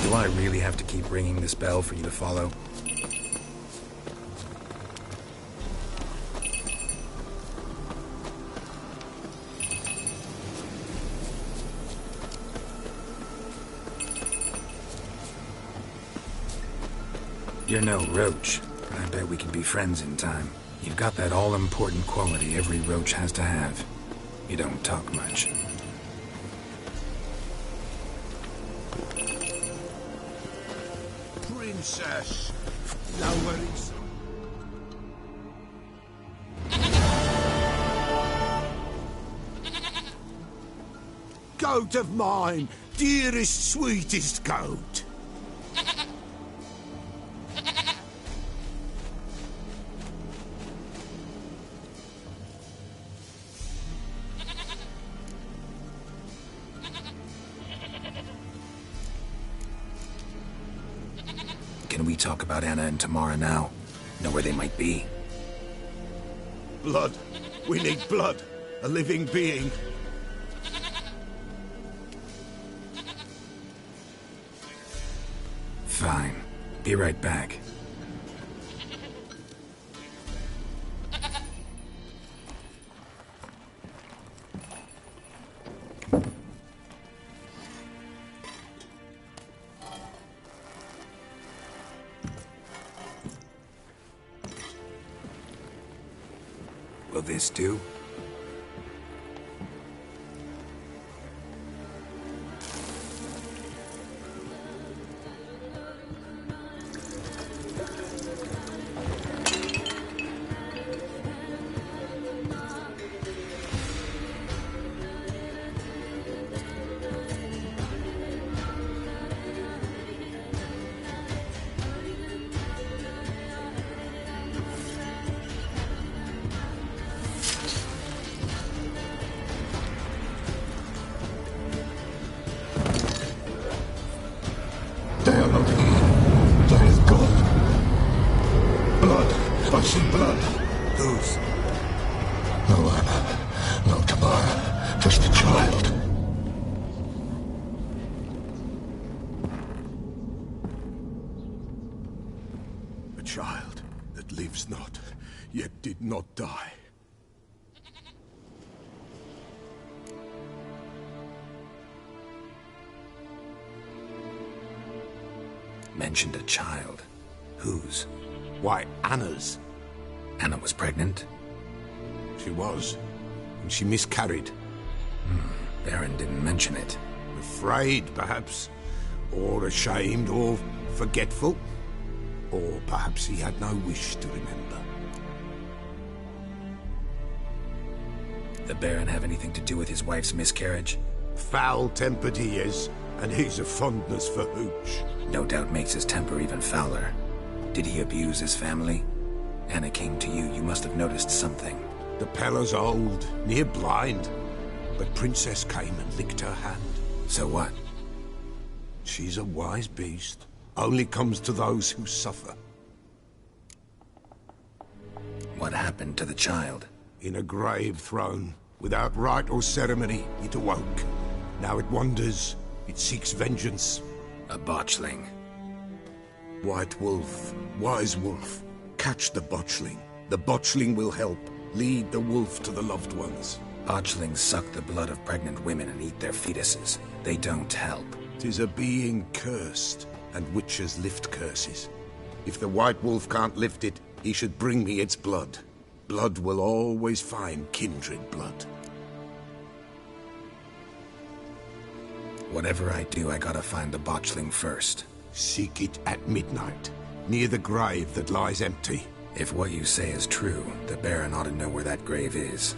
Do I really have to keep ringing this bell for you to follow? You're no roach, but I bet we can be friends in time. You've got that all-important quality every roach has to have. You don't talk much. Princess! No worries. Goat of mine! Dearest, sweetest goat! Can we talk about Anna and Tamara now? Know where they might be? Blood. We need blood. A living being. Fine. Be right back. Will this do? I see blood. Whose? No Anna, no Tamara, just a child. A child that lives not, yet did not die. Mentioned a child. Whose? Why, Anna's. Anna was pregnant? She was. And she miscarried. Baron didn't mention it. Afraid, perhaps. Or ashamed, or forgetful. Or perhaps he had no wish to remember. The Baron have anything to do with his wife's miscarriage? Foul-tempered he is, and he's a fondness for hooch. No doubt makes his temper even fouler. Did he abuse his family? Anna came to you. You must have noticed something. The Pella's old, near blind. But Princess came and licked her hand. So what? She's a wise beast. Only comes to those who suffer. What happened to the child? In a grave thrown. Without rite or ceremony, it awoke. Now it wanders. It seeks vengeance. A botchling. White wolf, wise wolf. Catch the botchling. The botchling will help. Lead the wolf to the loved ones. Botchlings suck the blood of pregnant women and eat their fetuses. They don't help. 'Tis a being cursed, and witches lift curses. If the white wolf can't lift it, he should bring me its blood. Blood will always find kindred blood. Whatever I do, I gotta find the botchling first. Seek it at midnight, near the grave that lies empty. If what you say is true, the Baron ought to know where that grave is.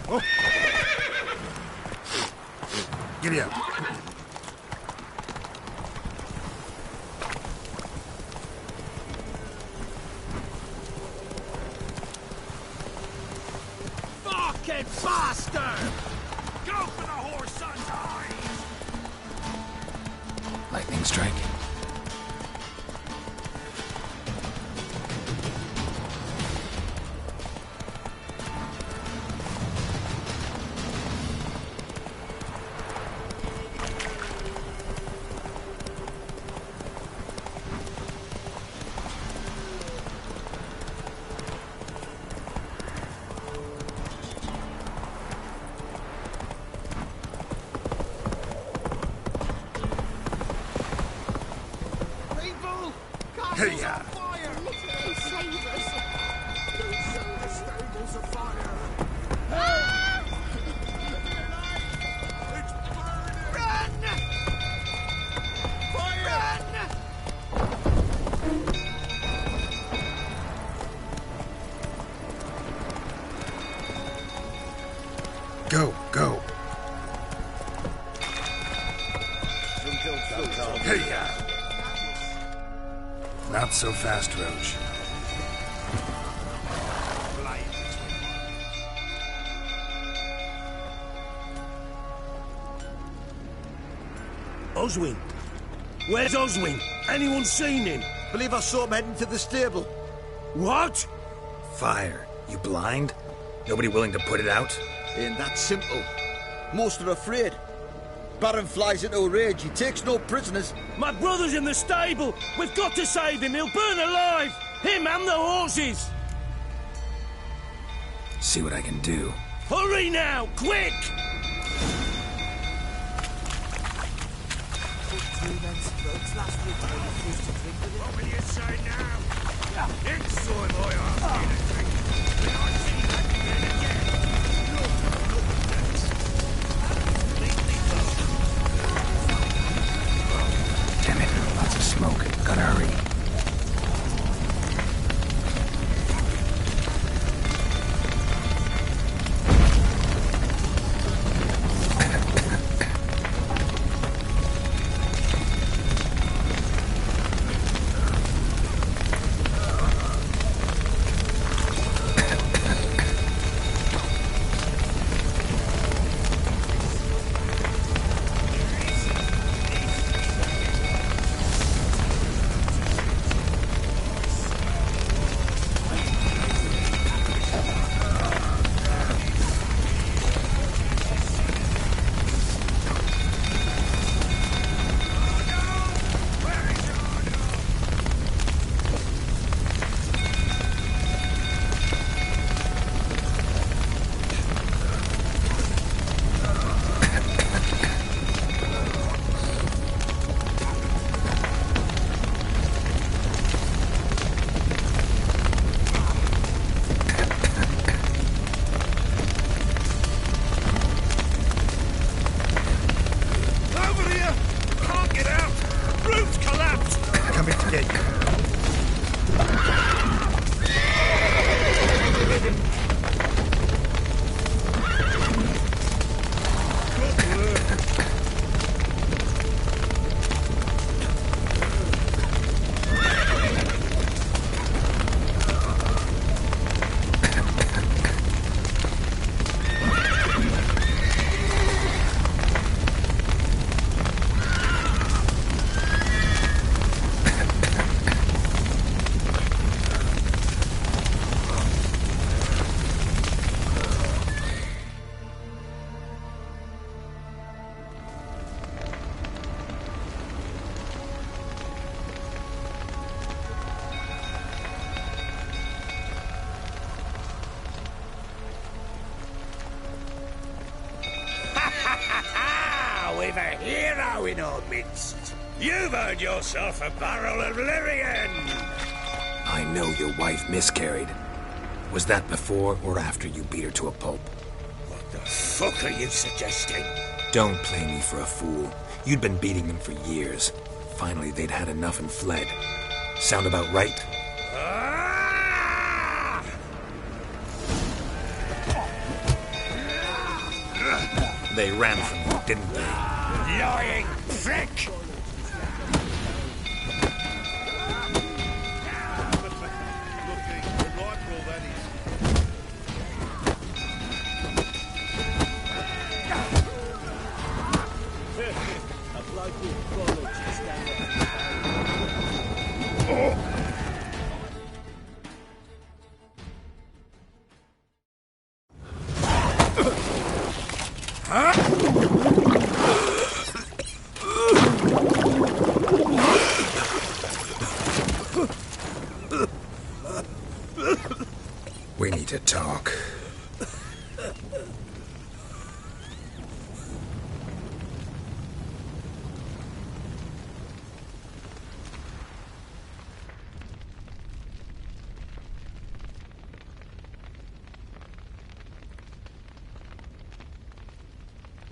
Oh. Giddy up. Fucking bastard! Go for the whore's son's eyes! Lightning strike? Go, go. Hey-ya! Not so fast, Roach. Oswin? Where's Oswin? Anyone seen him? Believe I saw him heading to the stable. What? Fire. You blind? Nobody willing to put it out? Ain't that simple. Most are afraid. Baron flies into a rage. He takes no prisoners. My brother's in the stable. We've got to save him. He'll burn alive. Him and the horses. See what I can do. Hurry now, quick! What will you say now? Next time I ask you to drink, will I see that man again? Damn it, lots of smoke. Gotta hurry. We've a hero in our midst. You've earned yourself a barrel of Lyrian. I know your wife miscarried. Was that before or after you beat her to a pulp? What the fuck are you suggesting? Don't play me for a fool. You'd been beating them for years. Finally, they'd had enough and fled. Sound about right? They ran from you, didn't they? Lying prick! We need to talk.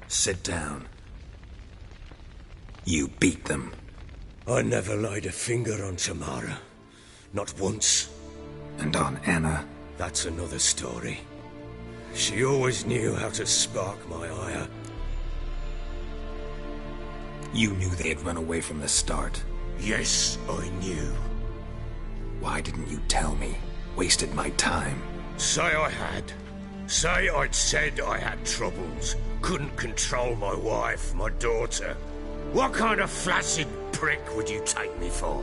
Sit down. You beat them. I never laid a finger on Tamara. Not once. And on Anna? That's another story. She always knew how to spark my ire. You knew they had run away from the start. Yes, I knew. Why didn't you tell me? Wasted my time. Say I had. Say I'd said I had troubles. Couldn't control my wife, my daughter. What kind of flaccid prick would you take me for?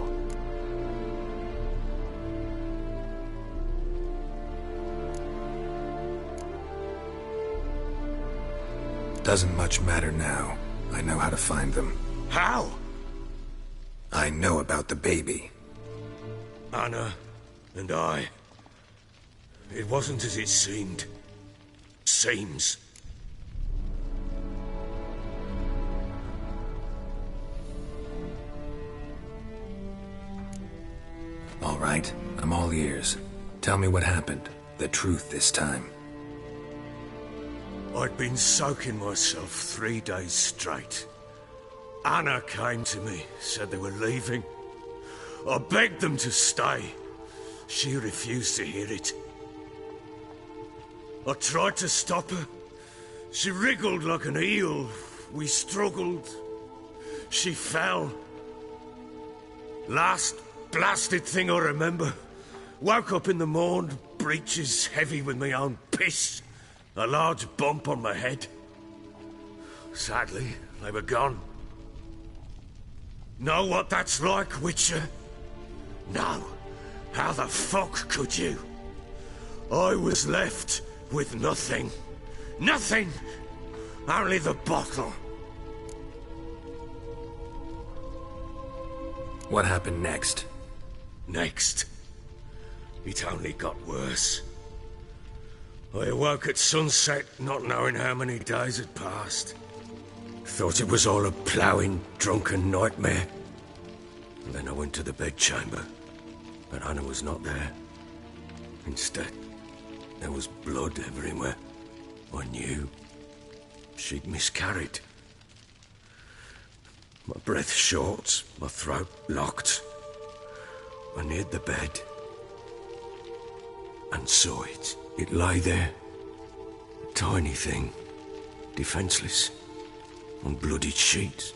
Doesn't much matter now. I know how to find them. How? I know about the baby. Anna and I. It wasn't as it seemed. Seems. All right, I'm all ears. Tell me what happened. The truth this time. I'd been soaking myself 3 days straight. Anna came to me, said they were leaving. I begged them to stay. She refused to hear it. I tried to stop her. She wriggled like an eel. We struggled. She fell. Last blasted thing I remember. Woke up in the morn, breeches heavy with my own piss. A large bump on my head. Sadly, they were gone. Know what that's like, Witcher? No. How the fuck could you? I was left with nothing. Nothing! Only the bottle. What happened next? Next? It only got worse. I awoke at sunset, not knowing how many days had passed. Thought it was all a ploughing, drunken nightmare. And then I went to the bedchamber, but Anna was not there. Instead, there was blood everywhere. I knew. She'd miscarried. My breath short, my throat locked. I neared the bed and saw it. It lay there, a tiny thing, defenseless, on bloodied sheets,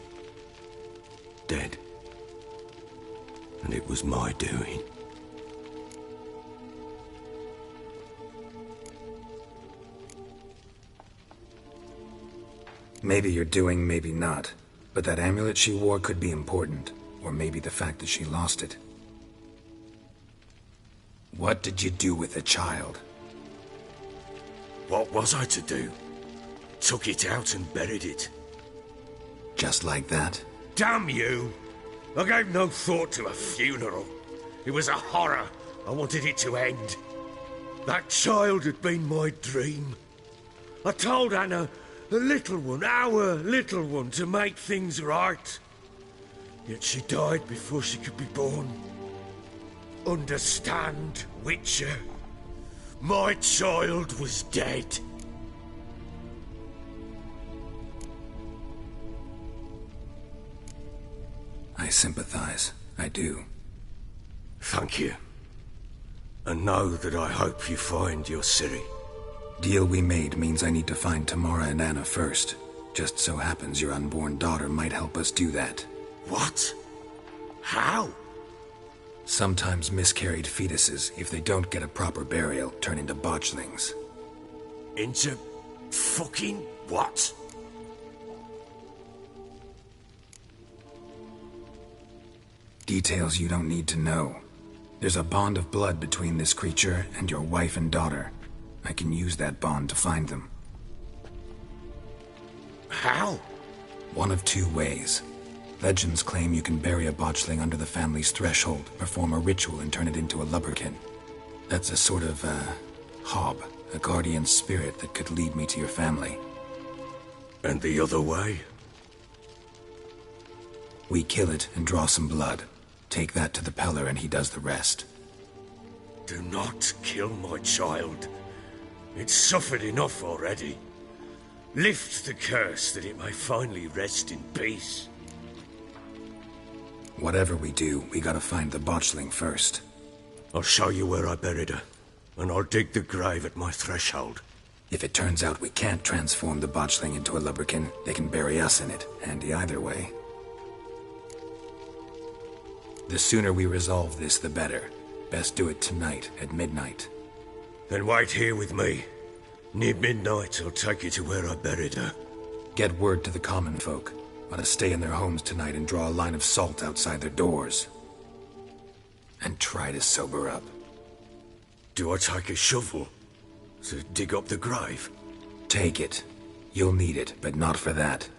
dead. And it was my doing. Maybe you're doing, maybe not. But that amulet she wore could be important. Or maybe the fact that she lost it. What did you do with the child? What was I to do? Took it out and buried it. Just like that? Damn you! I gave no thought to a funeral. It was a horror. I wanted it to end. That child had been my dream. I told Anna, the little one, our little one, to make things right. Yet she died before she could be born. Understand, Witcher? My child was dead. I sympathize. I do. Thank you. And know that I hope you find your Ciri. Deal we made means I need to find Tamara and Anna first. Just so happens your unborn daughter might help us do that. What? How? Sometimes miscarried fetuses, if they don't get a proper burial, turn into botchlings. Into fucking what? Details you don't need to know. There's a bond of blood between this creature and your wife and daughter. I can use that bond to find them. How? One of two ways. Legends claim you can bury a botchling under the family's threshold, perform a ritual and turn it into a lubberkin. That's a sort of, hob, a guardian spirit that could lead me to your family. And the other way? We kill it and draw some blood. Take that to the Peller and he does the rest. Do not kill my child. It's suffered enough already. Lift the curse that it may finally rest in peace. Whatever we do, we gotta find the botchling first. I'll show you where I buried her, and I'll dig the grave at my threshold. If it turns out we can't transform the botchling into a lubberkin, they can bury us in it. Handy either way. The sooner we resolve this, the better. Best do it tonight, at midnight. Then wait here with me. Near midnight, I'll take you to where I buried her. Get word to the common folk. Ought to stay in their homes tonight and draw a line of salt outside their doors. And try to sober up. Do I take a shovel to dig up the grave? Take it. You'll need it, but not for that.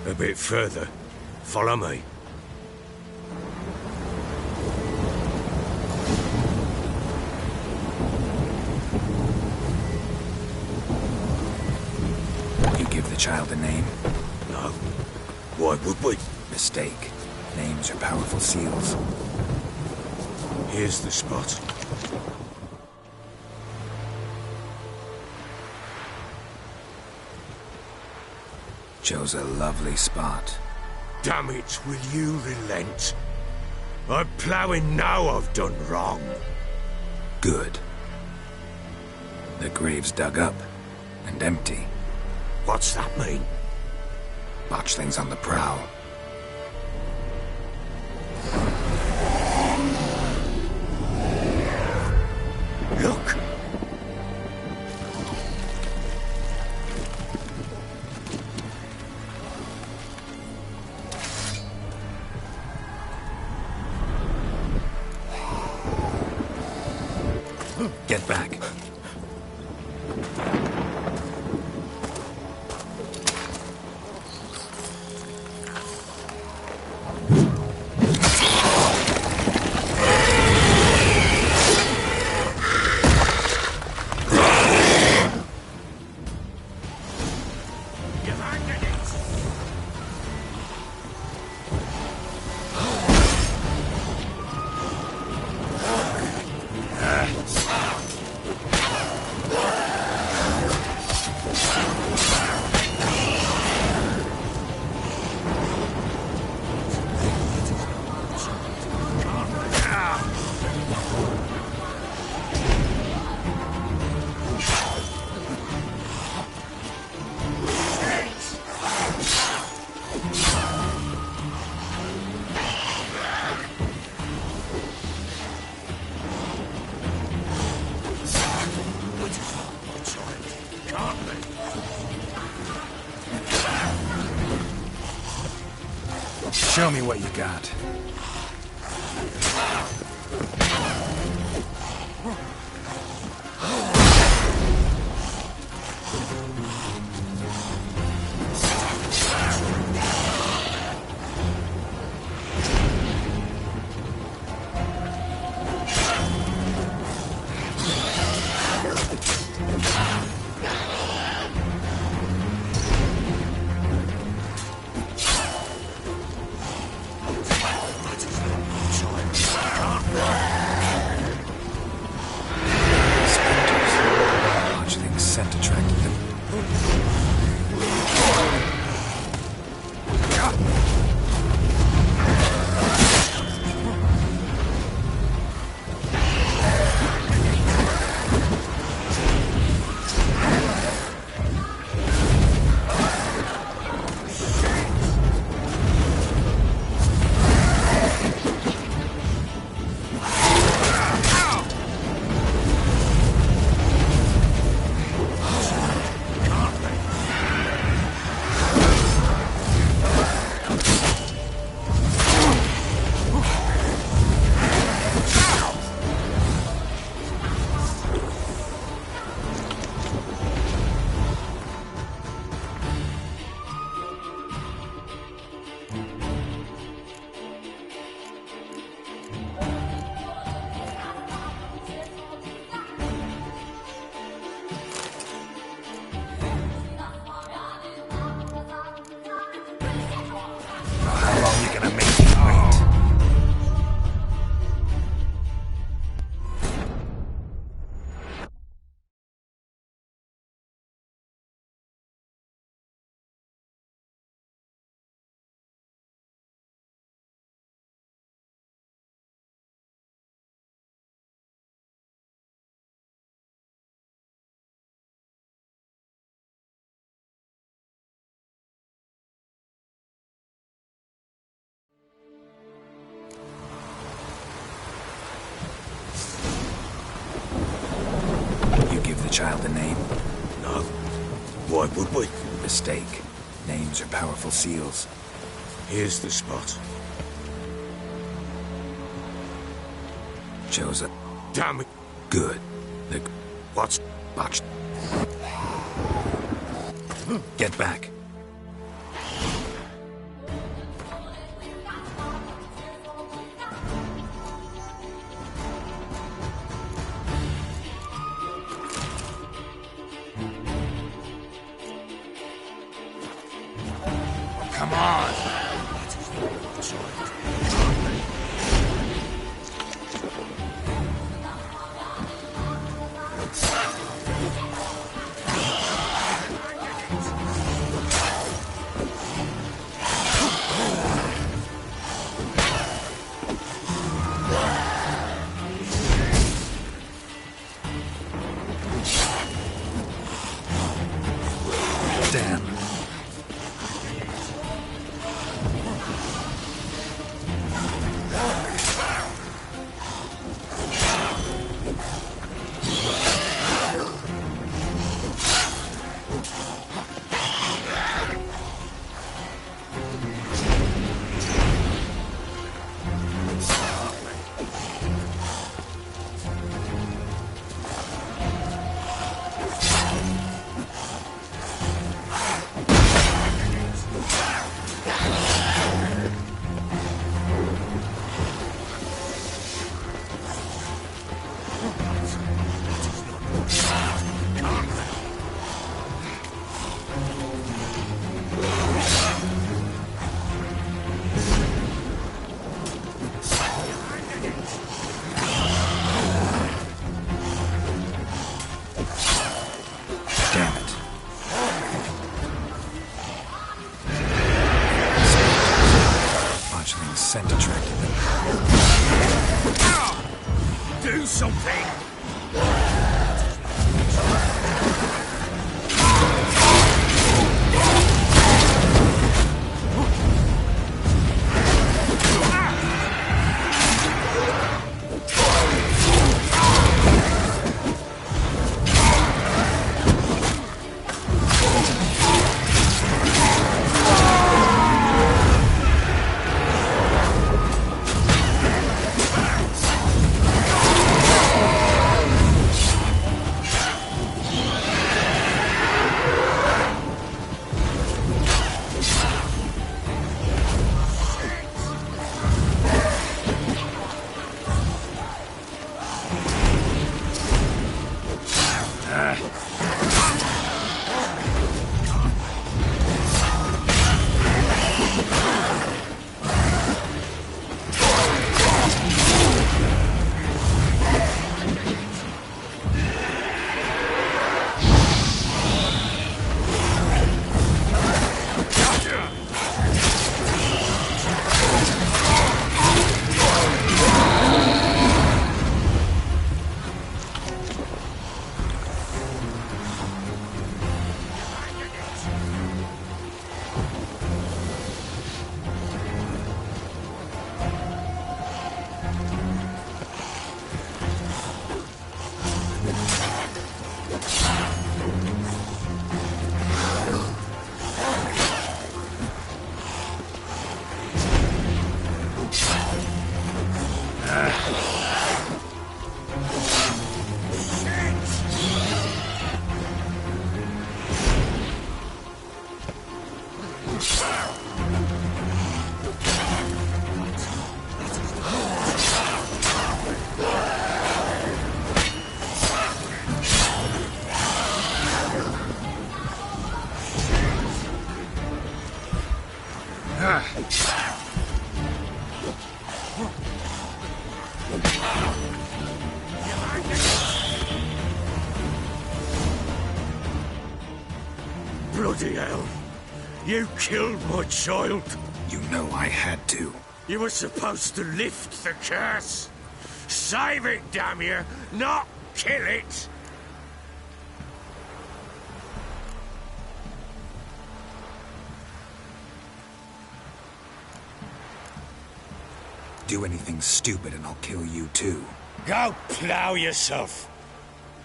A bit further. Follow me. You give the child a name? No. Why would we? Mistake. Names are powerful seals. Here's the spot. Chose a lovely spot. Damn it, will you relent? I'm ploughing now I've done wrong. Good. The grave's dug up and empty. What's that mean? Botchling's on the prowl. Look! Get back. Show me what you got. child a name? No. Why would we? Mistake. Names are powerful seals. Here's the spot. Chose it. Damn it. Good. What's... Botched. Get back. Come on! Damn. Damn it. Fledgling scent attracted them. Do something! Bloody hell! You killed my child! You know I had to. You were supposed to lift the curse! Save it, damn you! Not kill it! Do anything stupid and I'll kill you too. Go plough yourself!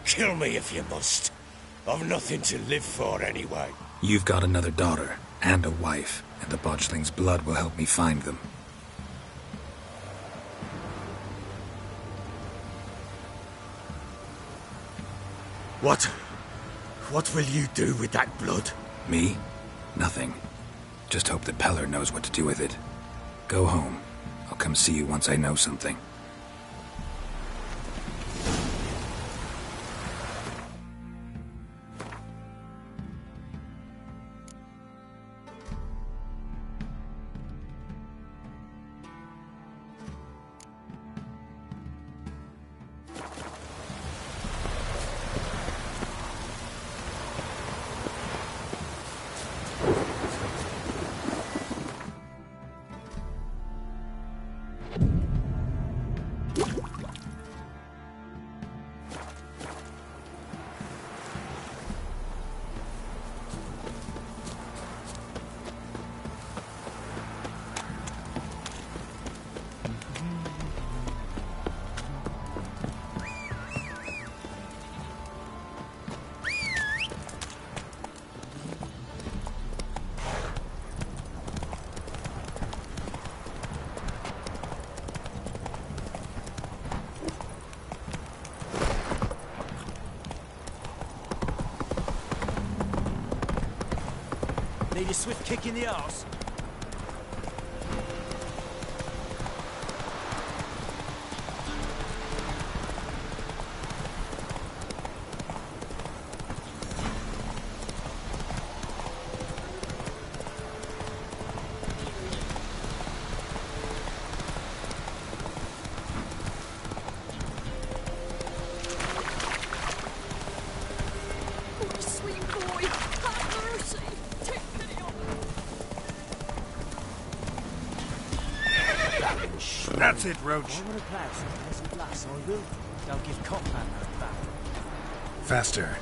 Kill me if you must. I've nothing to live for anyway. You've got another daughter and a wife, and the botchling's blood will help me find them. What will you do with that blood? Me? Nothing. Just hope that Peller knows what to do with it. Go home. I'll come see you once I know something. Need a swift kick in the arse. That's it, Roach. I would have played some pleasant lass, I will. They'll give Copman that back. Faster.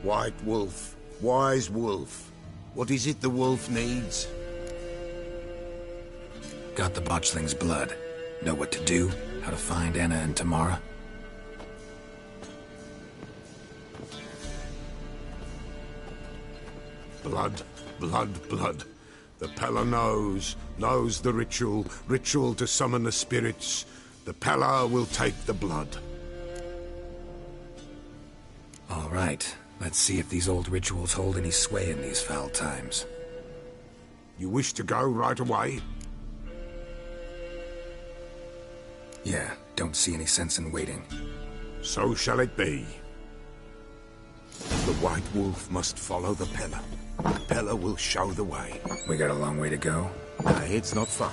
White Wolf, wise wolf. What is it the wolf needs? Got the botchling's blood. Know what to do? How to find Anna and Tamara? Blood, blood, blood. The Peller knows the ritual to summon the spirits. The Peller will take the blood. All right. Let's see if these old rituals hold any sway in these foul times. You wish to go right away? Yeah, don't see any sense in waiting. So shall it be. The White Wolf must follow the Peller. The Peller will show the way. We got a long way to go? Nay, it's not far.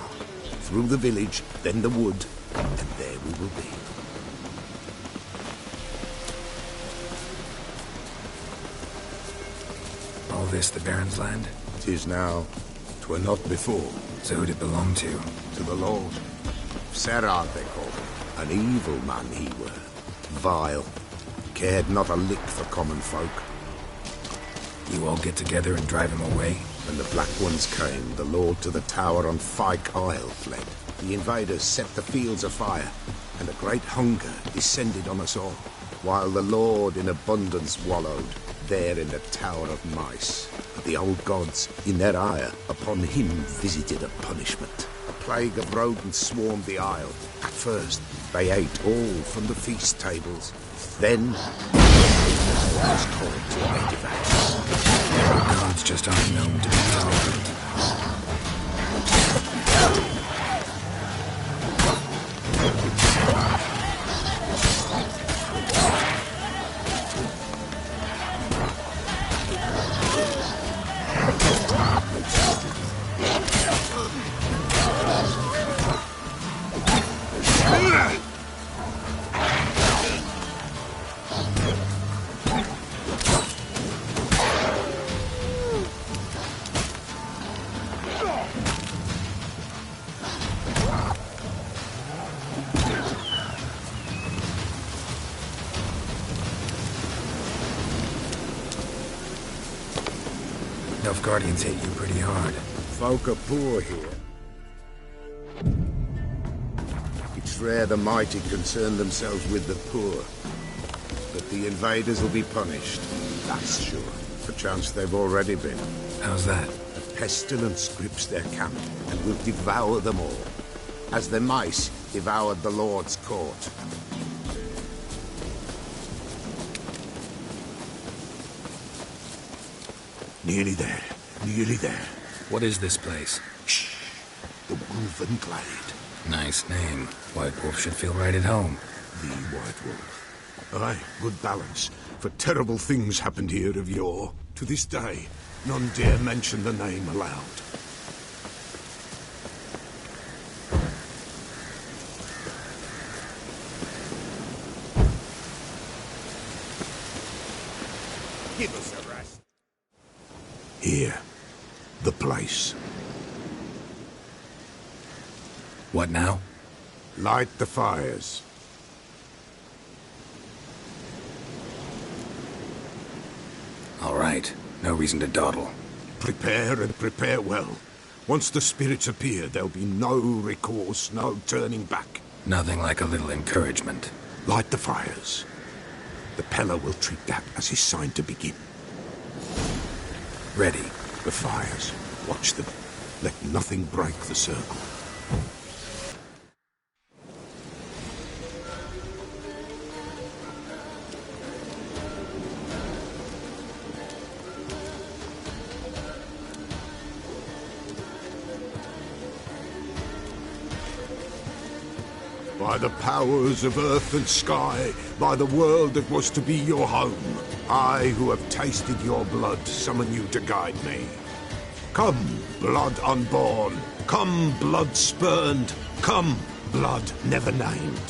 Through the village, then the wood, and there we will be. All this the Baron's land? 'Tis now. 'Twere not before. So who'd it belong to? To the Lord. Serard they called him. An evil man he were. Vile. Cared not a lick for common folk. You all get together and drive him away? When the Black Ones came, the Lord to the tower on Fyke Isle fled. The invaders set the fields afire, and a great hunger descended on us all, while the Lord in abundance wallowed, there in the Tower of Mice. But the old gods, in their ire, upon him visited a punishment. A plague of rodents swarmed the isle. At first, they ate all from the feast tables. Then, was called to native action. Gods just aren't known to be tolerant. Nilfgaardians hate you pretty hard. Folk are poor here. It's rare the mighty concern themselves with the poor. But the invaders will be punished, that's sure. Perchance they've already been. How's that? A pestilence grips their camp and will devour them all, as the mice devoured the Lord's court. Nearly there. Nearly there. What is this place? Shh. The Wolven Glade. Nice name. White Wolf should feel right at home. The White Wolf. Aye, good balance. For terrible things happened here of yore. To this day, none dare mention the name aloud. Give us a rest. Here. The place. What now? Light the fires. All right. No reason to dawdle. Prepare and prepare well. Once the spirits appear, there'll be no recourse, no turning back. Nothing like a little encouragement. Light the fires. The Peller will treat that as his sign to begin. Ready. The fires. Watch them. Let nothing break the circle. By the powers of earth and sky, by the world that was to be your home, I, who have tasted your blood, summon you to guide me. Come, blood unborn. Come, blood spurned. Come, blood never named.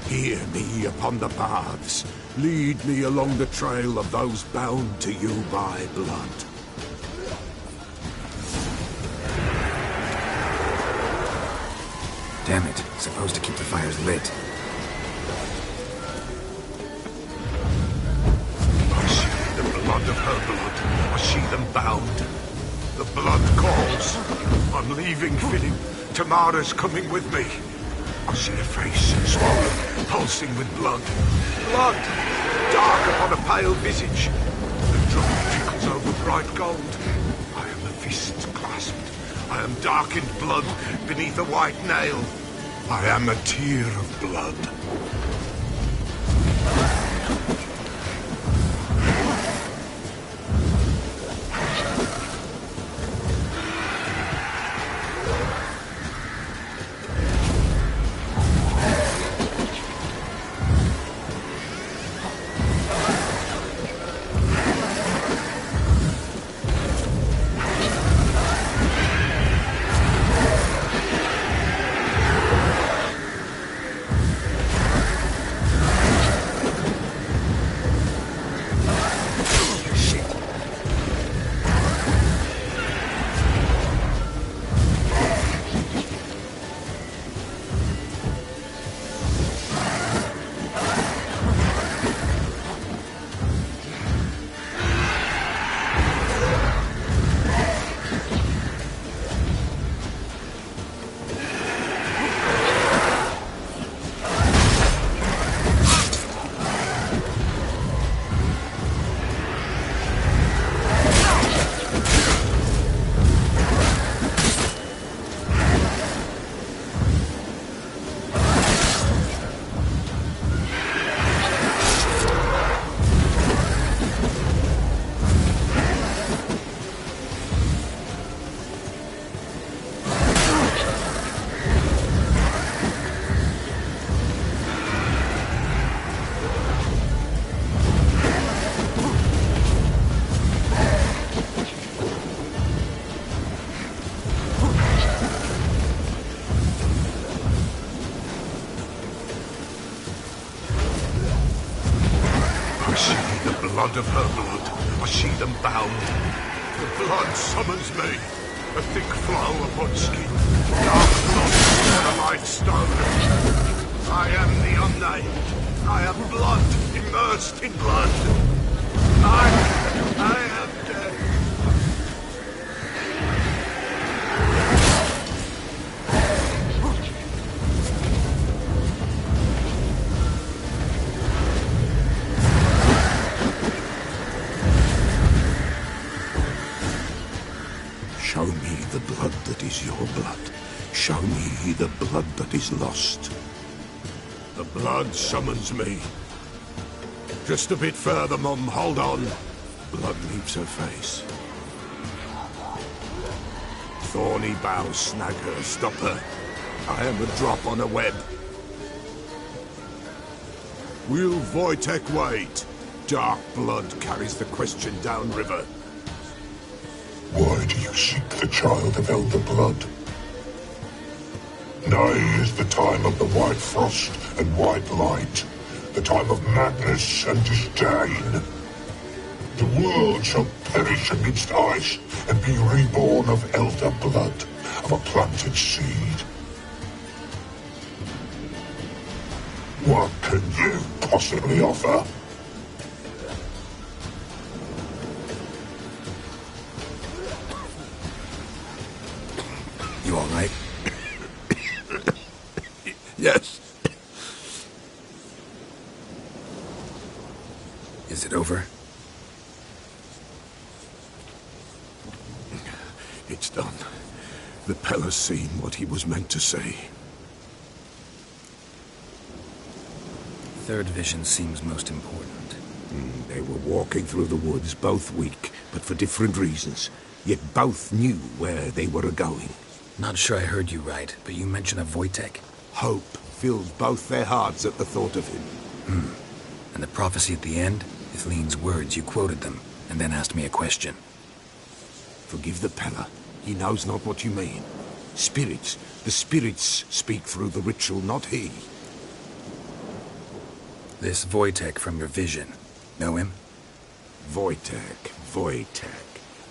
Hear me upon the paths. Lead me along the trail of those bound to you by blood. Damn it. Supposed to keep the fires lit. I see the blood of her blood. I see them bound. The blood calls. I'm leaving Philip. Tamara's coming with me. I see a face swollen, pulsing with blood. Blood! Dark upon a pale visage. The drop trickles over bright gold. I am a fist clasped. I am darkened blood beneath a white nail. I am a tear of blood. Blood of her blood, I see them bound. The blood summons me. A thick flow upon skin, dark blood on a light stone. I am the unnamed. I am blood immersed in blood. I be the blood that is lost. The blood summons me. Just a bit further, Mum. Hold on. Blood leaves her face. Thorny boughs snag her, stop her. I am a drop on a web. Will Wojtek wait? Dark blood carries the question downriver. Why do you seek the child of Elder Blood? Nigh is the time of the white frost and white light, the time of madness and disdain. The world shall perish amidst ice and be reborn of Elder Blood, of a planted seed. What can you possibly offer? You all right? Yes. Is it over? It's done. The Pella's seen what he was meant to say. Third vision seems most important. They were walking through the woods, both weak, but for different reasons. Yet both knew where they were going. Not sure I heard you right, but you mentioned a Wojtek. Hope filled both their hearts at the thought of him. And the prophecy at the end? Ithleen's words, you quoted them, and then asked me a question. Forgive the Pella. He knows not what you mean. Spirits. The spirits speak through the ritual, not he. This Wojtek from your vision. Know him? Wojtek.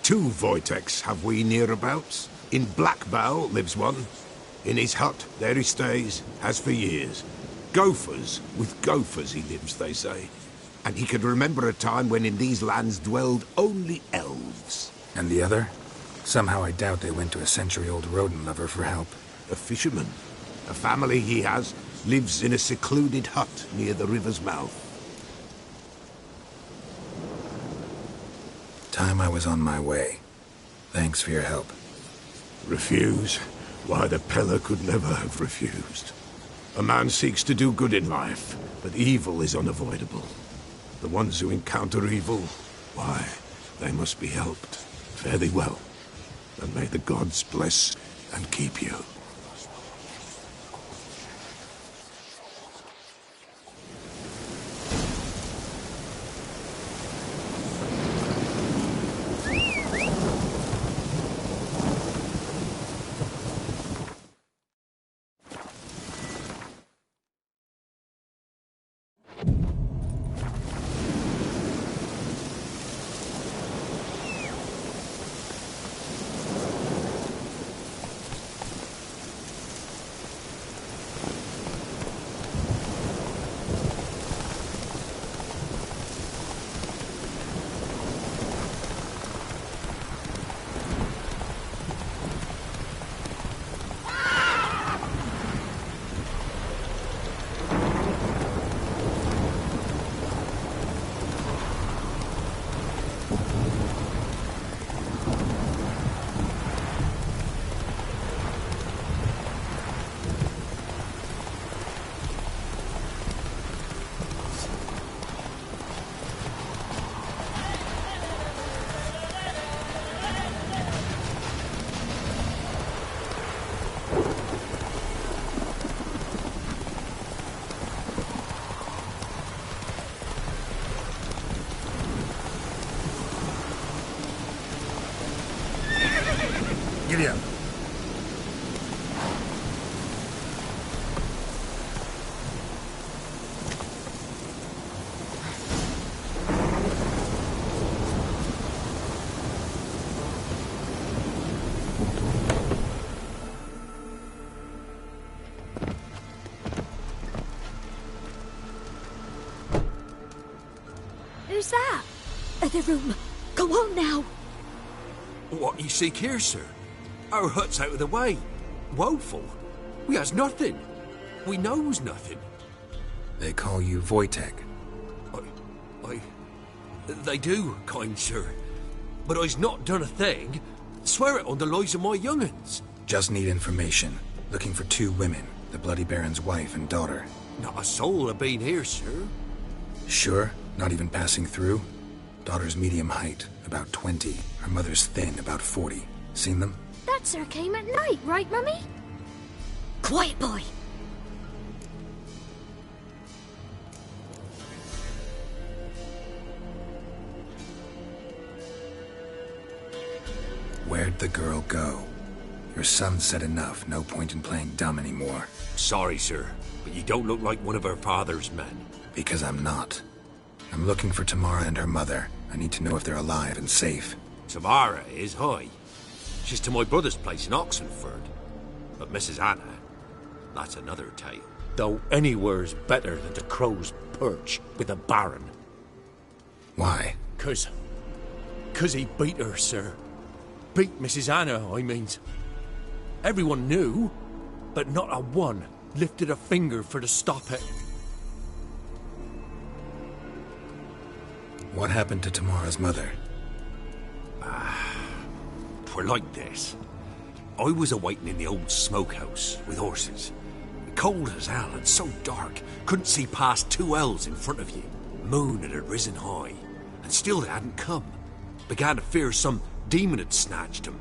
2 Wojteks have we nearabouts. In Blackbow lives one. In his hut, there he stays, has for years. Gophers, with gophers he lives, they say. And he could remember a time when in these lands dwelled only elves. And the other? Somehow I doubt they went to a century-old rodent lover for help. A fisherman. A family he has lives in a secluded hut near the river's mouth. Time I was on my way. Thanks for your help. Refuse? Why, the Pella could never have refused. A man seeks to do good in life, but evil is unavoidable. The ones who encounter evil, why, they must be helped. Fare thee well, and may the gods bless and keep you. Giddy up. Who's that? Other room. Go on now. What you seek here, sir? Our hut's out of the way. Woeful. We has nothing. We knows nothing. They call you Wojtek. They do, kind sir. But I's not done a thing. Swear it on the lives of my young'uns. Just need information. Looking for 2 women, the Bloody Baron's wife and daughter. Not a soul have been here, sir. Sure? Not even passing through? Daughter's medium height, about 20. Her mother's thin, about 40. Seen them? That sir came at night, right, Mummy? Quiet, boy! Where'd the girl go? Your son said enough. No point in playing dumb anymore. Sorry, sir, but you don't look like one of her father's men. Because I'm not. I'm looking for Tamara and her mother. I need to know if they're alive and safe. Tamara is, hi. She's to my brother's place in Oxenford. But Mrs. Anna, that's another tale. Though anywhere's better than the Crow's Perch with a baron. Why? 'Cause he beat her, sir. Beat Mrs. Anna, I mean. Everyone knew, but not a one lifted a finger for to stop it. What happened to Tamara's mother? Twere like this. I was awaiting in the old smokehouse with horses. Cold as hell and so dark, couldn't see past 2 ells in front of you. Moon had risen high, and still they hadn't come. Began to fear some demon had snatched them.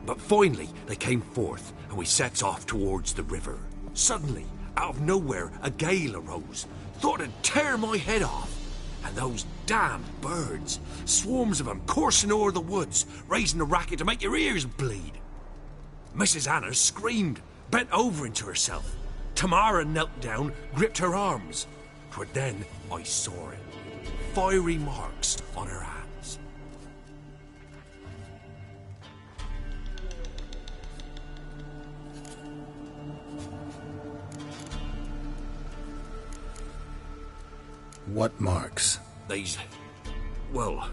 But finally they came forth, and we sets off towards the river. Suddenly, out of nowhere, a gale arose. Thought it'd tear my head off. And those damn birds, swarms of them coursing o'er the woods, raising a racket to make your ears bleed. Mrs. Anna screamed, bent over into herself. Tamara knelt down, gripped her arms. 'Twere then I saw it. Fiery marks on her hands. What marks? They's, well,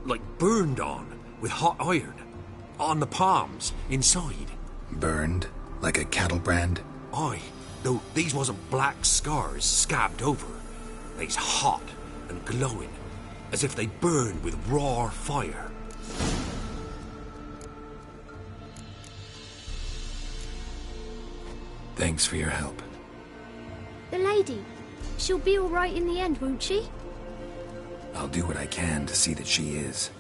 like burned on with hot iron. On the palms, inside. Burned? Like a cattle brand? Aye, though these wasn't black scars scabbed over. They's hot and glowing, as if they burned with raw fire. Thanks for your help. The lady. She'll be all right in the end, won't she? I'll do what I can to see that she is.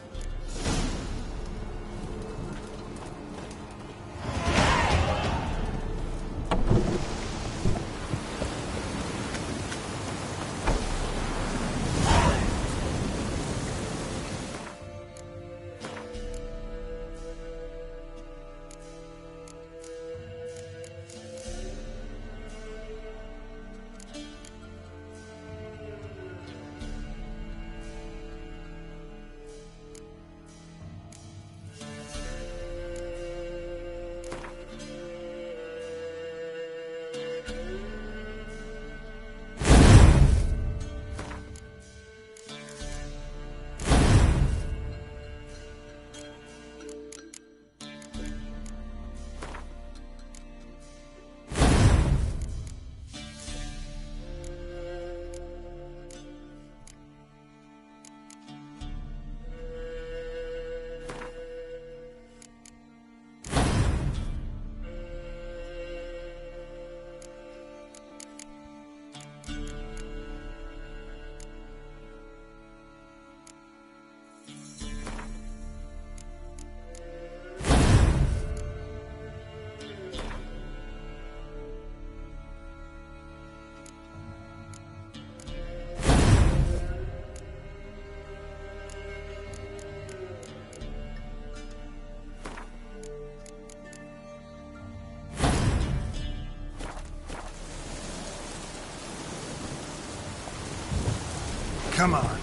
Come on.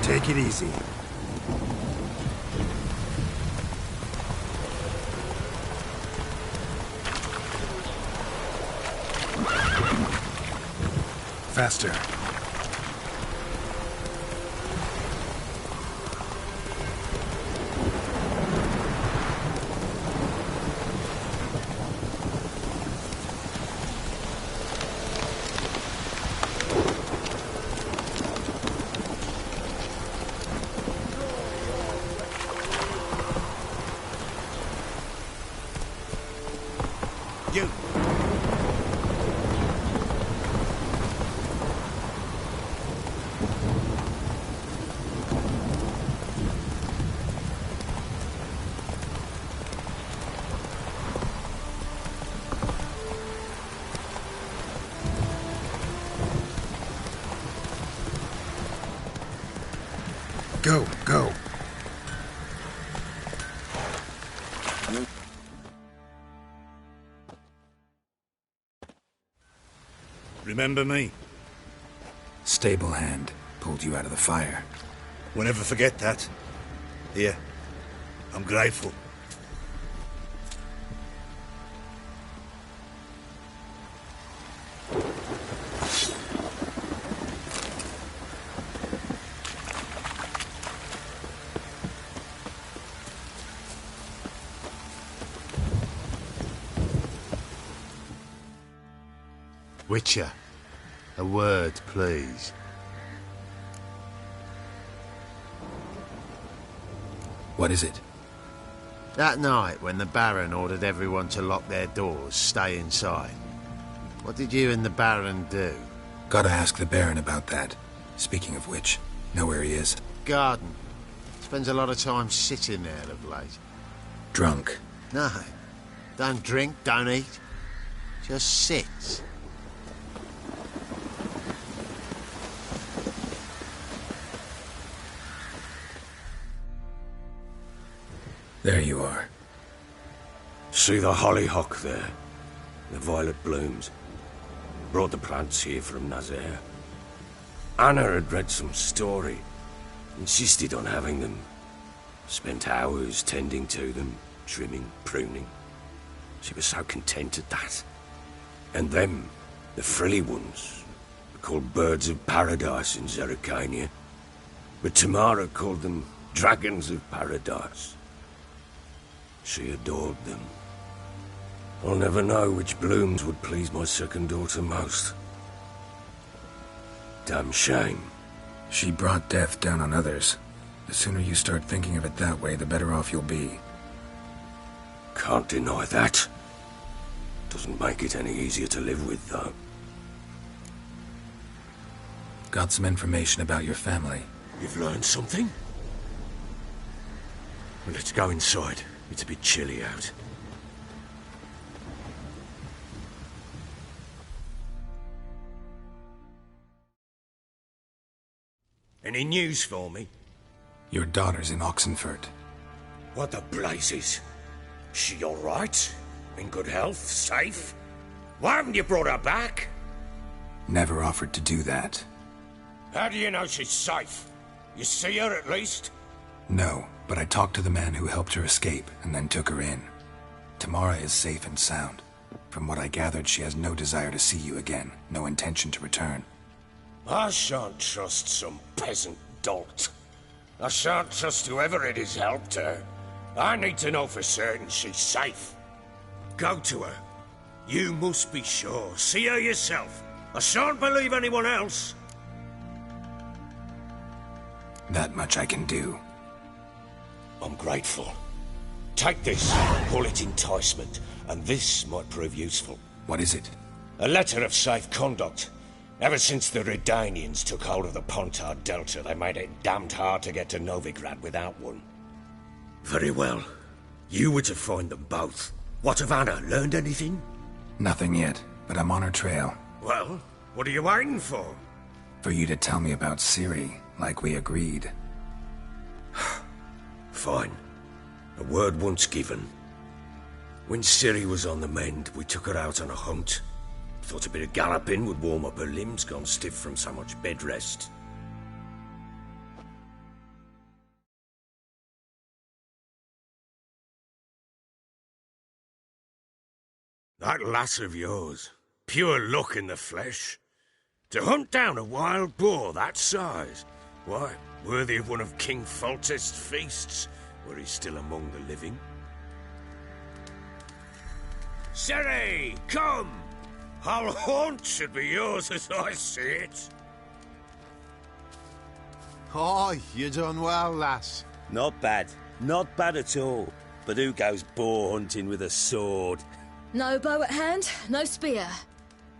Take it easy. Faster. You. Go, go. Remember me? Stable hand pulled you out of the fire. We'll never forget that. Here, I'm grateful. Witcher, a word, please. What is it? That night when the Baron ordered everyone to lock their doors, stay inside. What did you and the Baron do? Gotta ask the Baron about that. Speaking of which, know where he is. Garden. Spends a lot of time sitting there of late. Drunk. No. Don't drink, don't eat. Just sits. There you are. See the hollyhock there? The violet blooms. Brought the plants here from Nazaire. Anna had read some story. Insisted on having them. Spent hours tending to them, trimming, pruning. She was so content at that. And them, the frilly ones, were called birds of paradise in Zerrikania. But Tamara called them dragons of paradise. She adored them. I'll never know which blooms would please my second daughter most. Damn shame. She brought death down on others. The sooner you start thinking of it that way, the better off you'll be. Can't deny that. Doesn't make it any easier to live with, though. Got some information about your family. You've learned something? Well, let's go inside. It's a bit chilly out. Any news for me? Your daughter's in Oxenfurt. What the blazes? She all right? In good health? Safe? Why haven't you brought her back? Never offered to do that. How do you know she's safe? You see her at least? No, but I talked to the man who helped her escape and then took her in. Tamara is safe and sound. From what I gathered, she has no desire to see you again, no intention to return. I shan't trust some peasant dolt. I shan't trust whoever it is helped her. I need to know for certain she's safe. Go to her. You must be sure. See her yourself. I shan't believe anyone else. That much I can do. I'm grateful. Take this, call it enticement, and this might prove useful. What is it? A letter of safe conduct. Ever since the Redanians took hold of the Pontard Delta, they made it damned hard to get to Novigrad without one. Very well. You were to find them both. What of Anna? Learned anything? Nothing yet, but I'm on her trail. Well, what are you waiting for? For you to tell me about Ciri, like we agreed. Fine. A word once given. When Ciri was on the mend, we took her out on a hunt. Thought a bit of galloping would warm up her limbs, gone stiff from so much bed rest. That lass of yours, pure luck in the flesh. To hunt down a wild boar that size? Why, worthy of one of King Foltest's feasts, were he still among the living. Sere, come! Our haunt should be yours as I see it. Aye, you done well, lass. Not bad. Not bad at all. But who goes boar hunting with a sword? No bow at hand, no spear.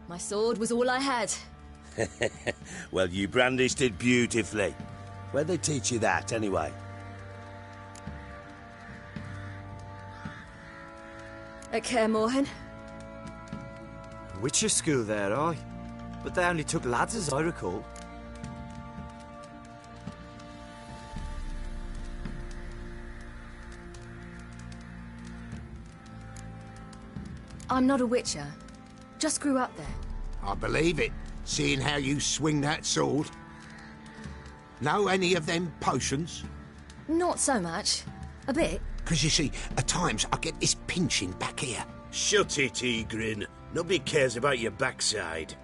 My sword was all I had. Well, you brandished it beautifully. Where'd they teach you that, anyway? At Kaer Morhen. Witcher school there, aye. But they only took lads, as I recall. I'm not a witcher. Just grew up there. I believe it, seeing how you swing that sword. Know any of them potions? Not so much. A bit. 'Cause you see, at times I get this pinching back here. Shut it, Egrin. Nobody cares about your backside.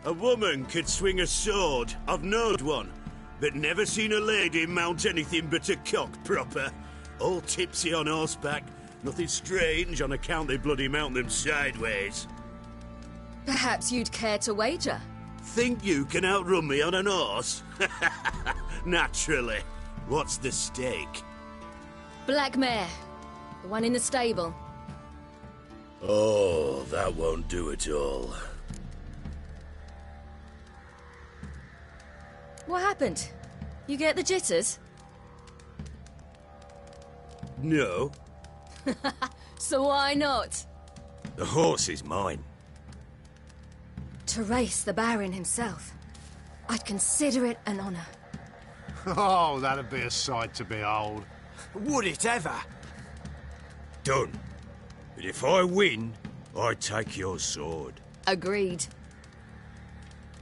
A woman could swing a sword. I've knowed one. But never seen a lady mount anything but a cock proper. All tipsy on horseback. Nothing strange on account they bloody mount them sideways. Perhaps you'd care to wager? Think you can outrun me on an horse? Naturally. What's the stake? Black mare. The one in the stable. Oh, that won't do at all. What happened? You get the jitters? No. So why not? The horse is mine. To race the Baron himself. I'd consider it an honor. Oh, that'd be a sight to behold. Would it ever? Done. But if I win, I take your sword. Agreed.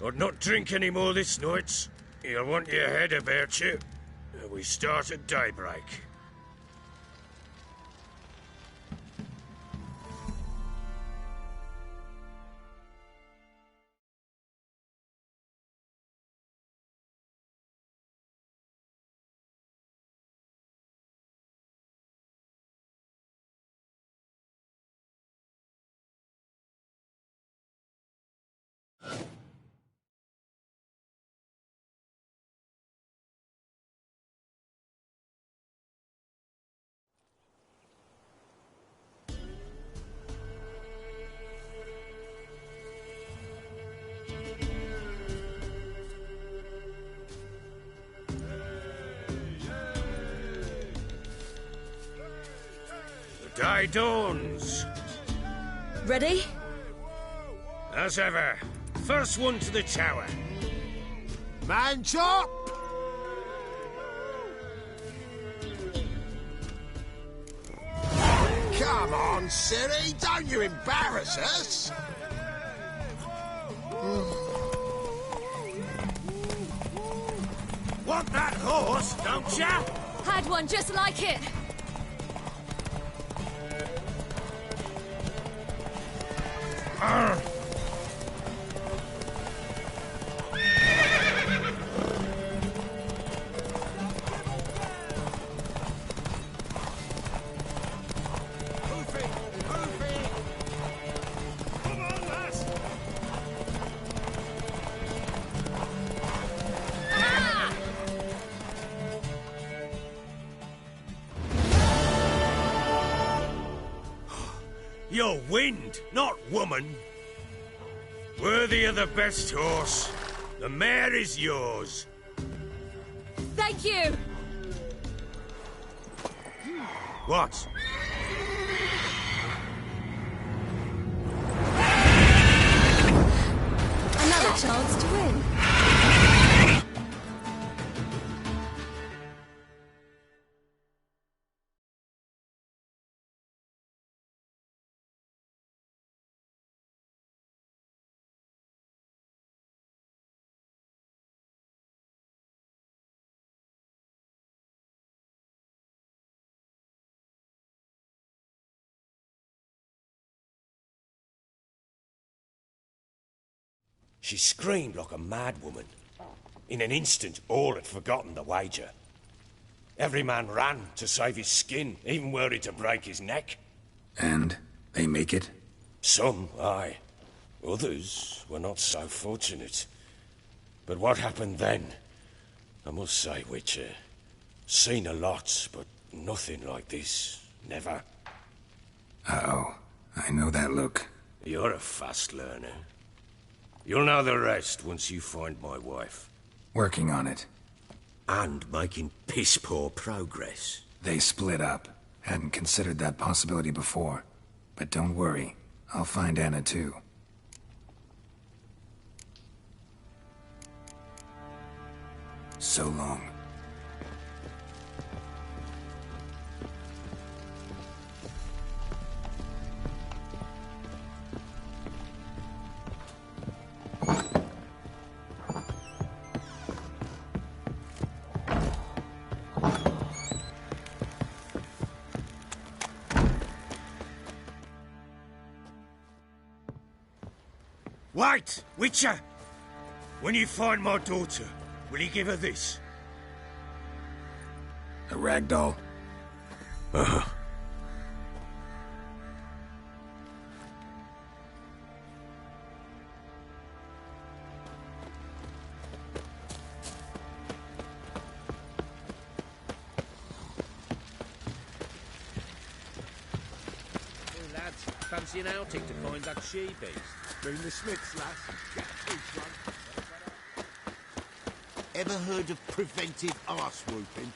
I'd not drink any more this night. You'll want your head about you. We start at daybreak. The day dawns. Ready? As ever. First one to the tower. Man chop! Come on, Siri, don't you embarrass us! Want that horse, don't ya? Had one just like it. Arr! You're wind, not woman. Worthy of the best horse. The mare is yours. Thank you! What? Another chance to win. She screamed like a mad woman. In an instant, all had forgotten the wager. Every man ran to save his skin, even were it to break his neck. And they make it? Some, aye. Others were not so fortunate. But what happened then? I must say, Witcher, seen a lot, but nothing like this. Never. Uh-oh. I know that look. You're a fast learner. You'll know the rest once you find my wife. Working on it. And making piss-poor progress. They split up. Hadn't considered that possibility before. But don't worry. I'll find Anna too. So long. Wait, Witcher! When you find my daughter, will you give her this? A ragdoll? Uh-huh. Hey lads, fancy an outing to find that she-beast? Bring the Smiths, lass. Get this one. Ever heard of preventive arse whooping?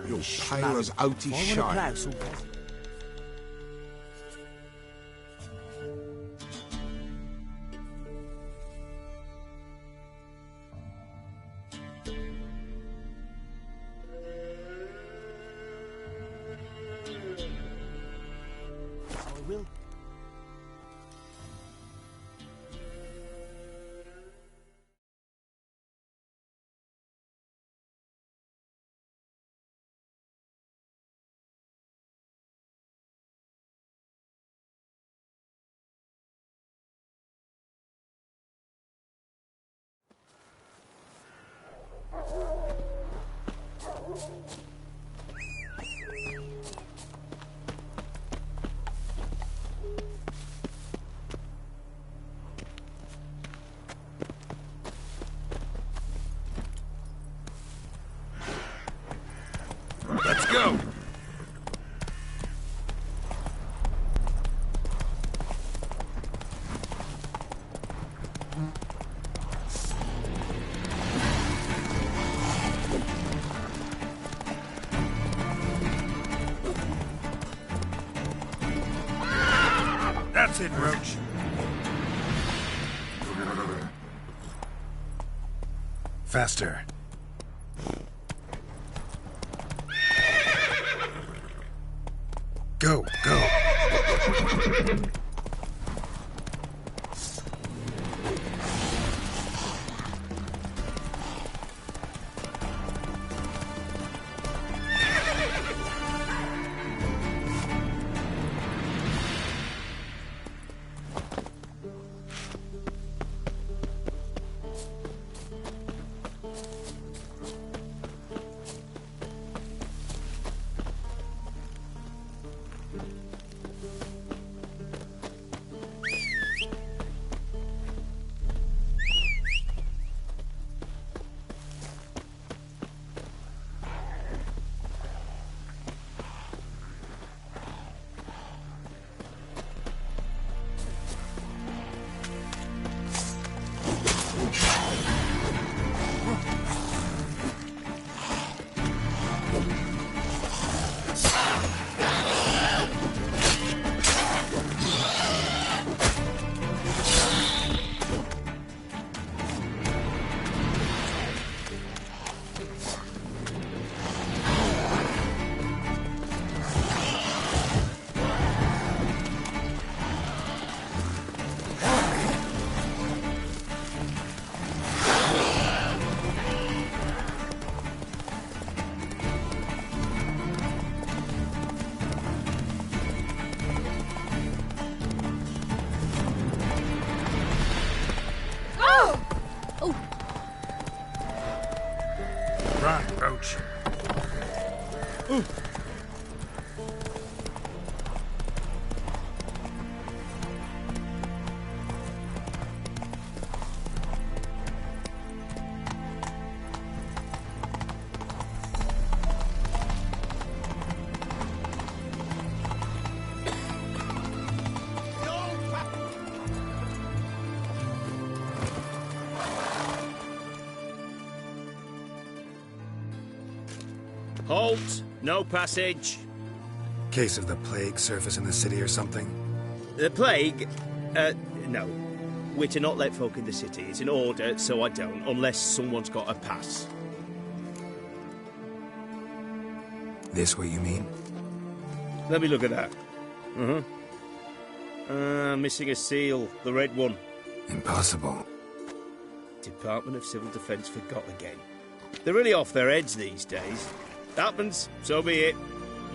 You're pale as Otis Shine. I will. Let's go! That's it, Roach. Faster. Go, go. on, Roach. Ooh. Halt! No passage. Case of the plague surface in the city or something? The plague? No. We're to not let folk in the city. It's an order, so I don't, unless someone's got a pass. This what you mean? Let me look at that. Missing a seal. The red one. Impossible. Department of Civil Defence forgot again. They're really off their heads these days. Happens, so be it.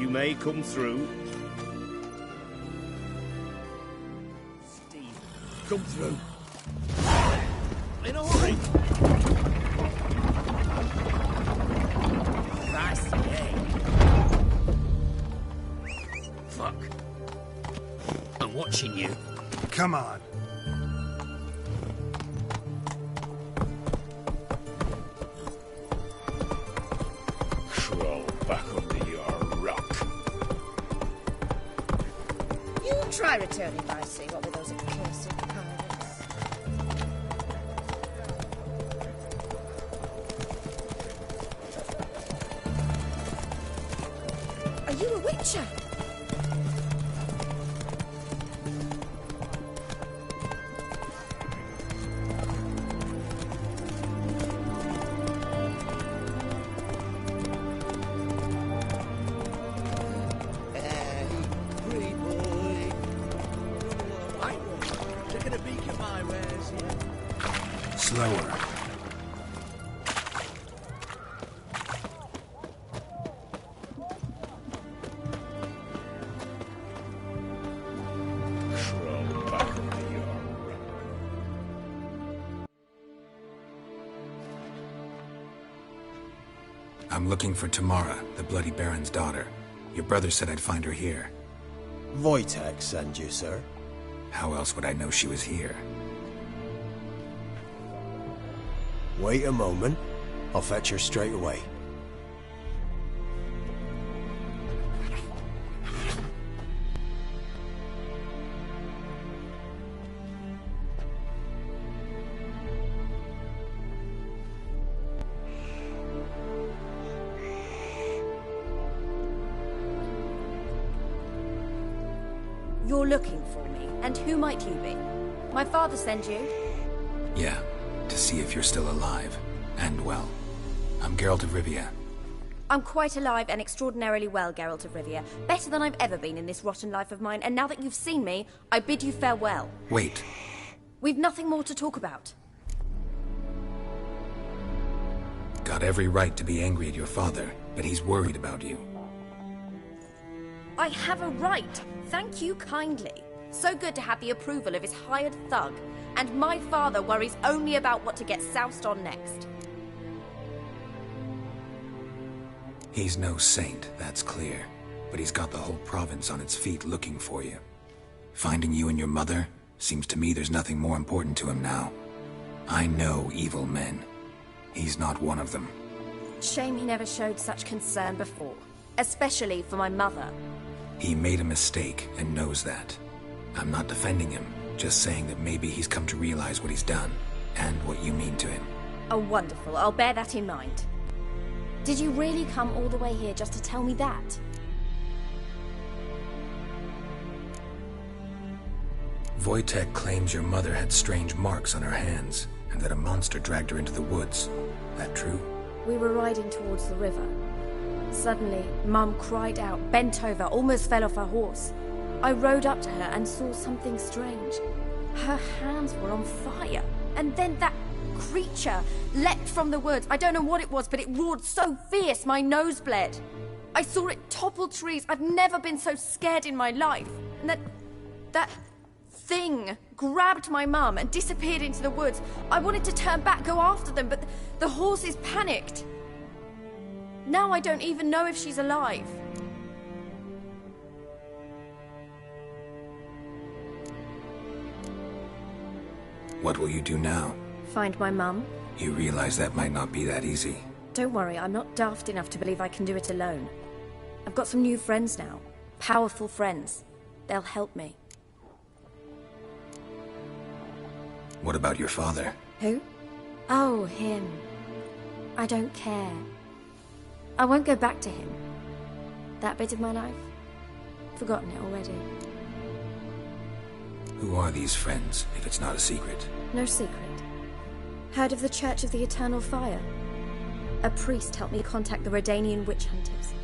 You may come through. Steve, come through. In a hurry. That's Fuck. I'm watching you. Come on. Crawl back under your rock. You try returning by sea, what with those accursed pirates. Are you a witcher? Slower. Crawl back under your rock. I'm looking for Tamara, the Bloody Baron's daughter. Your brother said I'd find her here. Wojtek sent you, sir. How else would I know she was here? Wait a moment. I'll fetch her straight away. You're looking for me, and who might you be? My father sent you? Yeah, to see if you're still alive. And well. I'm Geralt of Rivia. I'm quite alive and extraordinarily well, Geralt of Rivia. Better than I've ever been in this rotten life of mine, and now that you've seen me, I bid you farewell. Wait. We've nothing more to talk about. Got every right to be angry at your father, but he's worried about you. I have a right. Thank you kindly. So good to have the approval of his hired thug. And my father worries only about what to get soused on next. He's no saint, that's clear. But he's got the whole province on its feet looking for you. Finding you and your mother? Seems to me there's nothing more important to him now. I know evil men. He's not one of them. Shame he never showed such concern before. Especially for my mother. He made a mistake and knows that. I'm not defending him, just saying that maybe he's come to realize what he's done, and what you mean to him. Oh, wonderful. I'll bear that in mind. Did you really come all the way here just to tell me that? Wojtek claims your mother had strange marks on her hands, and that a monster dragged her into the woods. That true? We were riding towards the river. Suddenly, Mum cried out, bent over, almost fell off her horse. I rode up to her and saw something strange. Her hands were on fire. And then that creature leapt from the woods. I don't know what it was, but it roared so fierce my nose bled. I saw it topple trees. I've never been so scared in my life. And that thing grabbed my mum and disappeared into the woods. I wanted to turn back, go after them, but the horses panicked. Now I don't even know if she's alive. What will you do now? Find my mum. You realize that might not be that easy. Don't worry, I'm not daft enough to believe I can do it alone. I've got some new friends now. Powerful friends. They'll help me. What about your father? Who? Oh, him. I don't care. I won't go back to him. That bit of my life? Forgotten it already. Who are these friends, if it's not a secret? No secret. Heard of the Church of the Eternal Fire? A priest helped me contact the Redanian witch hunters.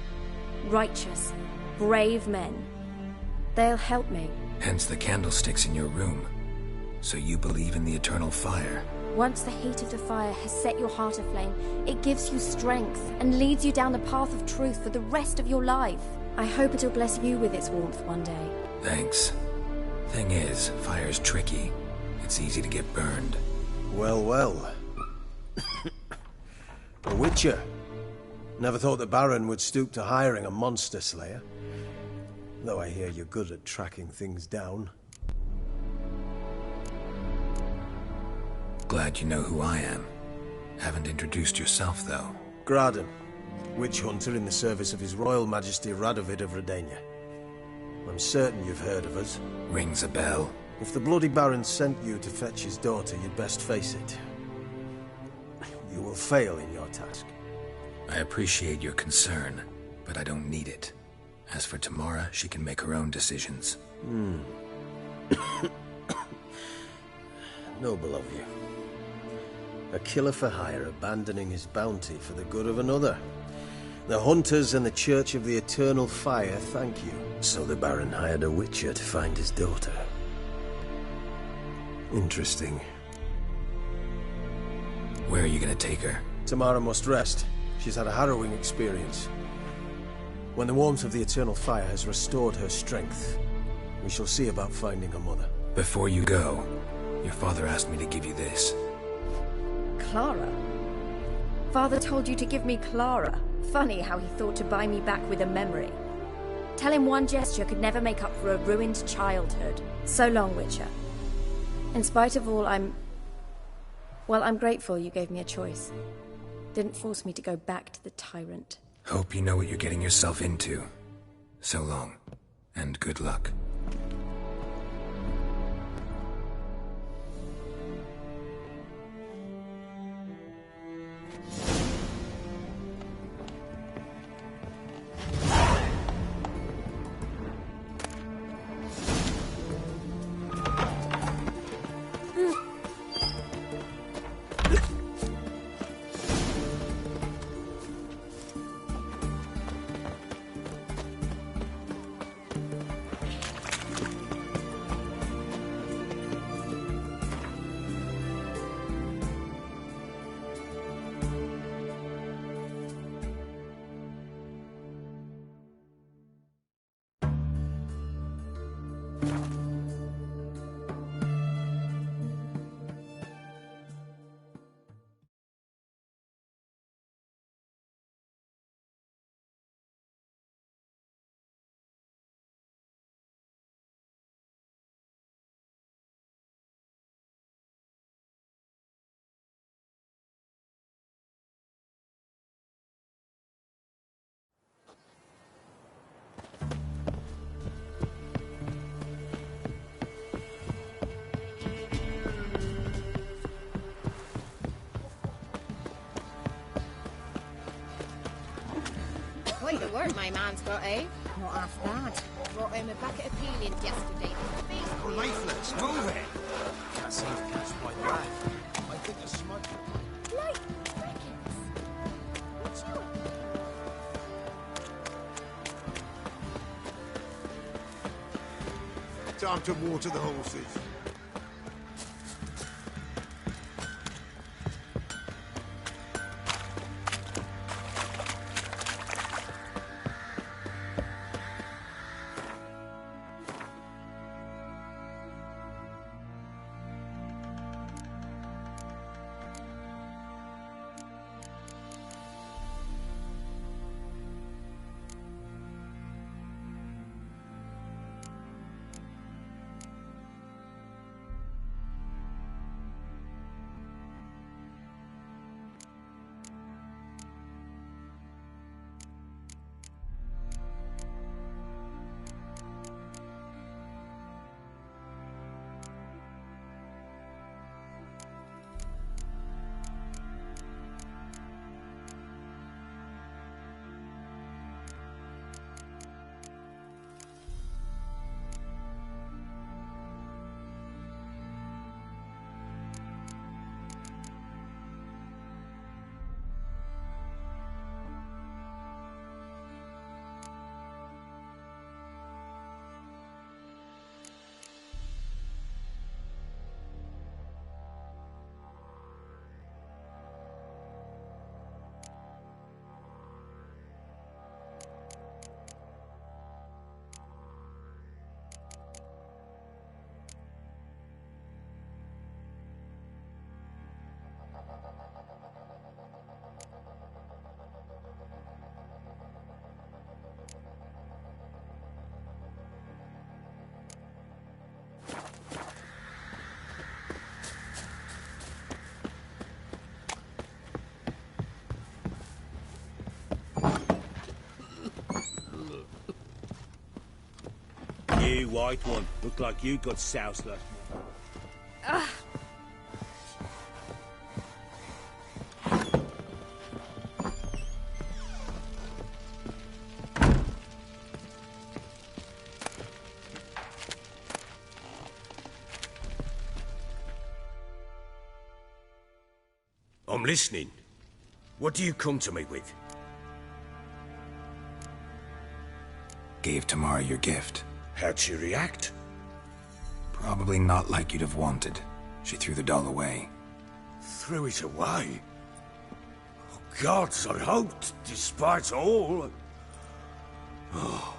Righteous, brave men. They'll help me. Hence the candlesticks in your room. So you believe in the eternal fire? Once the heat of the fire has set your heart aflame, it gives you strength and leads you down the path of truth for the rest of your life. I hope it'll bless you with its warmth one day. Thanks. Thing is, fire's tricky. It's easy to get burned. Well, well. A witcher. Never thought the Baron would stoop to hiring a monster slayer. Though I hear you're good at tracking things down. Glad you know who I am. Haven't introduced yourself, though. Graden, witch hunter in the service of His Royal Majesty Radovid of Redania. I'm certain you've heard of us. Rings a bell. If the Bloody Baron sent you to fetch his daughter, you'd best face it. You will fail in your task. I appreciate your concern, but I don't need it. As for Tamara, she can make her own decisions. Noble of you. A killer for hire abandoning his bounty for the good of another. The hunters and the Church of the Eternal Fire thank you. So the Baron hired a witcher to find his daughter. Interesting. Where are you gonna take her? Tamara must rest. She's had a harrowing experience. When the warmth of the Eternal Fire has restored her strength, we shall see about finding her mother. Before you go, your father asked me to give you this. Clara? Father told you to give me Clara. Funny how he thought to buy me back with a memory. Tell him one gesture could never make up for a ruined childhood. So long, Witcher. In spite of all, I'm grateful you gave me a choice. Didn't force me to go back to the tyrant. Hope you know what you're getting yourself into. So long, and good luck. Quite the work my man's got, eh? Not half bad. Brought him a bucket of peelings yesterday. Oh, lifeless, move it! Can't seem to catch my breath. I think a smudge. Light crickets. What's you? Time to water the horses. You, white one. Look like you got soused last night. I'm listening. What do you come to me with? Gave Tamara your gift. How'd she react? Probably not like you'd have wanted. She threw the doll away. Threw it away? Oh, gods, I hoped, despite all... Oh.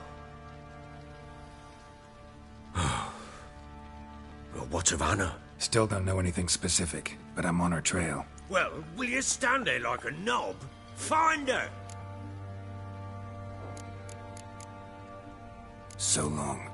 Well, what of Anna? Still don't know anything specific, but I'm on her trail. Well, will you stand there like a knob? Find her! So long.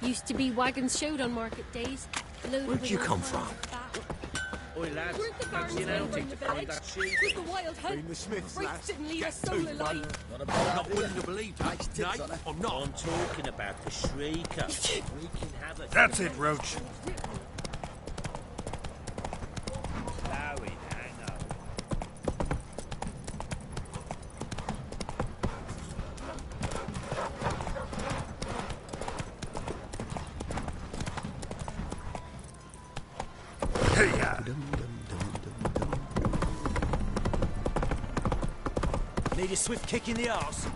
Used to be wagons showed on market days. Where'd you come from? Oi, lads, Weren't the fancy an barns outing in to the find village? that sheep? With the wild hunt. the Smiths, Freaks lads. didn't leave a Get soul to alive. Not wouldn't have believed it. No, I'm not. I'm talking about the Shrieker. Wreaking havoc. That's it, Roach. Flowing, hang on. Need a swift kick in the arse.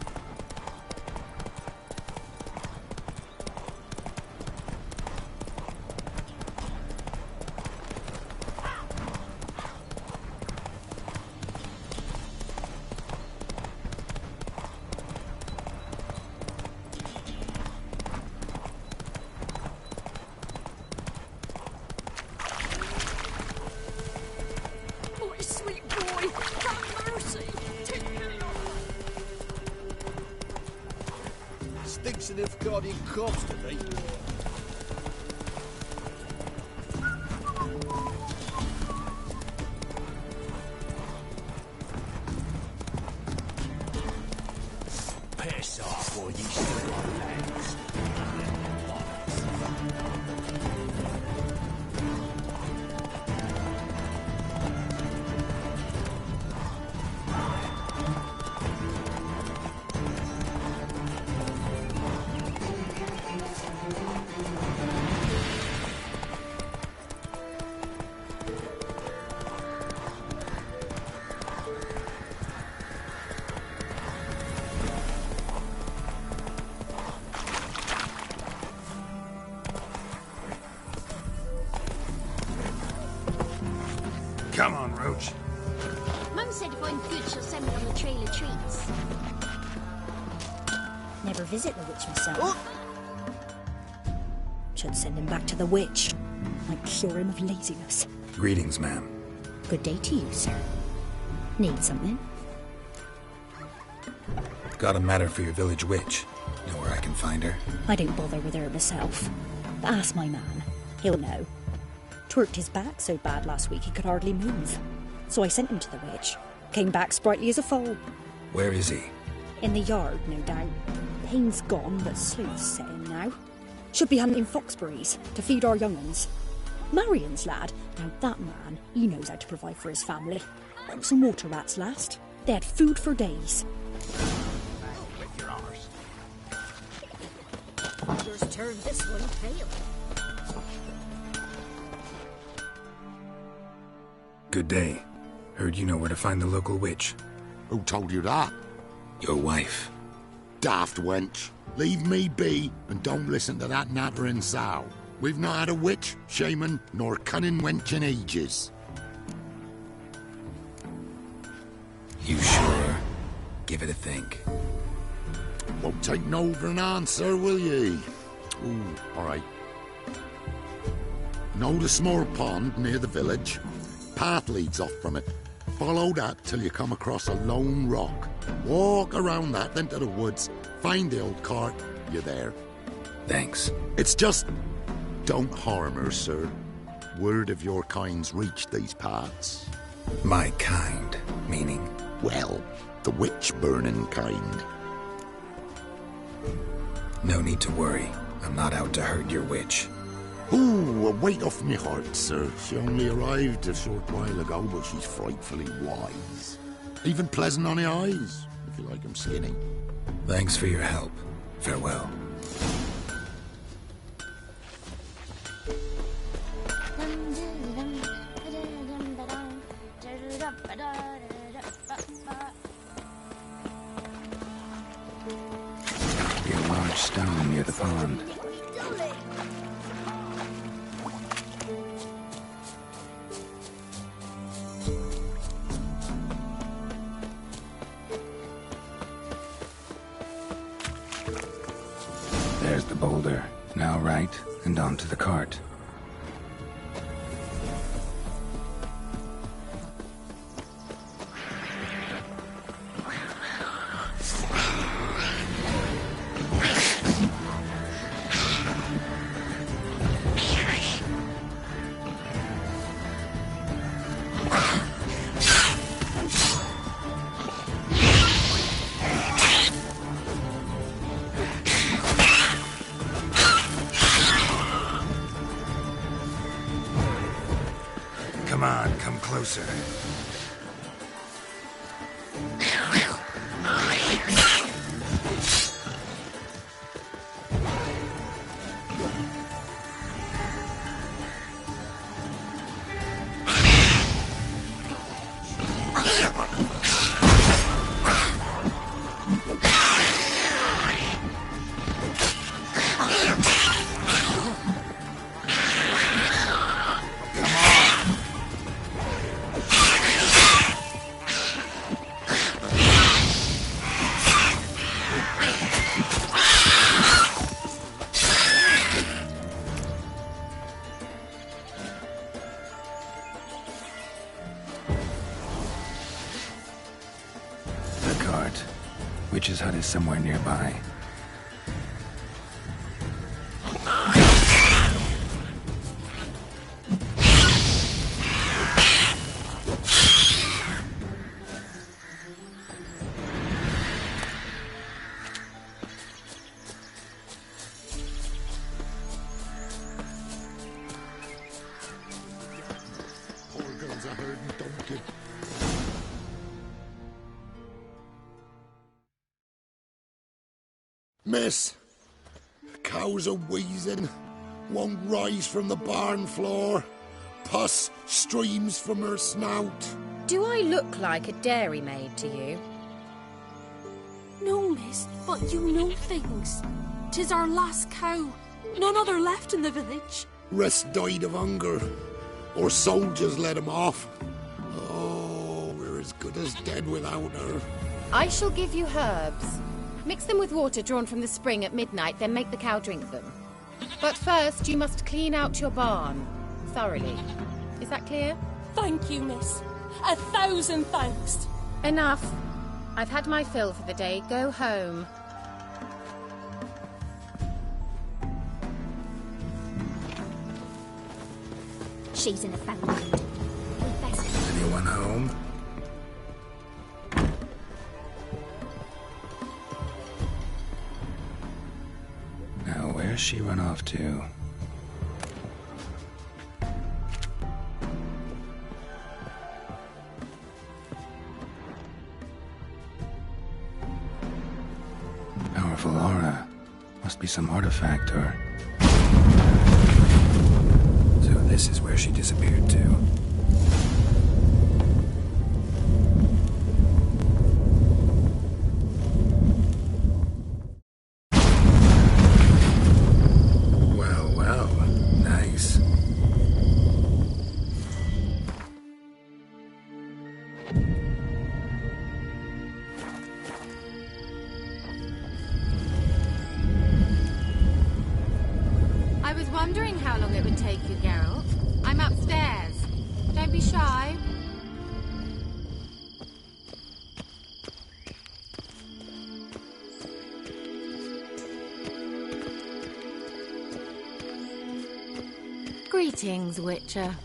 My sweet boy, have mercy. Take me off. Stinks of Nilfgaardian corpse to me. Piss off, or you still got legs. Come on, Roach. Mum said if I'm good, she'll send me on the trail of treats. Never visit the witch myself. Should send him back to the witch. Might cure him of laziness. Greetings, ma'am. Good day to you, sir. Need something? Got a matter for your village witch. Know where I can find her? I don't bother with her myself. But ask my man. He'll know. Twerked his back so bad last week he could hardly move. So I sent him to the witch. Came back sprightly as a foal. Where is he? In the yard, no doubt. Pain's gone, but sleuth's set in now. Should be hunting foxberries to feed our young'uns. Marion's lad. Now that man, he knows how to provide for his family. Some water rats last. They had food for days. Just turn this one pale. Good day. Heard you know where to find the local witch. Who told you that? Your wife. Daft wench. Leave me be and don't listen to that nattering sow. We've not had a witch, shaman, nor cunning wench in ages. You sure? Give it a think. Won't take no for an answer, will ye? Ooh, all right. Know the small pond near the village? Path leads off from it. Follow that till you come across a lone rock. Walk around that, then to the woods. Find the old cart. You're there. Thanks. It's just... don't harm her, sir. Word of your kind's reached these parts. My kind, meaning? Well, the witch-burning kind. No need to worry. I'm not out to hurt your witch. Ooh, a weight off me heart, sir. She only arrived a short while ago, but she's frightfully wise. Even pleasant on the eyes, if you like 'em skinny. Thanks for your help. Farewell. Be a large stone near the pond. There's the boulder. Now right, and onto the cart. Come on, come closer. Witch's hut is somewhere nearby. Poor girls are herding donkey. Miss, cows are wheezing, won't rise from the barn floor. Pus streams from her snout. Do I look like a dairymaid to you? No, miss, but you know things. 'Tis our last cow. None other left in the village. Rest died of hunger, or soldiers let him off. Oh, we're as good as dead without her. I shall give you herbs. Mix them with water drawn from the spring at midnight, then make the cow drink them. But first, you must clean out your barn thoroughly. Is that clear? Thank you, miss. 1,000 thanks. Enough. I've had my fill for the day. Go home. She's in a foul mood. Anyone home? Now, where's she run off to? Must be some artifact, or... So this is where she disappeared to. Well, well. Nice. I was wondering how long it would take you, Geralt. I'm upstairs. Don't be shy. Greetings, Witcher.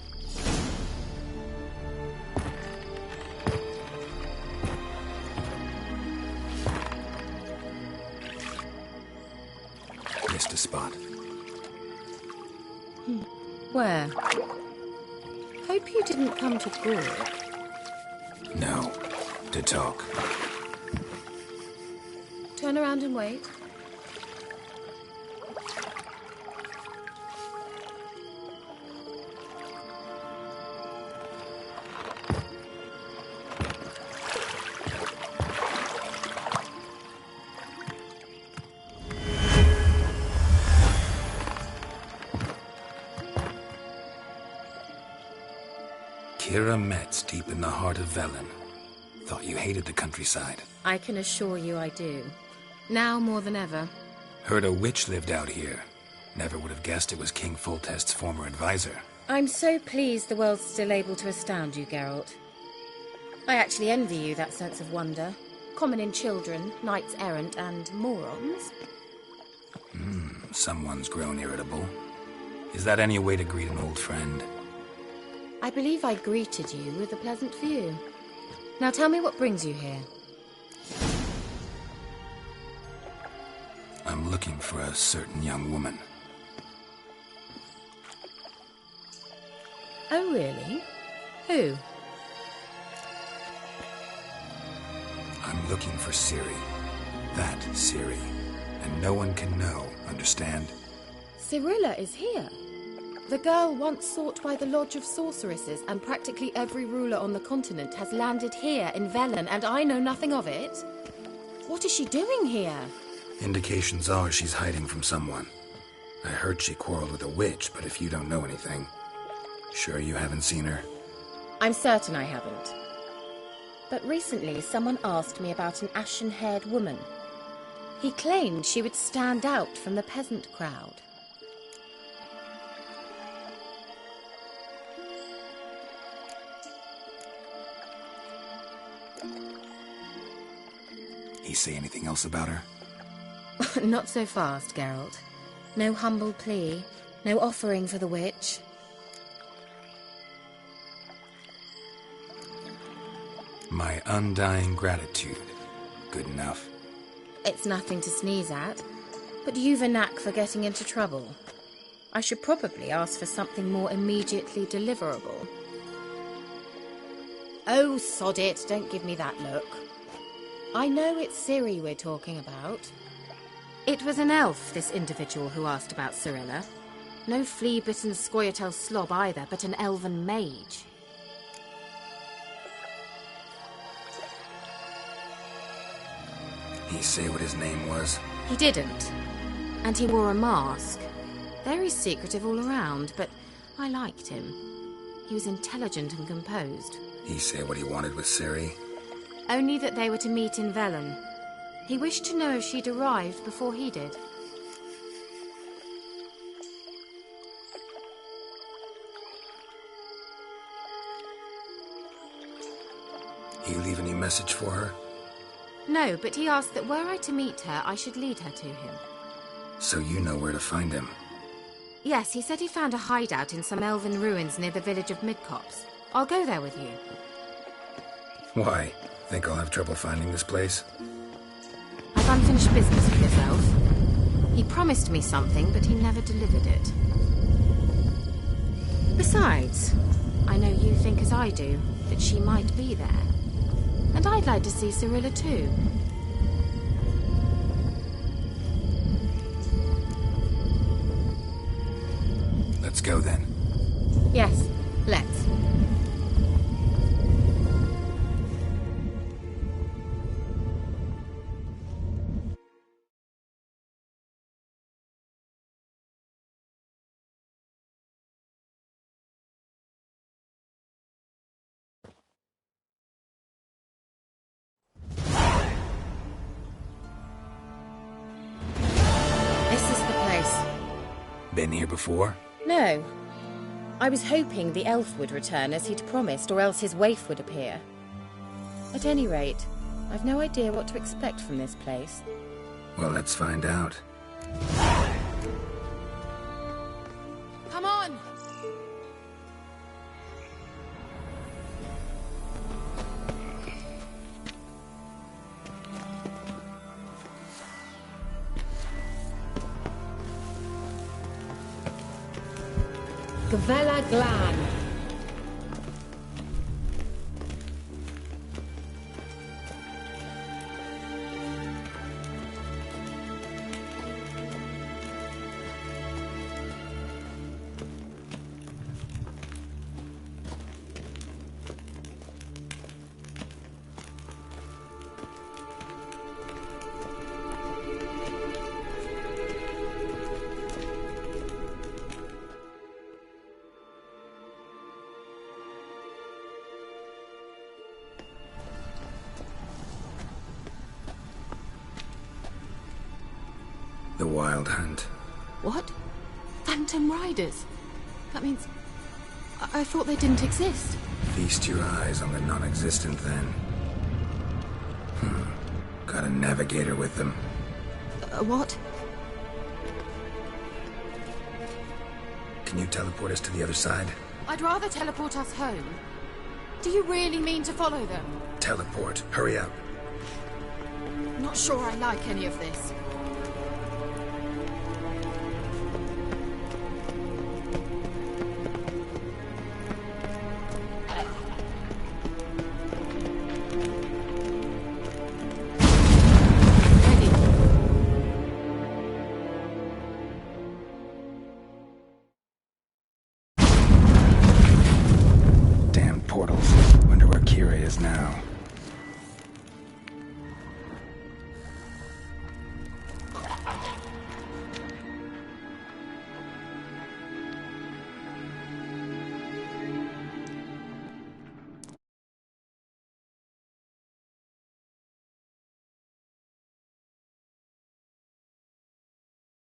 Missed a spot. Where? Hope you didn't come to talk. No. To talk. Turn around and wait. Kira Metz, deep in the heart of Velen. Thought you hated the countryside. I can assure you I do. Now more than ever. Heard a witch lived out here. Never would have guessed it was King Foltest's former advisor. I'm so pleased the world's still able to astound you, Geralt. I actually envy you that sense of wonder. Common in children, knights errant, and morons. Someone's grown irritable. Is that any way to greet an old friend? I believe I greeted you with a pleasant view. Now tell me what brings you here. I'm looking for a certain young woman. Oh, really? Who? I'm looking for Ciri. That Ciri. And no one can know, understand? Cirilla is here. The girl once sought by the Lodge of Sorceresses, and practically every ruler on the continent has landed here in Velen, and I know nothing of it. What is she doing here? Indications are she's hiding from someone. I heard she quarreled with a witch, but if you don't know anything, sure you haven't seen her? I'm certain I haven't. But recently someone asked me about an ashen-haired woman. He claimed she would stand out from the peasant crowd. He say anything else about her? Not so fast, Geralt. No humble plea, no offering for the witch. My undying gratitude. Good enough. It's nothing to sneeze at, but you've a knack for getting into trouble. I should probably ask for something more immediately deliverable. Oh, sod it, don't give me that look. I know it's Ciri we're talking about. It was an elf, this individual who asked about Cirilla. No flea-bitten Scoia'tael slob either, but an elven mage. He say what his name was? He didn't. And he wore a mask. Very secretive all around, but I liked him. He was intelligent and composed. He say what he wanted with Ciri? Only that they were to meet in Velen. He wished to know if she'd arrived before he did. He leave any message for her? No, but he asked that were I to meet her, I should lead her to him. So you know where to find him? Yes, he said he found a hideout in some elven ruins near the village of Midcopse. I'll go there with you. Why? Think I'll have trouble finding this place? I've unfinished business with this elf. He promised me something, but he never delivered it. Besides, I know you think as I do, that she might be there. And I'd like to see Cirilla too. go then. Yes. Let's. This is the place. Been here before? No. I was hoping the elf would return as he'd promised, or else his waif would appear. At any rate, I've no idea what to expect from this place. Well, let's find out. Come on! Gavella Glan. The Wild Hunt. What? Phantom Riders? That means... I thought they didn't exist. Feast your eyes on the non-existent then. Got a navigator with them. What? Can you teleport us to the other side? I'd rather teleport us home. Do you really mean to follow them? Teleport. Hurry up. Not sure I like any of this.